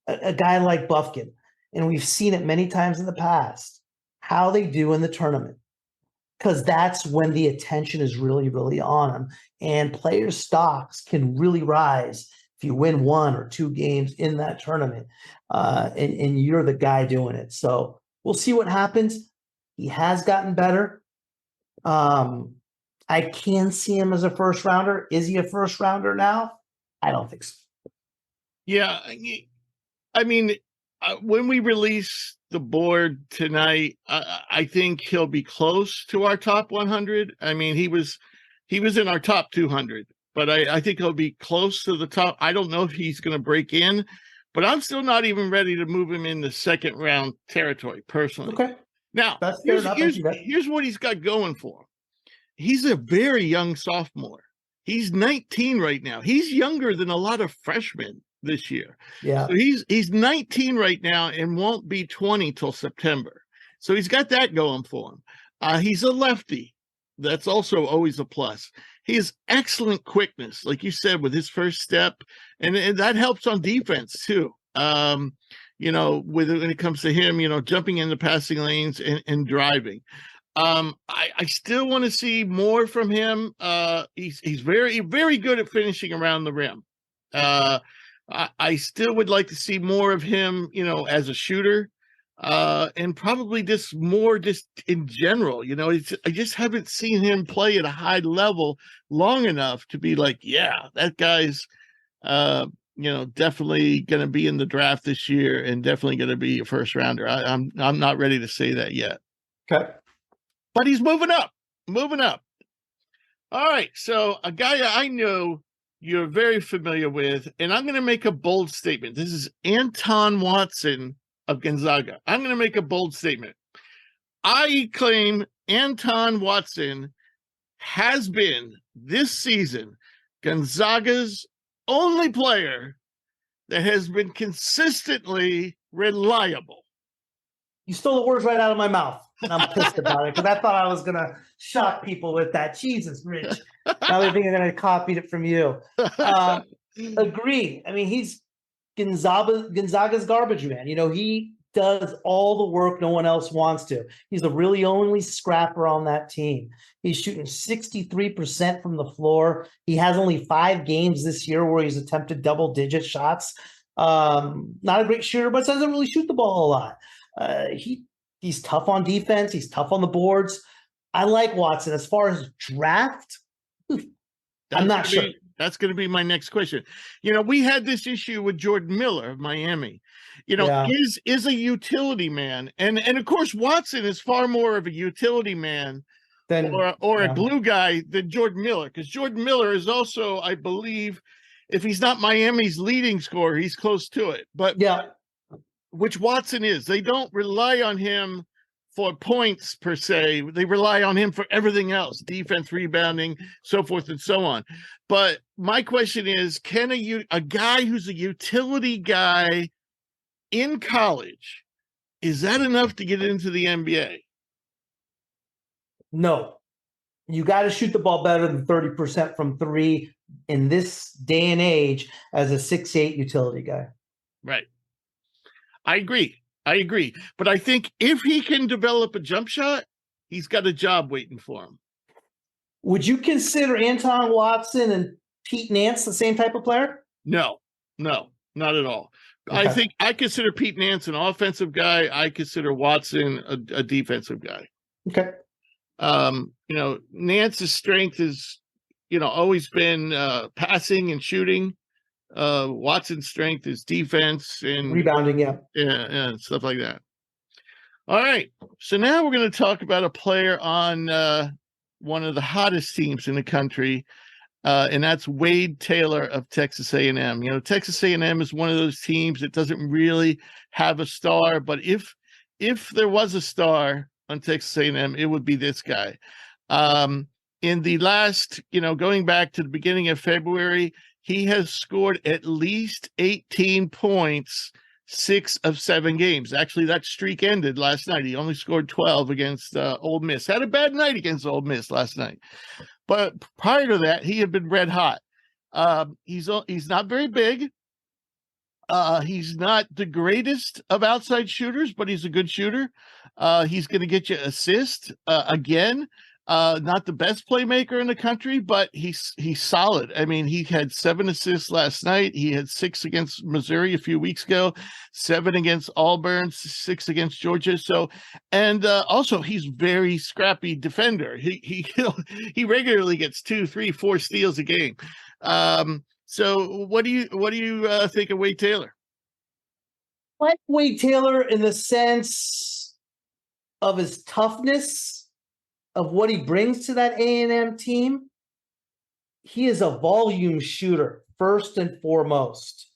a guy like Bufkin, and we've seen it many times in the past, how they do in the tournament, because that's when the attention is really, really on them, and players' stocks can really rise if you win 1 or 2 games in that tournament, and you're the guy doing it. So we'll see what happens. He has gotten better. I can see him as a first rounder. Is he a first rounder now? I don't think so. Yeah. I mean, when we release the board tonight, I think he'll be close to our top 100. I mean, he was in our top 200, but I think he'll be close to the top. I don't know if he's going to break in, but I'm still not even ready to move him in the second round territory personally. Okay. Now, here's what he's got going for him. He's a very young sophomore. He's 19 right now. He's younger than a lot of freshmen this year. Yeah. So he's 19 right now and won't be 20 till September. So he's got that going for him. He's a lefty. That's also always a plus. He has excellent quickness, like you said, with his first step, and that helps on defense too. When it comes to him, jumping in the passing lanes and driving. I still want to see more from him. He's very, very good at finishing around the rim. I still would like to see more of him, as a shooter, and probably just more just in general. I just haven't seen him play at a high level long enough to be like, yeah, that guy's, definitely going to be in the draft this year and definitely going to be a first rounder. I'm not ready to say that yet. Okay. But he's moving up. All right. So a guy I know you're very familiar with, and I'm going to make a bold statement. This is Antoine Watson of Gonzaga. I'm going to make a bold statement. I claim Antoine Watson has been this season Gonzaga's only player that has been consistently reliable. You stole the words right out of my mouth. And I'm pissed about it because I thought I was going to shock people with that. Jesus, Rich. Now they think I'm going to copy it from you. Agree. I mean, he's Gonzaga's garbage man. He does all the work no one else wants to. He's the really only scrapper on that team. He's shooting 63% from the floor. He has only 5 games this year where he's attempted double-digit shots. Not a great shooter, but doesn't really shoot the ball a lot. He's tough on defense. He's tough on the boards. I like Watson. As far as draft, I'm not sure. That's going to be my next question. We had this issue with Jordan Miller of Miami. Is a utility man. And of course, Watson is far more of a utility man Then or a glue guy than Jordan Miller, because Jordan Miller is also, I believe, if he's not Miami's leading scorer, he's close to it. But which Watson is. They don't rely on him for points per se. They rely on him for everything else, defense, rebounding, so forth and so on. But my question is, can a guy who's a utility guy in college, is that enough to get into the NBA? No. You got to shoot the ball better than 30% from three in this day and age as a 6'8" utility guy. Right. I agree. But I think if he can develop a jump shot, he's got a job waiting for him. Would you consider Antoine Watson and Pete Nance the same type of player? No, not at all. Okay. I think I consider Pete Nance an offensive guy. I consider Watson a defensive guy. Okay. Nance's strength is, always been passing and shooting. Watson's strength is defense and rebounding, and stuff like that. All right, so now we're going to talk about a player on one of the hottest teams in the country, and that's Wade Taylor of Texas A&M. Texas A&M is one of those teams that doesn't really have a star, but if there was a star on Texas A&M, it would be this guy. In the last, going back to the beginning of February, he has scored at least 18 points, 6 of 7 games. Actually, that streak ended last night. He only scored 12 against Ole Miss. Had a bad night against Ole Miss last night. But prior to that, he had been red hot. He's not very big. He's not the greatest of outside shooters, but he's a good shooter. He's going to get you assists again. Not the best playmaker in the country, but he's solid. I mean, he had 7 assists last night. He had 6 against Missouri a few weeks ago, 7 against Auburn, 6 against Georgia. So, and also he's very scrappy defender. He regularly gets 2, 3, 4 steals a game. So what do you think of Wade Taylor? I like Wade Taylor in the sense of his toughness, of what he brings to that A&M team. He is a volume shooter, first and foremost.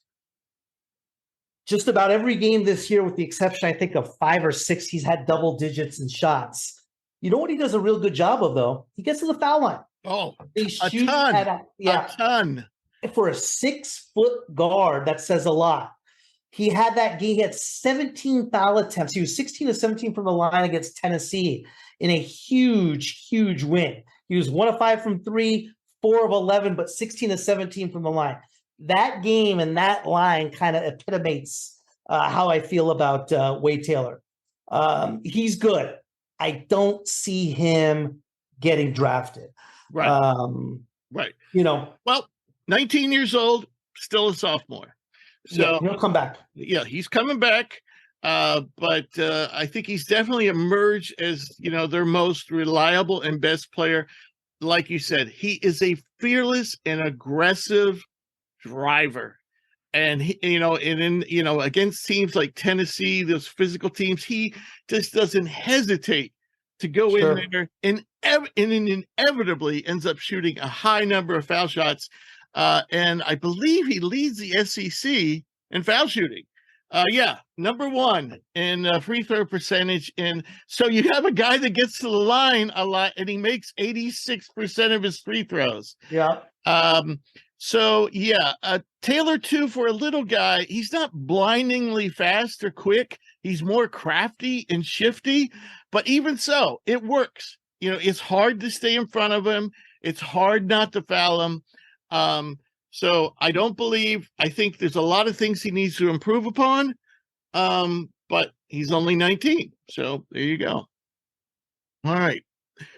Just about every game this year, with the exception, I think, of 5 or 6, he's had double digits in shots. You know what he does a real good job of, though? He gets to the foul line. Oh, a ton. For a 6-foot guard, that says a lot. He had that game. He had 17 foul attempts. He was 16 of 17 from the line against Tennessee in a huge, huge win. He was 1 of 5 from 3, 4 of 11, but 16 of 17 from the line. That game and that line kind of epitomates how I feel about Wade Taylor. He's good. I don't see him getting drafted. Right. Right. Well, 19 years old, still a sophomore. So he'll come back. Yeah, he's coming back. But I think he's definitely emerged as, their most reliable and best player. Like you said, he is a fearless and aggressive driver. And against teams like Tennessee, those physical teams, he just doesn't hesitate to go in there and inevitably ends up shooting a high number of foul shots. And I believe he leads the SEC in foul shooting. Number 1 in free throw percentage. And so you have a guy that gets to the line a lot, and he makes 86% of his free throws. Yeah. Taylor too, for a little guy, he's not blindingly fast or quick. He's more crafty and shifty, but even so, it works. It's hard to stay in front of him. It's hard not to foul him. So I think there's a lot of things he needs to improve upon. But he's only 19. So there you go. All right.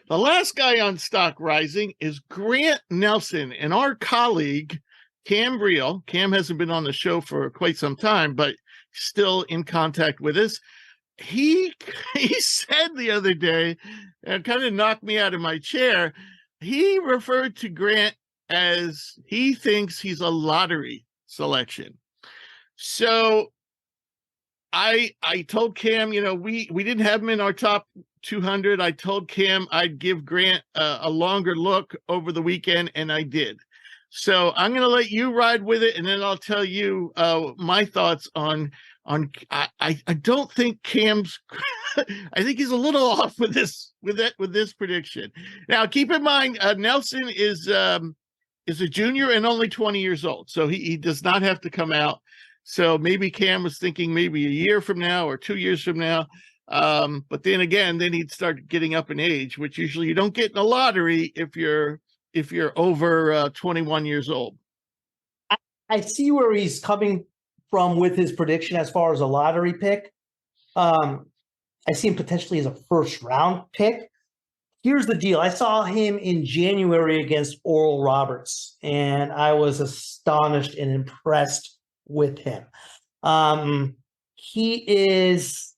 The last guy on Stock Rising is Grant Nelson, and our colleague, Cam Briel. Cam hasn't been on the show for quite some time, but still in contact with us. He said the other day, and kind of knocked me out of my chair, he referred to Grant as he thinks he's a lottery selection. So I told Cam, we didn't have him in our top 200. I told Cam I'd give Grant a longer look over the weekend, and I did. So I'm going to let you ride with it, and then I'll tell you my thoughts on. I don't think Cam's. I think he's a little off with this prediction. Now, keep in mind, Nelson is a junior and only 20 years old, so he does not have to come out. So maybe Cam was thinking maybe a year from now or 2 years from now. But then again, then he'd start getting up in age, which usually you don't get in a lottery if you're over 21 years old. I see where he's coming from with his prediction as far as a lottery pick. I see him potentially as a first round pick. Here's the deal. I saw him in January against Oral Roberts, and I was astonished and impressed with him. He is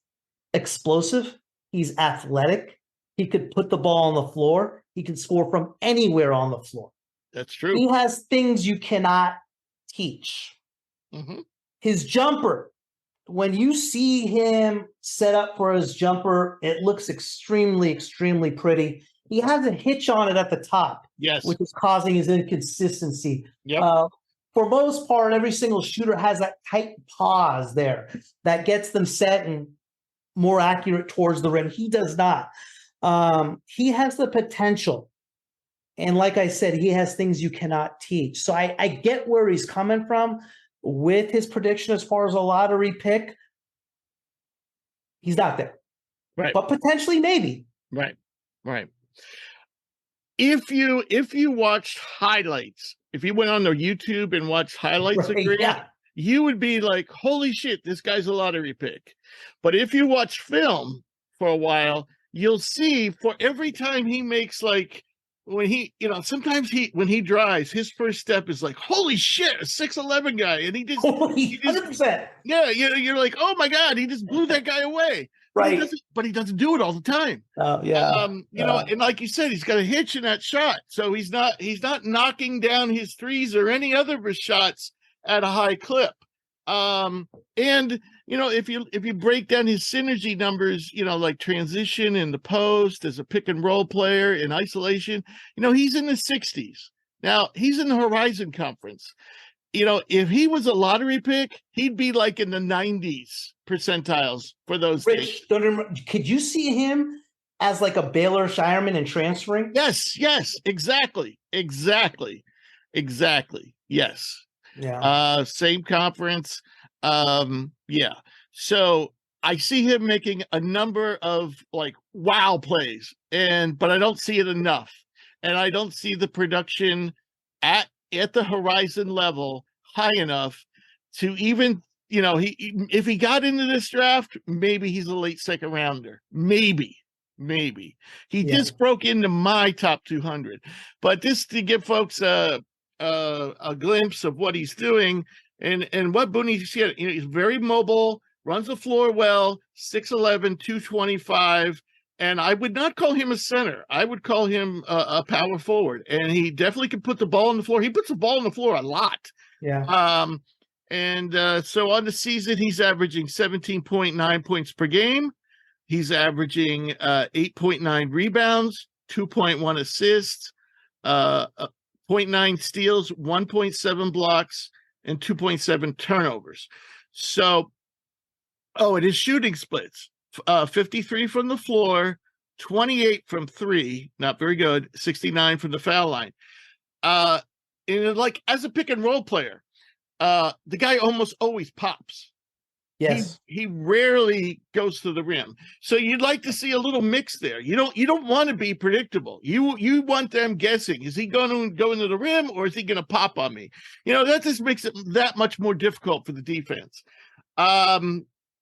explosive. He's athletic. He could put the ball on the floor. He can score from anywhere on the floor. That's true. He has things you cannot teach. Mm-hmm. His jumper, when you see him set up for his jumper, it looks extremely, extremely pretty. He has a hitch on it at the top, yes, which is causing his inconsistency. Yep. For most part, every single shooter has that tight pause there that gets them set and more accurate towards the rim. He does not. He has the potential. And like I said, he has things you cannot teach. So I get where he's coming from with his prediction as far as a lottery pick. He's not there. Right. But potentially maybe. Right. If you watched highlights, if you went on their YouTube and watched highlights of Grant, yeah, you would be like, holy shit, this guy's a lottery pick. But if you watch film for a while, you'll see for every time he makes when he, sometimes when he drives, his first step is like, holy shit, a 6'11" guy. And he just 100%. Yeah, you're like, oh my God, he just blew that guy away. Right. But he doesn't do it all the time. Oh, yeah. And like you said, he's got a hitch in that shot. So he's not knocking down his threes or any other of his shots at a high clip. And if you break down his synergy numbers, like transition in the post as a pick and roll player in isolation, he's in the 60s. Now he's in the Horizon Conference. If he was a lottery pick, he'd be like in the 90s percentiles for those. Rich, could you see him as like a Baylor Shireman and transferring? Yes, exactly. Yes. Yeah. Same conference. Yeah. So I see him making a number of wow plays, but I don't see it enough. And I don't see the production at the Horizon level high enough to even, if he got into this draft, maybe he's a late second rounder. Maybe. He just broke into my top 200. But just to give folks a glimpse of what he's doing and what Bunny said, he's very mobile, runs the floor well, 6'11", 225. And I would not call him a center. I would call him a power forward. And he definitely can put the ball on the floor. He puts the ball on the floor a lot. Yeah. So on the season, he's averaging 17.9 points per game. He's averaging 8.9 rebounds, 2.1 assists, 0.9 steals, 1.7 blocks, and 2.7 turnovers. So, and his shooting splits. 53 from the floor, 28 from three, not very good, 69 from the foul line. And as a pick and roll player, the guy almost always pops. Yes. He rarely goes to the rim. So you'd like to see a little mix there. You don't want to be predictable. You want them guessing. Is he going to go into the rim or is he going to pop on me? That just makes it that much more difficult for the defense.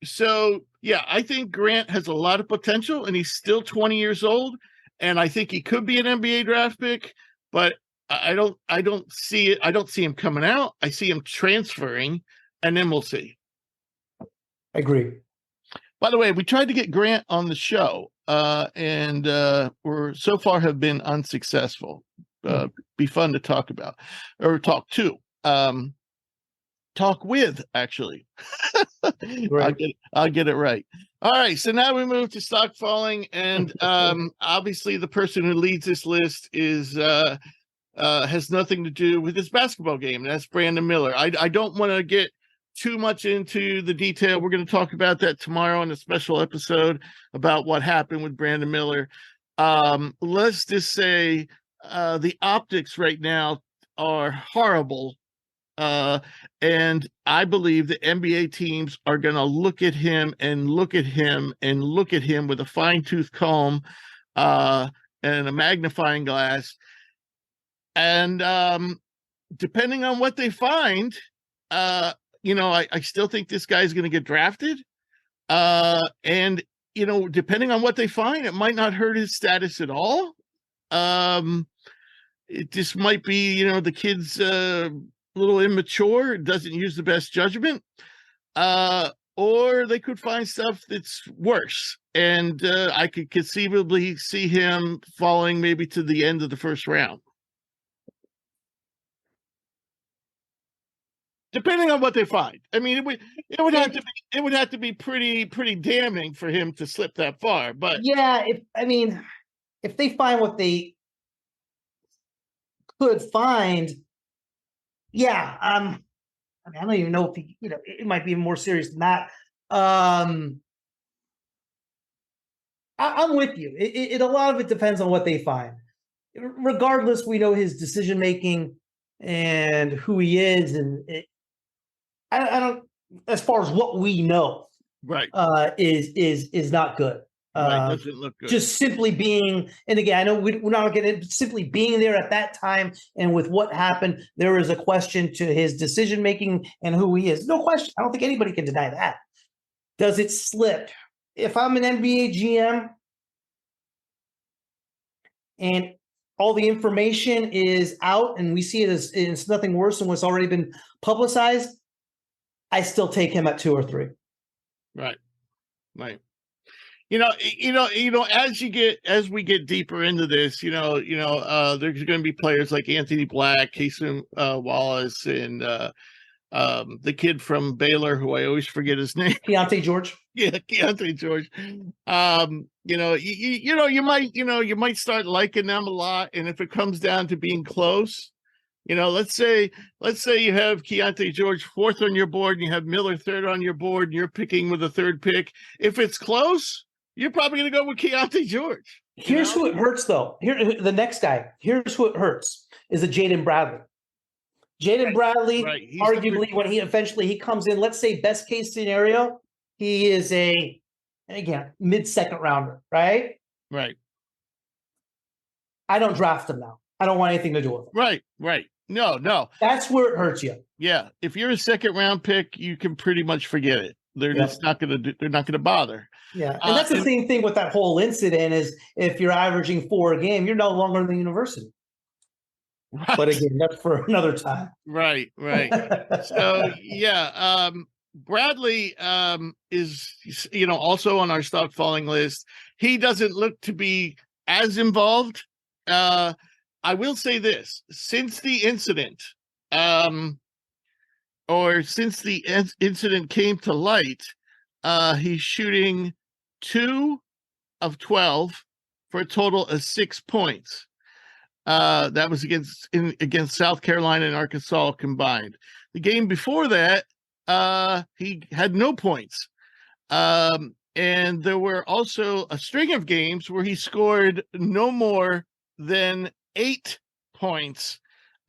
So yeah, I think Grant has a lot of potential and he's still 20 years old. And I think he could be an NBA draft pick, but I don't see it. I don't see him coming out. I see him transferring and then we'll see. Agree. By the way, we tried to get Grant on the show and we're so far have been unsuccessful. Be fun to talk about or talk to. Talk with, actually. Right. I'll get it right. All right, so now we move to stock falling, and obviously the person who leads this list is has nothing to do with this basketball game, and that's Brandon Miller. I don't want to get too much into the detail. We're going to talk about that tomorrow in a special episode about what happened with Brandon Miller. Let's just say the optics right now are horrible. And I believe the NBA teams are going to look at him and look at him and look at him with a fine-tooth comb and a magnifying glass. And depending on what they find, I still think this guy's going to get drafted. And, depending on what they find, it might not hurt his status at all. It just might be, the kid's a little immature, doesn't use the best judgment, or they could find stuff that's worse. And I could conceivably see him falling maybe to the end of the first round. Depending on what they find. I mean, it would have to be pretty damning for him to slip that far. But yeah, if they find what they could find, yeah, I don't even know if he, it might be more serious than that. I'm with you. It a lot of it depends on what they find. Regardless, we know his decision making and who he is, and I don't, as far as what we know, right, is not good. Right, doesn't look good. Just simply being, and again, I know we're not getting it, simply being there at that time and with what happened, there is a question to his decision making and who he is. No question. I don't think anybody can deny that. Does it slip? If I'm an NBA GM and all the information is out and we see it as it's nothing worse than what's already been publicized, I still take him at 2 or 3. Right. As we get deeper into this, there's going to be players like Anthony Black, Casey Wallace, and the kid from Baylor, who I always forget his name, Keontae George. Yeah, Keontae George. You might start liking them a lot, and if it comes down to being close, let's say you have Keontae George 4th on your board, and you have Miller 3rd on your board, and you're picking with a 3rd pick. If it's close, you're probably going to go with Keontae George. Here's who it hurts, though. The next guy. Here's who it hurts is a Jaden Bradley. Jaden Bradley, right. Arguably, when he eventually comes in, let's say best case scenario, he is again, mid-second rounder, right? Right. I don't draft him now. I don't want anything to do with him. Right. No. That's where it hurts you. Yeah. If you're a 2nd round pick, you can pretty much forget it. They're just not going to. They're not going to bother. Yeah, and that's the same thing with that whole incident. Is if you're averaging 4 a game, you're no longer in the university. Right. But again, that's for another time. Right. So yeah, Bradley is also on our stock falling list. He doesn't look to be as involved. I will say this: since the incident, since the incident came to light, he's shooting 2 of 12 for a total of 6 points. That was against South Carolina and Arkansas combined. The game before that, he had no points. And there were also a string of games where he scored no more than 8 points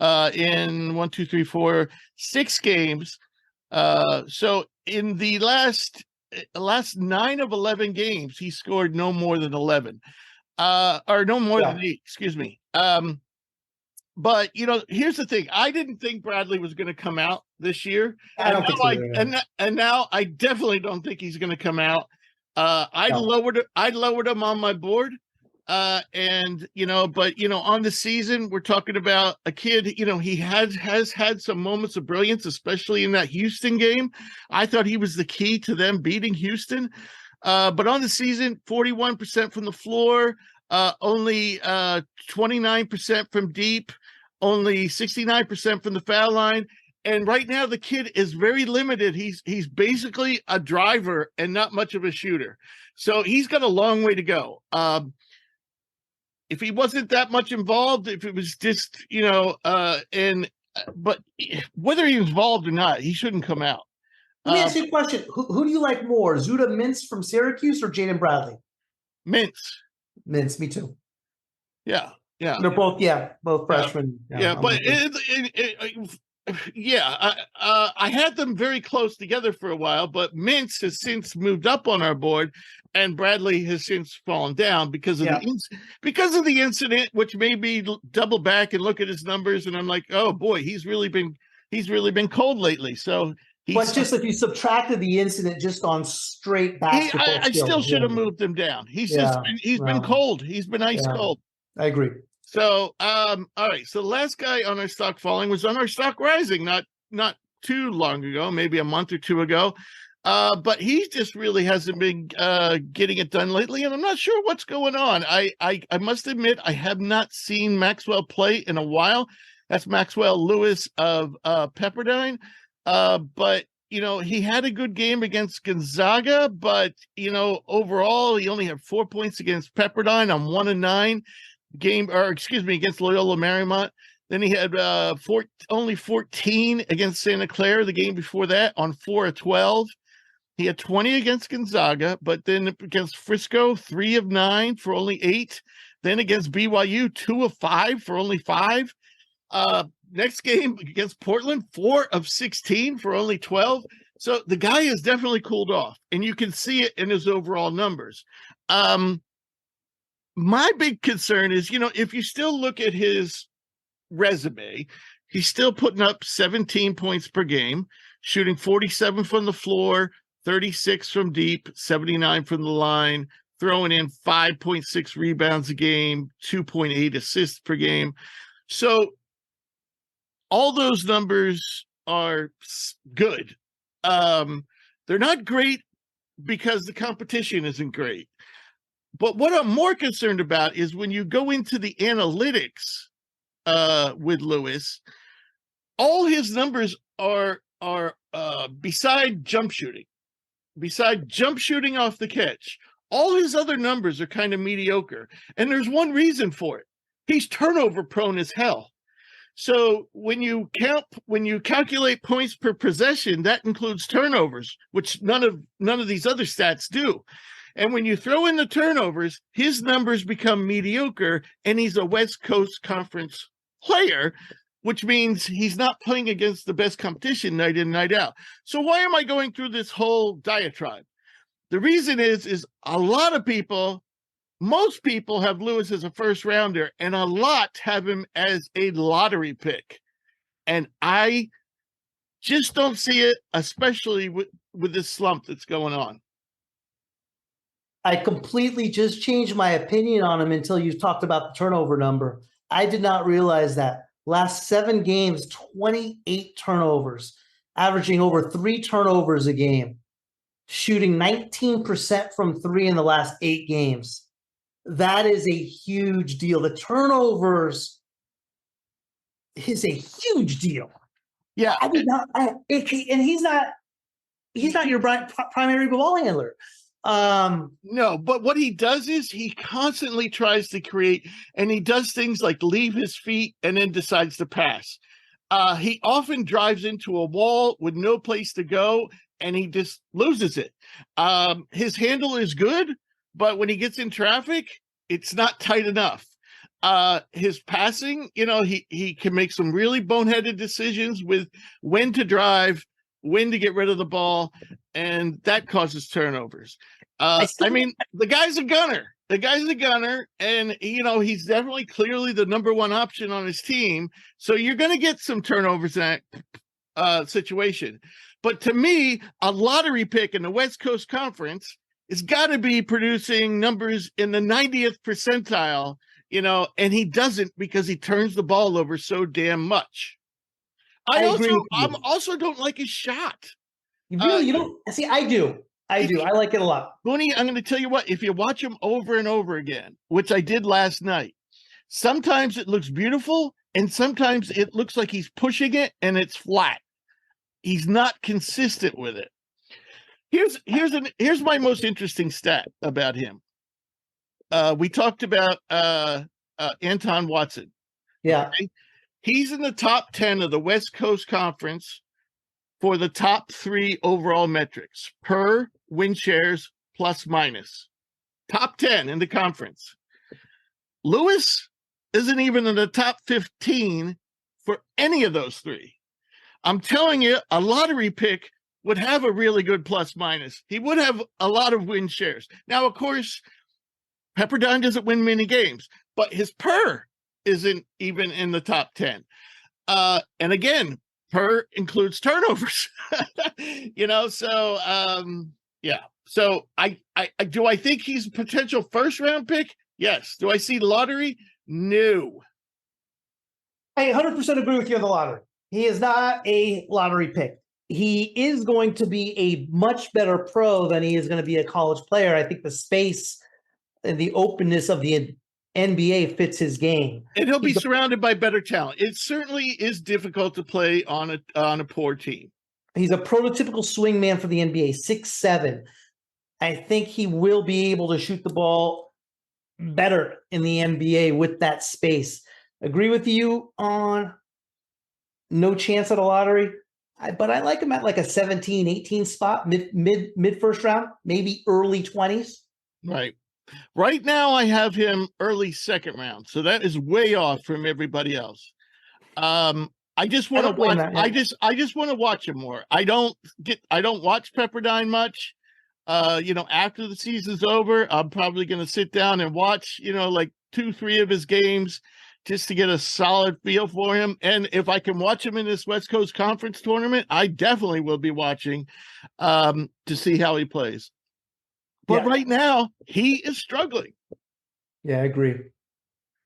in 6 games. So in the last 9 of 11 games, he scored no more than 11. Or no more than 8, excuse me. But here's the thing: I didn't think Bradley was going to come out this year, and now I definitely don't think he's going to come out. I lowered him on my board, but on the season, we're talking about a kid. He has had some moments of brilliance, especially in that Houston game. I thought he was the key to them beating Houston. But on the season, 41% from the floor, only 29% from deep, only 69% from the foul line, And right now the kid is very limited. He's basically a driver and not much of a shooter. So he's got a long way to go. If he wasn't that much involved, if it was just, but whether he was involved or not, he shouldn't come out. Let me ask you a question. Who do you like more, Zuda Mintz from Syracuse or Jaden Bradley? Mintz, me too. Yeah. They're both freshmen. I had them very close together for a while, but Mintz has since moved up on our board, and Bradley has since fallen down because of the incident, which made me double back and look at his numbers, and I'm like, oh boy, he's really been cold lately. So. But just if you subtracted the incident just on straight basketball, I still should have moved him down. He's been cold. He's been ice cold. I agree. So, all right. So the last guy on our stock falling was on our stock rising, not too long ago, maybe a month or two ago. But he just really hasn't been getting it done lately, and I'm not sure what's going on. I must admit I have not seen Maxwell play in a while. That's Maxwell Lewis of Pepperdine. But he had a good game against Gonzaga, but overall he only had 4 points against Pepperdine on 1-9 against Loyola Marymount. Then he had only 14 against Santa Clara the game before that on 4-12. He had 20 against Gonzaga, but then against Frisco, 3 of 9 for only 8. Then against BYU, 2 of 5 for only 5. Next game against Portland, 4 of 16 for only 12. So the guy has definitely cooled off, and you can see it in his overall numbers. My big concern is, if you still look at his resume, he's still putting up 17 points per game, shooting 47 from the floor, 36 from deep, 79 from the line, throwing in 5.6 rebounds a game, 2.8 assists per game. So all those numbers are good. They're not great because the competition isn't great. But what I'm more concerned about is when you go into the analytics with Lewis, all his numbers are beside jump shooting off the catch, all his other numbers are kind of mediocre. And there's one reason for it. He's turnover prone as hell. So when you calculate points per possession, that includes turnovers, which none of these other stats do. And when you throw in the turnovers, his numbers become mediocre, and he's a West Coast Conference player, which means he's not playing against the best competition night in, night out. So why am I going through this whole diatribe? The reason is a lot of people, most people have Lewis as a first rounder, and a lot have him as a lottery pick. And I just don't see it, especially with this slump that's going on. I completely just changed my opinion on him until you talked about the turnover number. I did not realize that. Last 7 games, 28 turnovers, averaging over 3 turnovers a game, shooting 19% from 3 in the last 8 games. That is a huge deal. The turnovers is a huge deal. Yeah. And he's not your primary ball handler. No, but what he does is he constantly tries to create, and he does things like leave his feet and then decides to pass. He often drives into a wall with no place to go, and he just loses it. His handle is good, but when he gets in traffic, it's not tight enough. His passing, he can make some really boneheaded decisions with when to drive, when to get rid of the ball, and that causes turnovers. The guy's a gunner. And he's definitely clearly the number one option on his team. So you're going to get some turnovers in that situation. But to me, a lottery pick in the West Coast Conference has got to be producing numbers in the 90th percentile, and he doesn't because he turns the ball over so damn much. I also don't like his shot. You don't see. I do. I like it a lot. Bunny, I'm going to tell you what, if you watch him over and over again, which I did last night, sometimes it looks beautiful and sometimes it looks like he's pushing it and it's flat. he's not consistent with it. Here's my most interesting stat about him. We talked about Anton Watson. Yeah. Okay? He's in the top 10 of the West Coast Conference for the top 3 overall metrics per win shares plus minus. Top 10 in the conference. Lewis isn't even in the top 15 for any of those 3. I'm telling you, a lottery pick would have a really good plus minus. He would have a lot of win shares. Now, of course, Pepperdine doesn't win many games, but his per isn't even in the top 10. And again, per includes turnovers. Yeah. So I do I think he's a potential first round pick? Yes. Do I see lottery? No. I 100% agree with you on the lottery. He is not a lottery pick. He is going to be a much better pro than he is going to be a college player. I think the space and the openness of the NBA fits his game. And he'll be surrounded by better talent. It certainly is difficult to play on a poor team. He's a prototypical swing man for the NBA, 6'7". I think he will be able to shoot the ball better in the NBA with that space. Agree with you on no chance at a lottery, but I like him at like a 17, 18 spot, mid first round, maybe early 20s. Right. Right now, I have him early second round, so that is way off from everybody else. I just want to watch. I just want to watch him more. I don't watch Pepperdine much. After the season's over, I'm probably going to sit down and watch, like 2-3 of his games just to get a solid feel for him. And if I can watch him in this West Coast Conference tournament, I definitely will be watching to see how he plays. But right now, he is struggling. Yeah, I agree.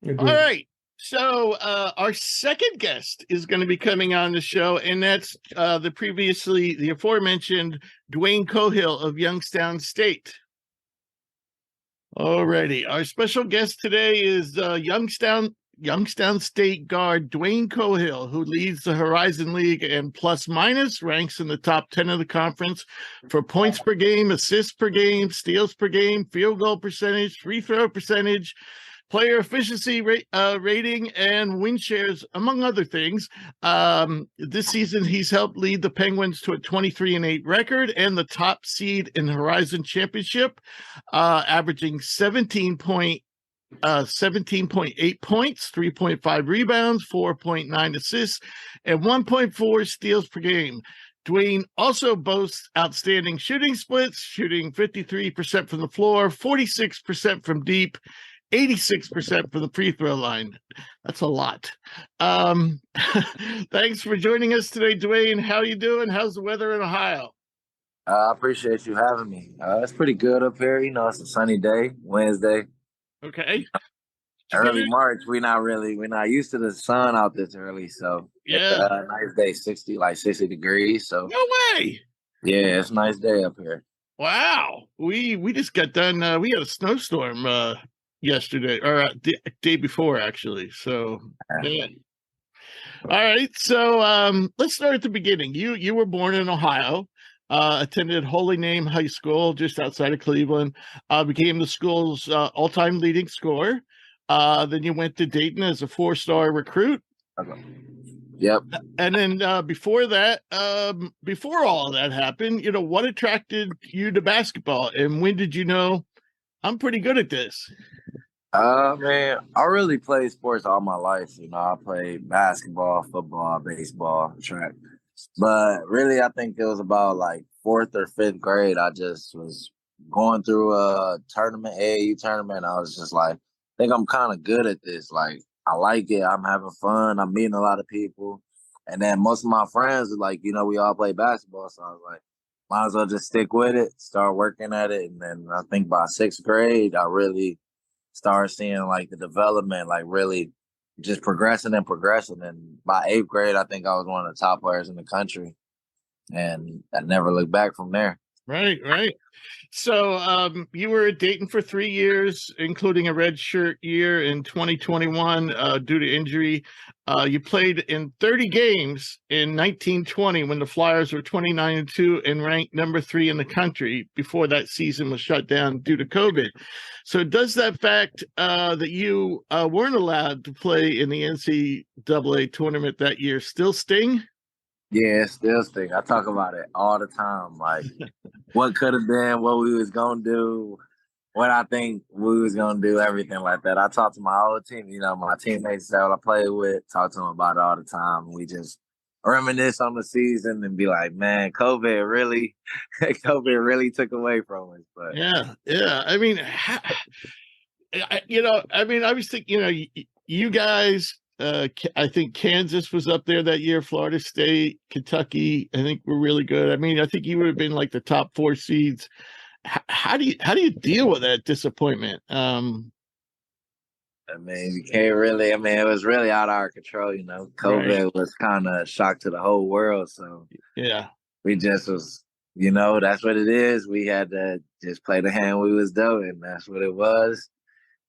All right. So our second guest is going to be coming on the show, and that's the aforementioned Dwayne Cohill of Youngstown State. Alrighty. Our special guest today is Youngstown State guard Dwayne Cohill, who leads the Horizon League and plus minus, ranks in the top 10 of the conference for points per game, assists per game, steals per game, field goal percentage, free throw percentage, player efficiency rating, and win shares, among other things. This season, he's helped lead the Penguins to a 23-8 record and the top seed in the Horizon Championship, averaging 17.8 points, 3.5 rebounds, 4.9 assists, and 1.4 steals per game. Dwayne also boasts outstanding shooting splits, shooting 53% from the floor, 46% from deep, 86% for the free throw line. That's a lot. Thanks for joining us today, Dwayne. How are you doing? How's the weather in Ohio? I appreciate you having me. It's pretty good up here. It's a sunny day, Wednesday. Okay. Early March, we're not used to the sun out this early, so yeah, nice day, 60 degrees. So no way. Yeah, it's a nice day up here. Wow, we just got done. We had a snowstorm yesterday or the day before, actually. So yeah. All right, so let's start at the beginning. You were born in Ohio. Attended Holy Name High School just outside of Cleveland, became the school's all-time leading scorer. Then you went to Dayton as a 4-star recruit. Okay. Yep. And then before that, before all of that happened, what attracted you to basketball, and when did you know I'm pretty good at this? Man, I really played sports all my life. I played basketball, football, baseball, track. But really, I think it was about like 4th or 5th grade. I just was going through a tournament, AAU tournament. I was just like, I think I'm kind of good at this. Like, I like it. I'm having fun. I'm meeting a lot of people. And then most of my friends are like, we all play basketball. So I was like, might as well just stick with it, start working at it. And then I think by 6th grade, I really started seeing like the development, like really just progressing. And by 8th grade, I think I was one of the top players in the country. And I never looked back from there. Right, right. So you were at Dayton for 3 years, including a redshirt year in 2021 due to injury. You played in 30 games in 1920 when the Flyers were 29-2 and ranked number 3 in the country before that season was shut down due to COVID. So does that fact that you weren't allowed to play in the NCAA tournament that year still sting? Yeah, it still sting. I talk about it all the time. Like, what could have been, what we was going to do, what I think we was going to do, everything like that. I talk to my whole team, my teammates that I play with, talk to them about it all the time. We just reminisce on the season and be like, man, COVID really took away from us. But yeah. I mean, I was thinking, you guys, I think Kansas was up there that year, Florida State, Kentucky, I think were really good. I mean, I think you would have been like the top 4 seeds. How do you deal with that disappointment? I mean, you can't really. I mean, it was really out of our control. COVID was kind of a shock to the whole world. So yeah, we just was. That's what it is. We had to just play the hand we was dealt, and that's what it was.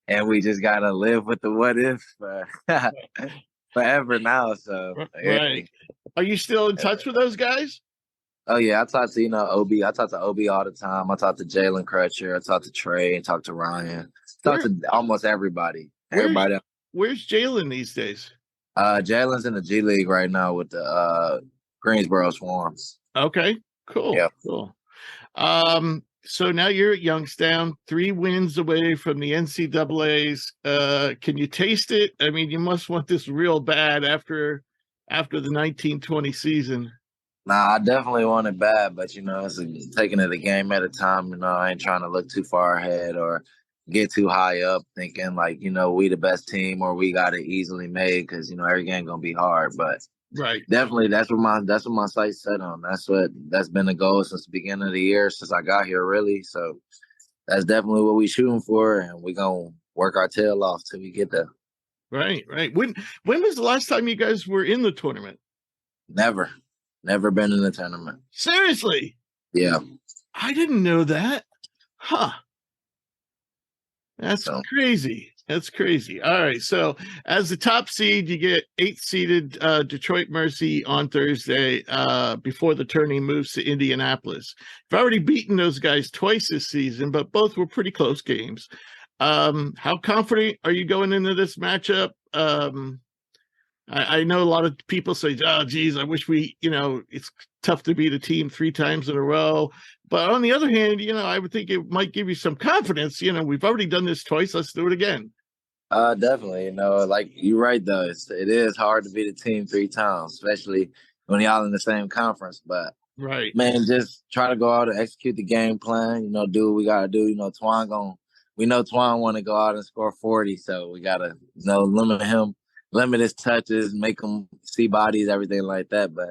And we just gotta live with the what if forever now. So right. Are you still in touch with those guys? Oh yeah, I talk to OB. I talk to OB all the time. I talk to Jalen Crutcher. I talk to Trey. I talk to Ryan. I talk to almost everybody. Where's Jalen these days? Jalen's in the G League right now with the Greensboro Swarms. Okay, cool. Yeah, cool. So now you're at Youngstown, 3 wins away from the NCAAs. Can you taste it? I mean, you must want this real bad after the 1920 season. Nah, I definitely want it bad, but it's taking it a game at a time. I ain't trying to look too far ahead or get too high up, thinking like we the best team or we got it easily made because every game gonna be hard. But right, definitely that's what my sight's set on. That's been the goal since the beginning of the year, since I got here, really. So that's definitely what we shooting for, and we gonna work our tail off till we get there. Right. When was the last time you guys were in the tournament? Never been in the tournament. Seriously? Yeah. I didn't know that. Huh. That's crazy. That's crazy. All right. So as the top seed, you get 8th-seeded Detroit Mercy on Thursday before the tourney moves to Indianapolis. You've already beaten those guys twice this season, but both were pretty close games. How confident are you going into this matchup? I know a lot of people say, oh, geez, I wish it's tough to beat a team 3 times in a row. But on the other hand, I would think it might give you some confidence. We've already done this twice. Let's do it again. Definitely. Like you're right, though. It is hard to beat a team 3 times, especially when y'all in the same conference. But, right, man, just try to go out and execute the game plan, do what we got to do. We know Twine want to go out and score 40, so we got to, limit him. Limit his touches, make him see bodies, everything like that. But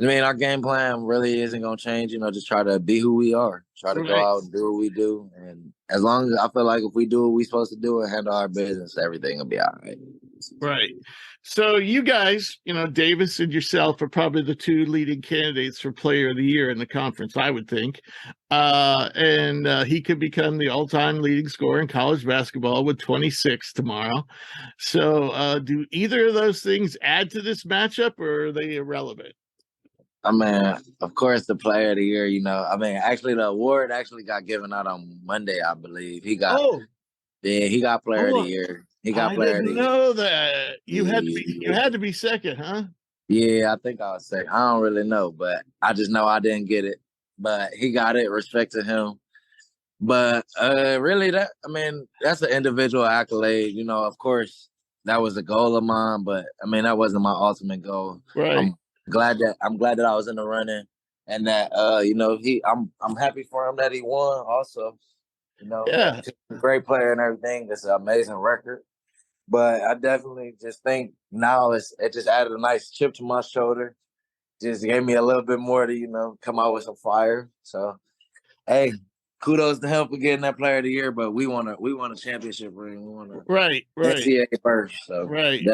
I mean, our game plan really isn't gonna change. Just try to be who we are. Try to go out and do what we do. And as long as I feel like if we do what we're supposed to do and handle our business, everything will be all right. Right. So you guys, Davis and yourself are probably the 2 leading candidates for Player of the Year in the conference, I would think. And he could become the all-time leading scorer in college basketball with 26 tomorrow. So do either of those things add to this matchup, or are they irrelevant? I mean, of course, the Player of the Year, actually the award actually got given out on Monday, I believe. He got Player of the Year. He got Player of the Year. I didn't know that. You had to be second, huh? Yeah, I think I was second. I don't really know, but I just know I didn't get it. But he got it, respect to him. But really, that's an individual accolade. Of course, that was a goal of mine, but that wasn't my ultimate goal. Right. I'm glad that I was in the running, and that I'm happy for him that he won. Also, yeah, great player and everything. It's an amazing record. But I definitely just think now it just added a nice chip to my shoulder. Just gave me a little bit more to, come out with some fire. So, hey, kudos to him for getting that Player of the Year. But we want a championship ring. We want right NCAA first. So right.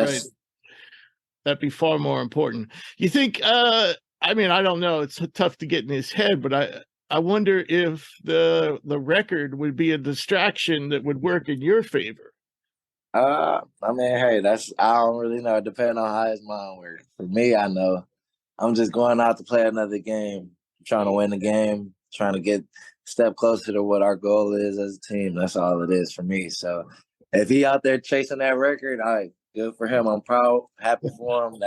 That'd be far more important. You think? I don't know. It's tough to get in his head, but I wonder if the record would be a distraction that would work in your favor. I mean, hey, I don't really know. It depends on how his mind works. For me, I know I'm just going out to play another game, trying to win the game, trying to get a step closer to what our goal is as a team. That's all it is for me. So if he out there chasing that record, all right, good for him. I'm proud, happy for him.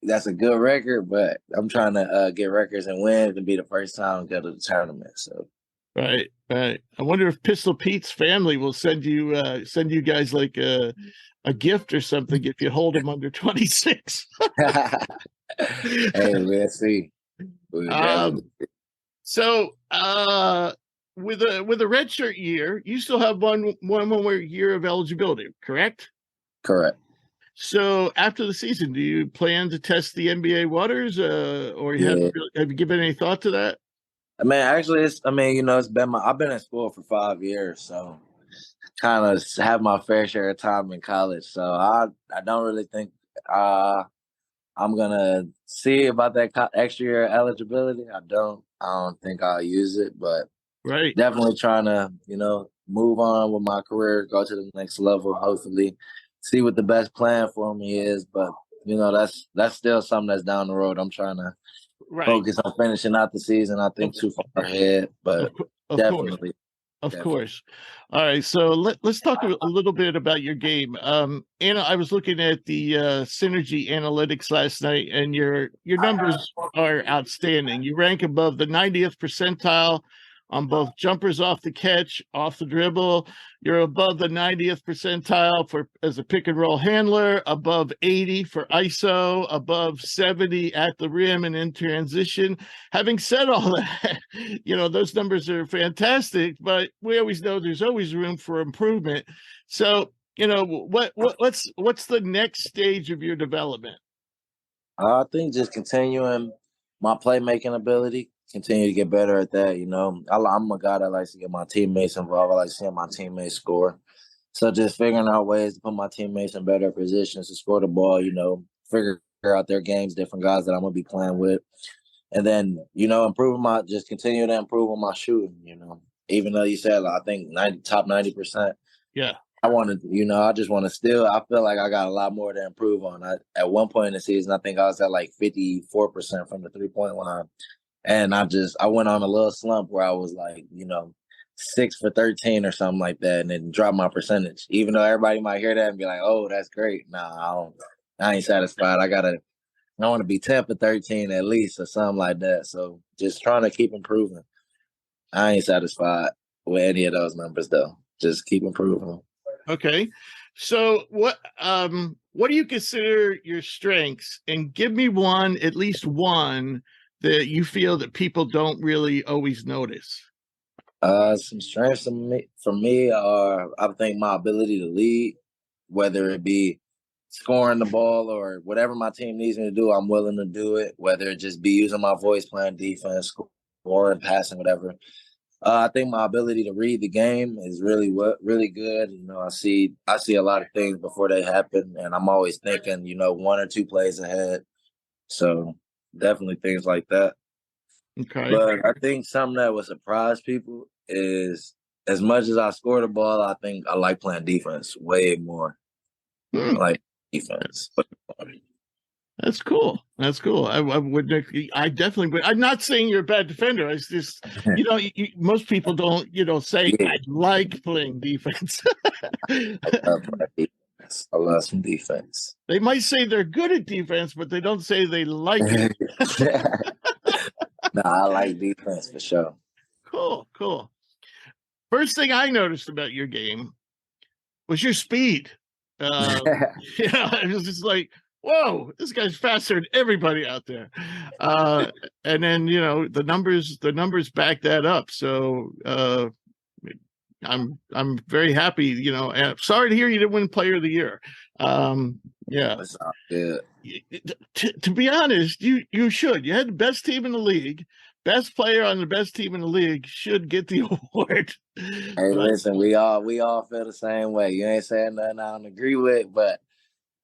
That's a good record, but I'm trying to get records and win to be the first time to go to the tournament. So right. I wonder if Pistol Pete's family will send you guys like a gift or something if you hold him under 26. Hey, we'll see. So with a redshirt year, you still have one more year of eligibility, correct? Correct. So after the season, do you plan to test the NBA waters, or have you given any thought to that? I mean, actually, it's been I've been in school for 5 years, so kind of have my fair share of time in college. So I don't really think I'm gonna see about that extra year eligibility. I don't think I'll use it, but right, definitely trying to move on with my career, go to the next level, hopefully see what the best plan for me is. But that's still something that's down the road. I'm trying to focus on finishing out the season. I think too far ahead, but definitely. Of course. All right. So let's talk a little bit about your game. Anna, I was looking at the Synergy analytics last night, and your numbers are outstanding. You rank above the 90th percentile on both jumpers off the catch, off the dribble. You're above the 90th percentile as a pick and roll handler, above 80 for ISO, above 70 at the rim and in transition. Having said all that, those numbers are fantastic, but we always know there's always room for improvement. So, what's the next stage of your development? I think just continuing my playmaking ability. Continue to get better at that. I'm a guy that likes to get my teammates involved. I like seeing my teammates score. So just figuring out ways to put my teammates in better positions to score the ball, figure out their games, different guys that I'm going to be playing with. And then, continue to improve on my shooting, Even though you said, I think top 90%. Yeah. I just want to I feel like I got a lot more to improve on. At one point in the season, I think I was at like 54% from the 3-point line. And I went on a little slump where I was like, 6 for 13 or something like that, and then dropped my percentage. Even though everybody might hear that and be like, "Oh, that's great." No, I ain't satisfied. I want to be 10 for 13 at least, or something like that. So just trying to keep improving. I ain't satisfied with any of those numbers though. Just keep improving. Okay. So what do you consider your strengths? And give me at least one that you feel that people don't really always notice. Some strengths for me are, I think, my ability to lead, whether it be scoring the ball or whatever my team needs me to do, I'm willing to do it, whether it just be using my voice, playing defense, scoring, passing, whatever. I think my ability to read the game is really good. I see a lot of things before they happen, and I'm always thinking, 1 or 2 plays ahead. So definitely things like that. Okay. But I think something that would surprise people is, as much as I score the ball, I think I like playing defense way more. I like defense. That's cool. I definitely would. I'm not saying you're a bad defender. It's just, most people don't, say, I like playing defense. I love some defense. They might say they're good at defense, but they don't say they like it. No, I like defense for sure. Cool. First thing I noticed about your game was your speed. It was just like, whoa, this guy's faster than everybody out there. And then, the numbers back that up. So I'm very happy, and sorry to hear you didn't win Player of the Year. Yeah. That's not good. To be honest, you should. You had the best team in the league. Best player on the best team in the league should get the award. Hey, listen, we all feel the same way. You ain't saying nothing I don't agree with, but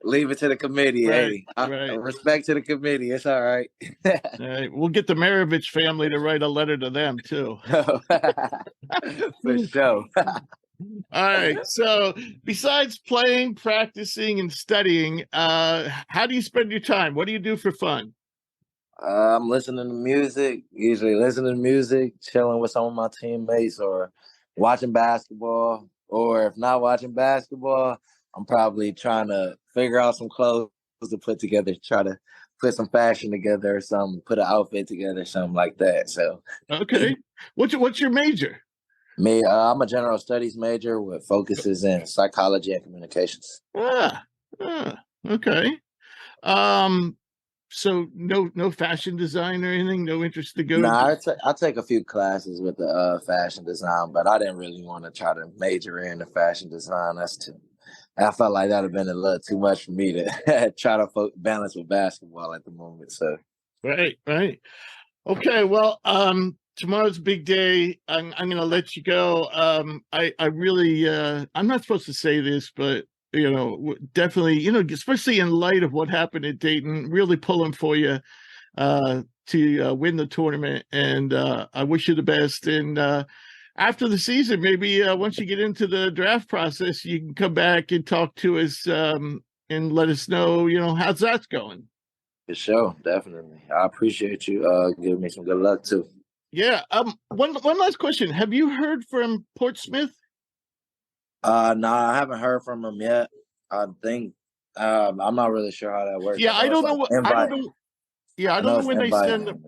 Leave it to the committee. Right, Hey, respect to the committee. It's all right. All right. We'll get the Maravich family to write a letter to them too. For sure. All right. So besides playing, practicing, and studying, how do you spend your time? What do you do for fun? I'm listening to music, usually listening to music, chilling with some of my teammates, or watching basketball. Or if not watching basketball, I'm probably trying to figure out some clothes to put together, try to put some fashion together or something, put an outfit together, something like that. So, okay. What's your major? Me, I'm a general studies major with focuses in psychology and communications. Okay. So no fashion design or anything, no interest to go. Nah, I take a few classes with the fashion design, but I didn't really want to try to major in the fashion design. I felt like that would have been a little too much for me to try to balance with basketball at the moment. So right. Okay, well, tomorrow's a big day. I'm going to let you go. I really, I'm not supposed to say this, but definitely, especially in light of what happened at Dayton, really pulling for you to win the tournament. And I wish you the best. And after the season, maybe once you get into the draft process, you can come back and talk to us and let us know, how's that going. For sure, definitely. I appreciate you giving me some good luck too. Yeah. One last question. Have you heard from Portsmouth? No, I haven't heard from him yet. I think I'm not really sure how that works. Yeah, I don't know. I don't know when they send them.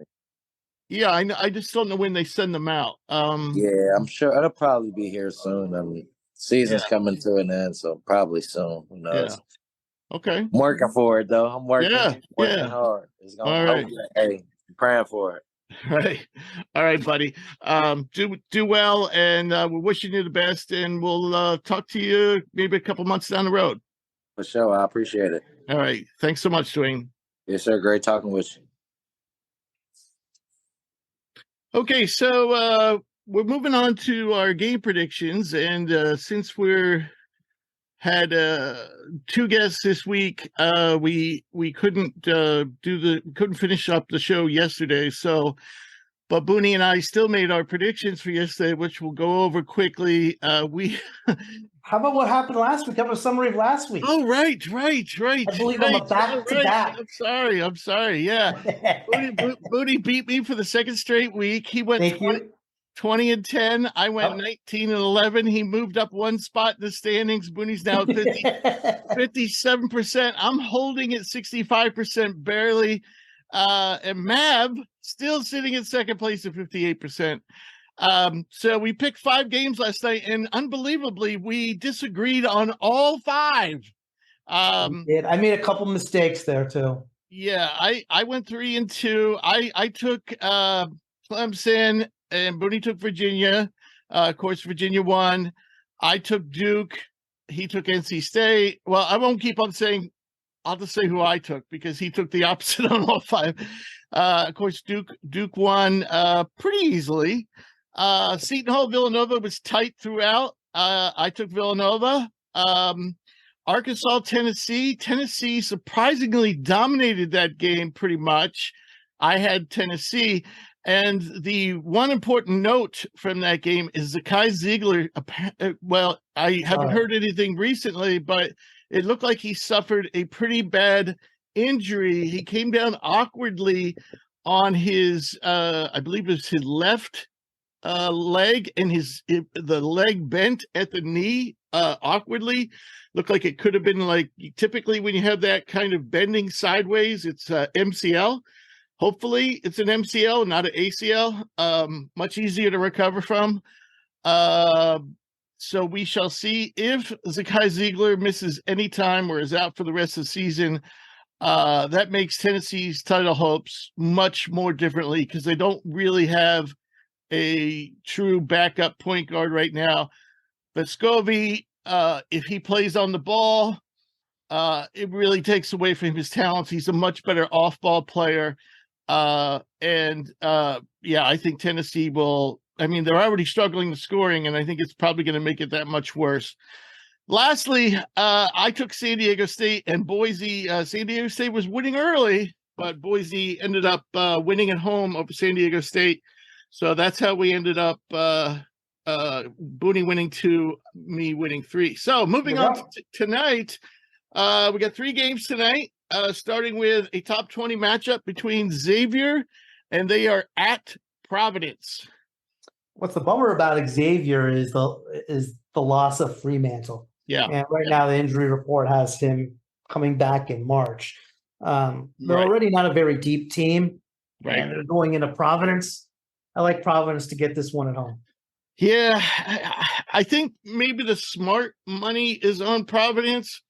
Yeah, I just don't know when they send them out. Yeah, I'm sure it'll probably be here soon. I mean, season's coming to an end, so probably soon. Who knows? Yeah. Okay. I'm working for it though. I'm working hard. It's gonna. All right. Hey, I'm praying for it. All right, buddy. Do well, and we're wishing you the best, and we'll talk to you maybe a couple months down the road. For sure, I appreciate it. All right, thanks so much, Dwayne. Yes, sir. Great talking with you. Okay, so we're moving on to our game predictions, and since we're had two guests this week, we couldn't couldn't finish up the show yesterday, but Bunny and I still made our predictions for yesterday, which we'll go over quickly. How about what happened last week? Have a summary of last week. Oh, right. I believe I'm a back-to-back. I'm sorry. Yeah. Booty beat me for the second straight week. He went 20-10. I went 19-11. He moved up one spot in the standings. Booney's now 57%. I'm holding at 65% barely. And Mav still sitting in second place at 58%. So we picked 5 games last night, and unbelievably, we disagreed on all 5. I made a couple mistakes there too. Yeah, I went 3-2. I took Clemson, and Booney took Virginia. Of course, Virginia won. I took Duke. He took NC State. Well, I won't keep on saying. I'll just say who I took because he took the opposite on all 5. Of course, Duke won pretty easily. Seton Hall, Villanova was tight throughout. I took Villanova. Arkansas, Tennessee. Tennessee surprisingly dominated that game pretty much. I had Tennessee. And the one important note from that game is Zakai Ziegler. Well, I haven't heard anything recently, but it looked like he suffered a pretty bad injury. He came down awkwardly on his, I believe it was his left leg, and the leg bent at the knee awkwardly. Looked like it could have been like, typically when you have that kind of bending sideways, it's MCL. Hopefully it's an MCL, not an ACL. Much easier to recover from. So we shall see if Zakai Ziegler misses any time or is out for the rest of the season. That makes Tennessee's title hopes much more differently because they don't really have a true backup point guard right now. But Scovey, if he plays on the ball, it really takes away from his talents. He's a much better off-ball player. I think Tennessee will. I mean, they're already struggling with scoring, and I think it's probably going to make it that much worse. Lastly, I took San Diego State and Boise. San Diego State was winning early, but Boise ended up winning at home over San Diego State. So that's how we ended up Bunny winning 2, me winning 3. So moving on to tonight, we got 3 games tonight, starting with a top 20 matchup between Xavier, and they are at Providence. What's the bummer about Xavier is the loss of Fremantle. Yeah. And right now the injury report has him coming back in March. They're already not a very deep team. Right. And they're going into Providence. I like Providence to get this one at home. Yeah. I think maybe the smart money is on Providence.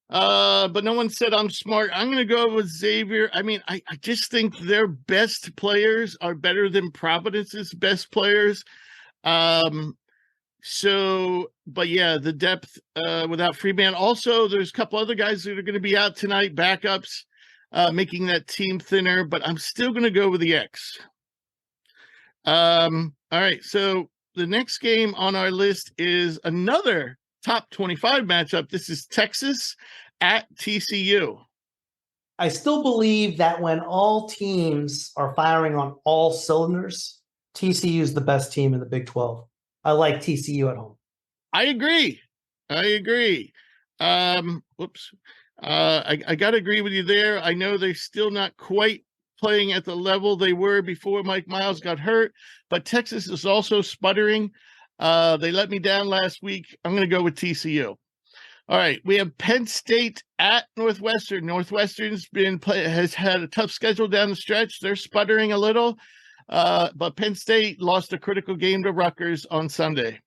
But no one said I'm smart. I'm going to go with Xavier. I mean, I just think their best players are better than Providence's best players. But yeah, the depth without Freeman. Also, there's a couple other guys that are going to be out tonight, backups, making that team thinner, but I'm still going to go with the X. All right, so the next game on our list is another top 25 matchup. This is Texas at TCU. I still believe that when all teams are firing on all cylinders, TCU is the best team in the Big 12. I like TCU at home. I agree. I got to agree with you there. I know they're still not quite playing at the level they were before Mike Miles got hurt, but Texas is also sputtering. They let me down last week. I'm going to go with TCU. All right, we have Penn State at Northwestern. Northwestern's has had a tough schedule down the stretch. They're sputtering a little, but Penn State lost a critical game to Rutgers on Sunday.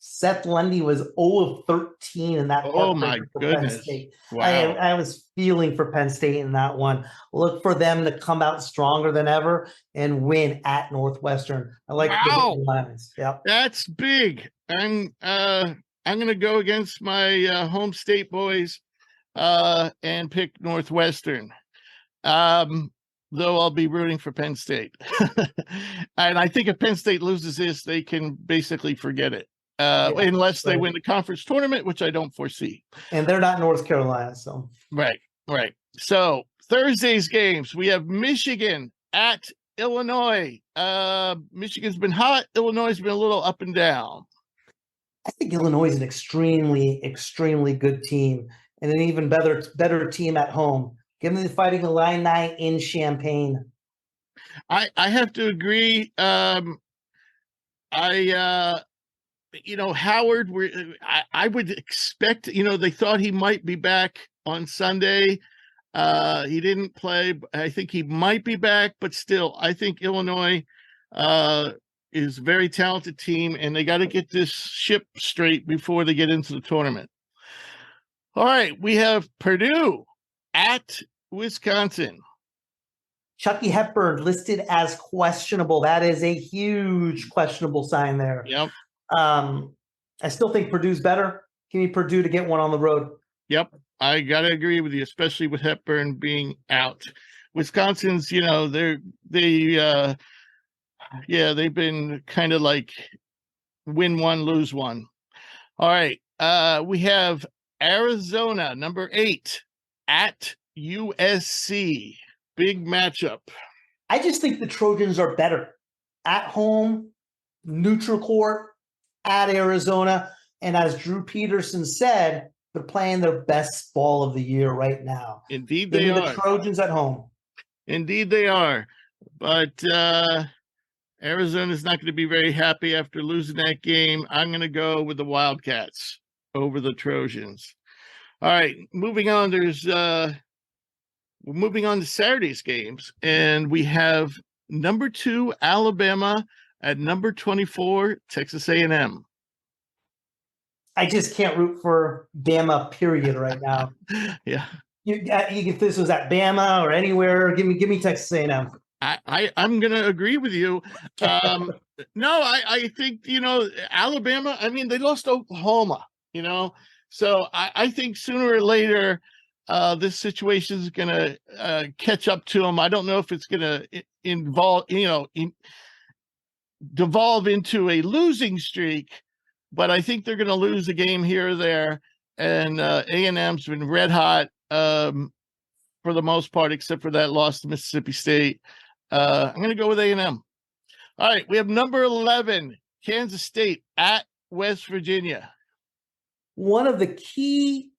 Seth Lundy was 0 of 13 in that. Oh my goodness! Penn State. Wow. I was feeling for Penn State in that one. Look for them to come out stronger than ever and win at Northwestern. I like the Lions. Yep, that's big. I'm going to go against my home state boys and pick Northwestern. Though I'll be rooting for Penn State. And I think if Penn State loses this, they can basically forget it. Unless they win the conference tournament, which I don't foresee. And they're not North Carolina, so. Right. So Thursday's games, we have Michigan at Illinois. Michigan's been hot. Illinois has been a little up and down. I think Illinois is an extremely, extremely good team and an even better team at home. Give them the Fighting Illini in Champaign. I have to agree. Howard, I would expect, they thought he might be back on Sunday. He didn't play. I think he might be back, but still, I think Illinois is a very talented team, and they got to get this ship straight before they get into the tournament. All right, we have Purdue at Wisconsin. Chucky Hepburn listed as questionable. That is a huge questionable sign there. Yep. I still think Purdue's better. Give me Purdue to get one on the road. Yep. I got to agree with you, especially with Hepburn being out. Wisconsin's, they've been kind of like win one, lose one. All right. We have Arizona, number 8, at USC. Big matchup. I just think the Trojans are better at home, neutral court, at Arizona. And as Drew Peterson said, they're playing their best ball of the year right now. Indeed they are. The Trojans at home. Indeed they are. But Arizona's not going to be very happy after losing that game. I'm going to go with the Wildcats over the Trojans. All right, moving on. We're moving on to Saturday's games, and we have number 2 Alabama at number 24 Texas A&M. I just can't root for Bama, period, right now. Yeah. If this was at Bama or anywhere, give me Texas A&M. I'm going to agree with you. No, I think, Alabama, they lost to Oklahoma, so I think sooner or later this situation is going to catch up to them. I don't know if it's going to devolve into a losing streak, but I think they're going to lose a game here or there. and A&M's been red hot for the most part, except for that loss to Mississippi State. I'm going to go with A&M. All right, we have number 11, Kansas State at West Virginia. One of the key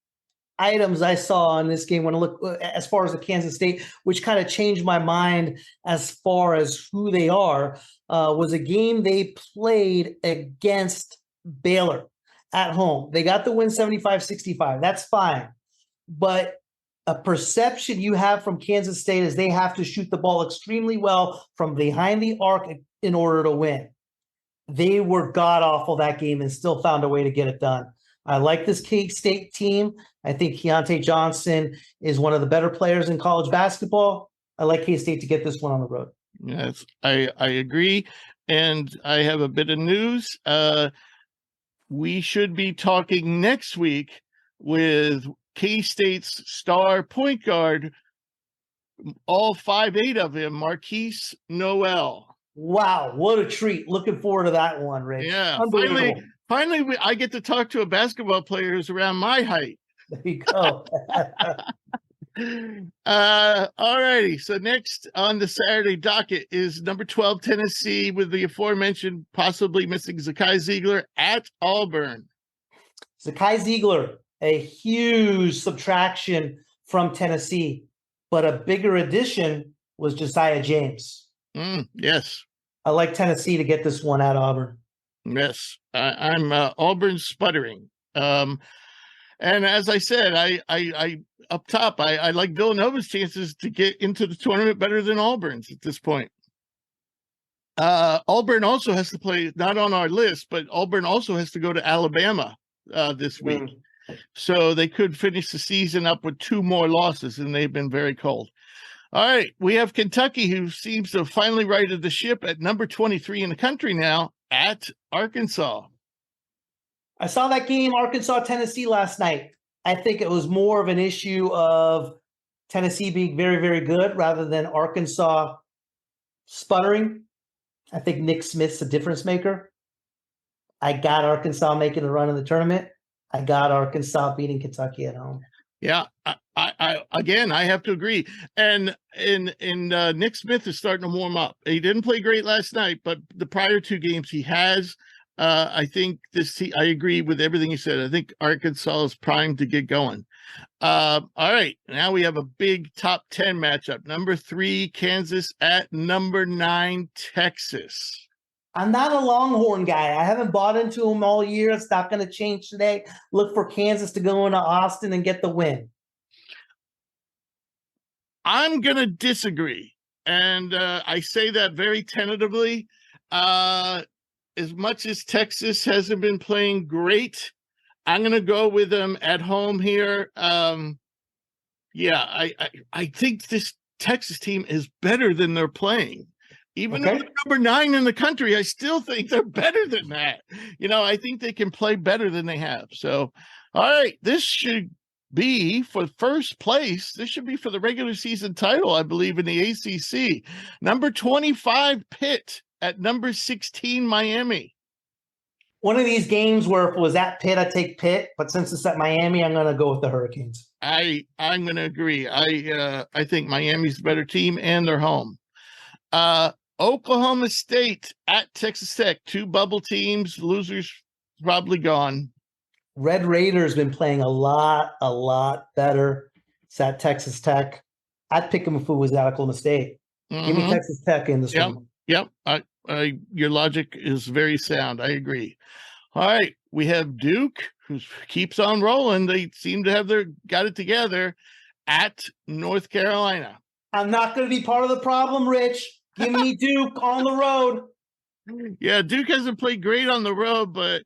items I saw in this game when I look as far as the Kansas State, which kind of changed my mind as far as who they are, was a game they played against Baylor at home. They got the win 75-65. That's fine. But a perception you have from Kansas State is they have to shoot the ball extremely well from behind the arc in order to win. They were god-awful that game and still found a way to get it done. I like this K-State team. I think Keontae Johnson is one of the better players in college basketball. I like K-State to get this one on the road. Yes, I agree. And I have a bit of news. We should be talking next week with K-State's star point guard, all 5'8" of him, Marquise Noel. Wow, what a treat. Looking forward to that one, Rich. Yeah, finally I get to talk to a basketball player who's around my height. There you go. All righty. So next on the Saturday docket is number 12 Tennessee with the aforementioned possibly missing Zakai Ziegler at Auburn. Zakai Ziegler, a huge subtraction from Tennessee, but a bigger addition was Josiah James. Yes. I like Tennessee to get this one at Auburn. Yes. I'm Auburn sputtering. And as I said, I up top, I like Villanova's chances to get into the tournament better than Auburn's at this point. Auburn also has to play, not on our list, but Auburn also has to go to Alabama this week. So they could finish the season up with 2 more losses, and they've been very cold. All right, we have Kentucky, who seems to have finally righted the ship at number 23 in the country now at Arkansas. I saw that game, Arkansas-Tennessee, last night. I think it was more of an issue of Tennessee being very, very good rather than Arkansas sputtering. I think Nick Smith's a difference maker. I got Arkansas making a run in the tournament. I got Arkansas beating Kentucky at home. Yeah, I again, I have to agree. And Nick Smith is starting to warm up. He didn't play great last night, but the prior 2 games he has. I think I agree with everything you said. I think Arkansas is primed to get going. All right, now we have a big top 10 matchup. Number 3, Kansas at number 9, Texas. I'm not a Longhorn guy. I haven't bought into them all year. It's not going to change today. Look for Kansas to go into Austin and get the win. I'm going to disagree. And I say that very tentatively. As much as Texas hasn't been playing great, I'm going to go with them at home here. I think this Texas team is better than they're playing. Even though they're number 9 in the country, I still think they're better than that. I think they can play better than they have. So, all right, this should be for first place. This should be for the regular season title, I believe, in the ACC. Number 25, Pitt at number 16, Miami. One of these games where if it was at Pitt, I'd take Pitt. But since it's at Miami, I'm going to go with the Hurricanes. I'm going to agree. I think Miami's the better team, and they're home. Oklahoma State at Texas Tech, 2 bubble teams. Losers probably gone. Red Raiders been playing a lot better. It's at Texas Tech. I'd pick them if it was at Oklahoma State. Give me Texas Tech in this one. Yep. Your logic is very sound. I agree. All right. We have Duke, who keeps on rolling. They seem to have got it together at North Carolina. I'm not going to be part of the problem, Rich. Give me Duke on the road. Yeah, Duke hasn't played great on the road, but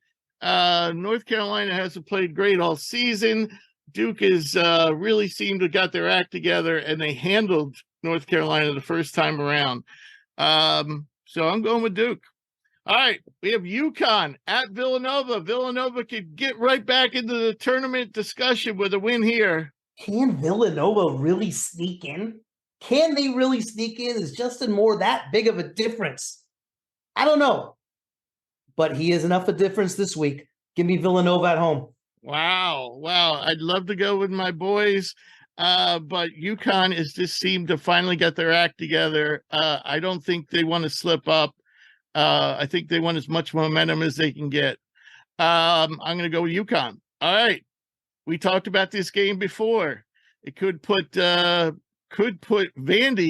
North Carolina hasn't played great all season. Duke has really seemed to got their act together, and they handled North Carolina the first time around. So I'm going with Duke. All right, we have UConn at Villanova. Villanova could get right back into the tournament discussion with a win here. Can Villanova really sneak in? Can they really sneak in? Is Justin Moore that big of a difference? I don't know. But he is enough of a difference this week. Give me Villanova at home. Wow. I'd love to go with my boys, but UConn has just seemed to finally get their act together. I don't think they want to slip up. I think they want as much momentum as they can get. I'm going to go with UConn. All right. We talked about this game before. It could put Vandy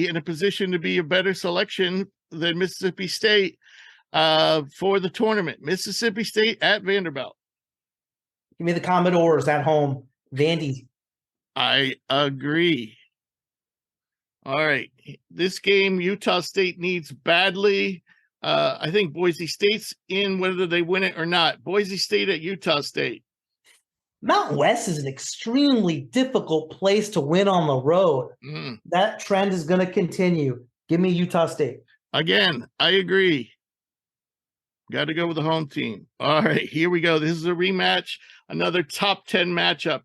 in a position to be a better selection than Mississippi State for the tournament. Mississippi State at Vanderbilt. Give me the Commodores at home. Vandy. I agree. All right. This game, Utah State needs badly. I think Boise State's in whether they win it or not. Boise State at Utah State. Mountain West is an extremely difficult place to win on the road. That trend is going to continue. Give me Utah State. Again, I agree. Got to go with the home team. All right, here we go. This is a rematch, another top 10 matchup.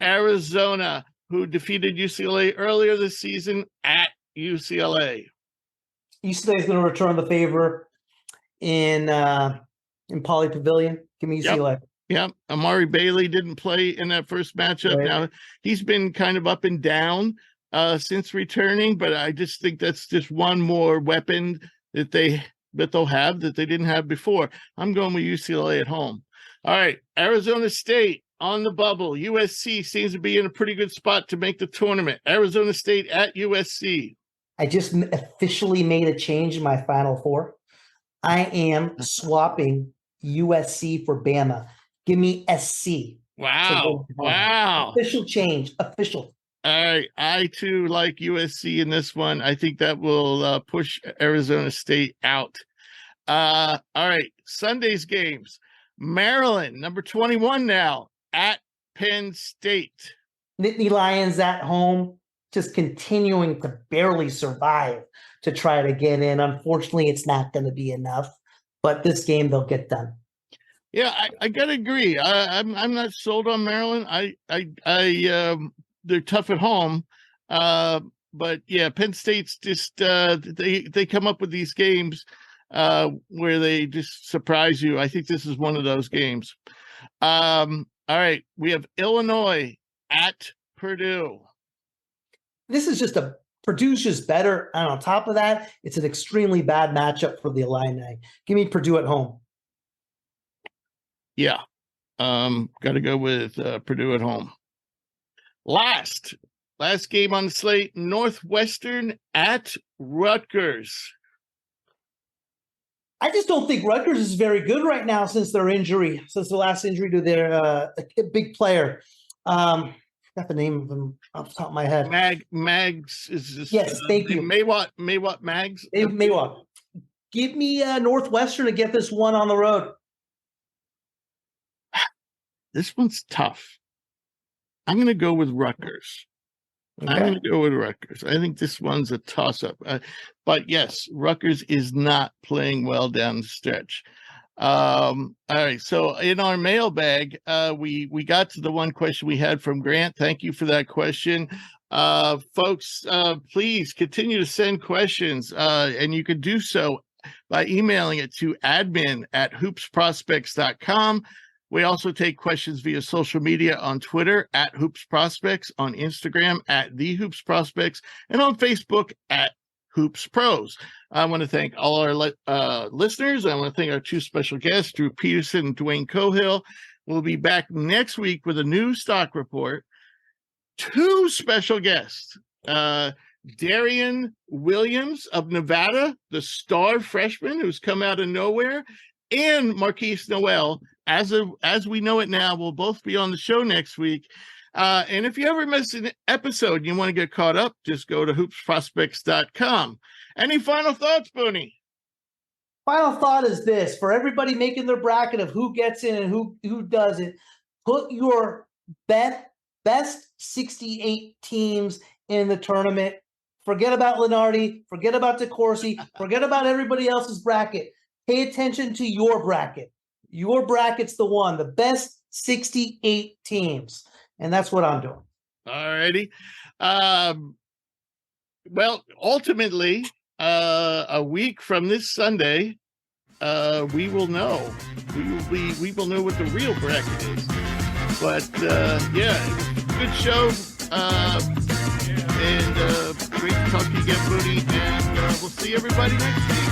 Arizona, who defeated UCLA earlier this season at UCLA. UCLA is going to return the favor in Poly Pavilion. Give me UCLA. Yep. Amari Bailey didn't play in that first matchup. Right. Now, he's been kind of up and down since returning, but I just think that's just one more weapon that they'll have that they didn't have before. I'm going with UCLA at home. All right. Arizona State on the bubble. USC seems to be in a pretty good spot to make the tournament. Arizona State at USC. I just officially made a change in my Final Four. I am swapping USC for Bama. Give me SC. Wow. Wow. Official change. Official. All right. I, too, like USC in this one. I think that will push Arizona State out. All right. Sunday's games. Maryland, number 21 now, at Penn State. Nittany Lions at home, just continuing to barely survive to try to get in. Unfortunately, it's not going to be enough. But this game, they'll get done. Yeah, I gotta agree. I'm not sold on Maryland. They're tough at home, but yeah, Penn State's just they come up with these games where they just surprise you. I think this is one of those games. All right, we have Illinois at Purdue. This is just Purdue's just better, and on top of that, it's an extremely bad matchup for the Illini. Give me Purdue at home. Yeah. Got to go with Purdue at home. Last game on the slate, Northwestern at Rutgers. I just don't think Rutgers is very good right now since the last injury to their big player. I forgot the name of him off the top of my head. Mags is this, yes, thank you. Maywat Mags. Maywat. Give me Northwestern to get this one on the road. This one's tough. I'm going to go with Rutgers. Okay. I'm going to go with Rutgers. I think this one's a toss-up. But yes, Rutgers is not playing well down the stretch. All right. So in our mailbag, we got to the one question we had from Grant. Thank you for that question. Folks, please continue to send questions, and you can do so by emailing it to admin@hoopsprospects.com. We also take questions via social media on Twitter at Hoops Prospects, on Instagram at The Hoops Prospects, and on Facebook at Hoops Pros. I want to thank all our listeners. I want to thank our two special guests, Drew Peterson and Dwayne Cohill. We'll be back next week with a new stock report. Two special guests, Darian Williams of Nevada, the star freshman who's come out of nowhere, and Marquise Noel, as we know it now, will both be on the show next week. And if you ever miss an episode and you want to get caught up, just go to hoopsprospects.com. Any final thoughts, Bunny? Final thought is this: for everybody making their bracket of who gets in and who doesn't, put your best 68 teams in the tournament. Forget about Lenardi. Forget about DeCourcy. Forget about everybody else's bracket. Pay attention to your bracket. Your bracket's the one, the best 68 teams. And that's what I'm doing. All righty. Well, ultimately, a week from this Sunday, we will know. We will know what the real bracket is. But yeah, good show. And great to talk to you again, Brony. And we'll see everybody next week.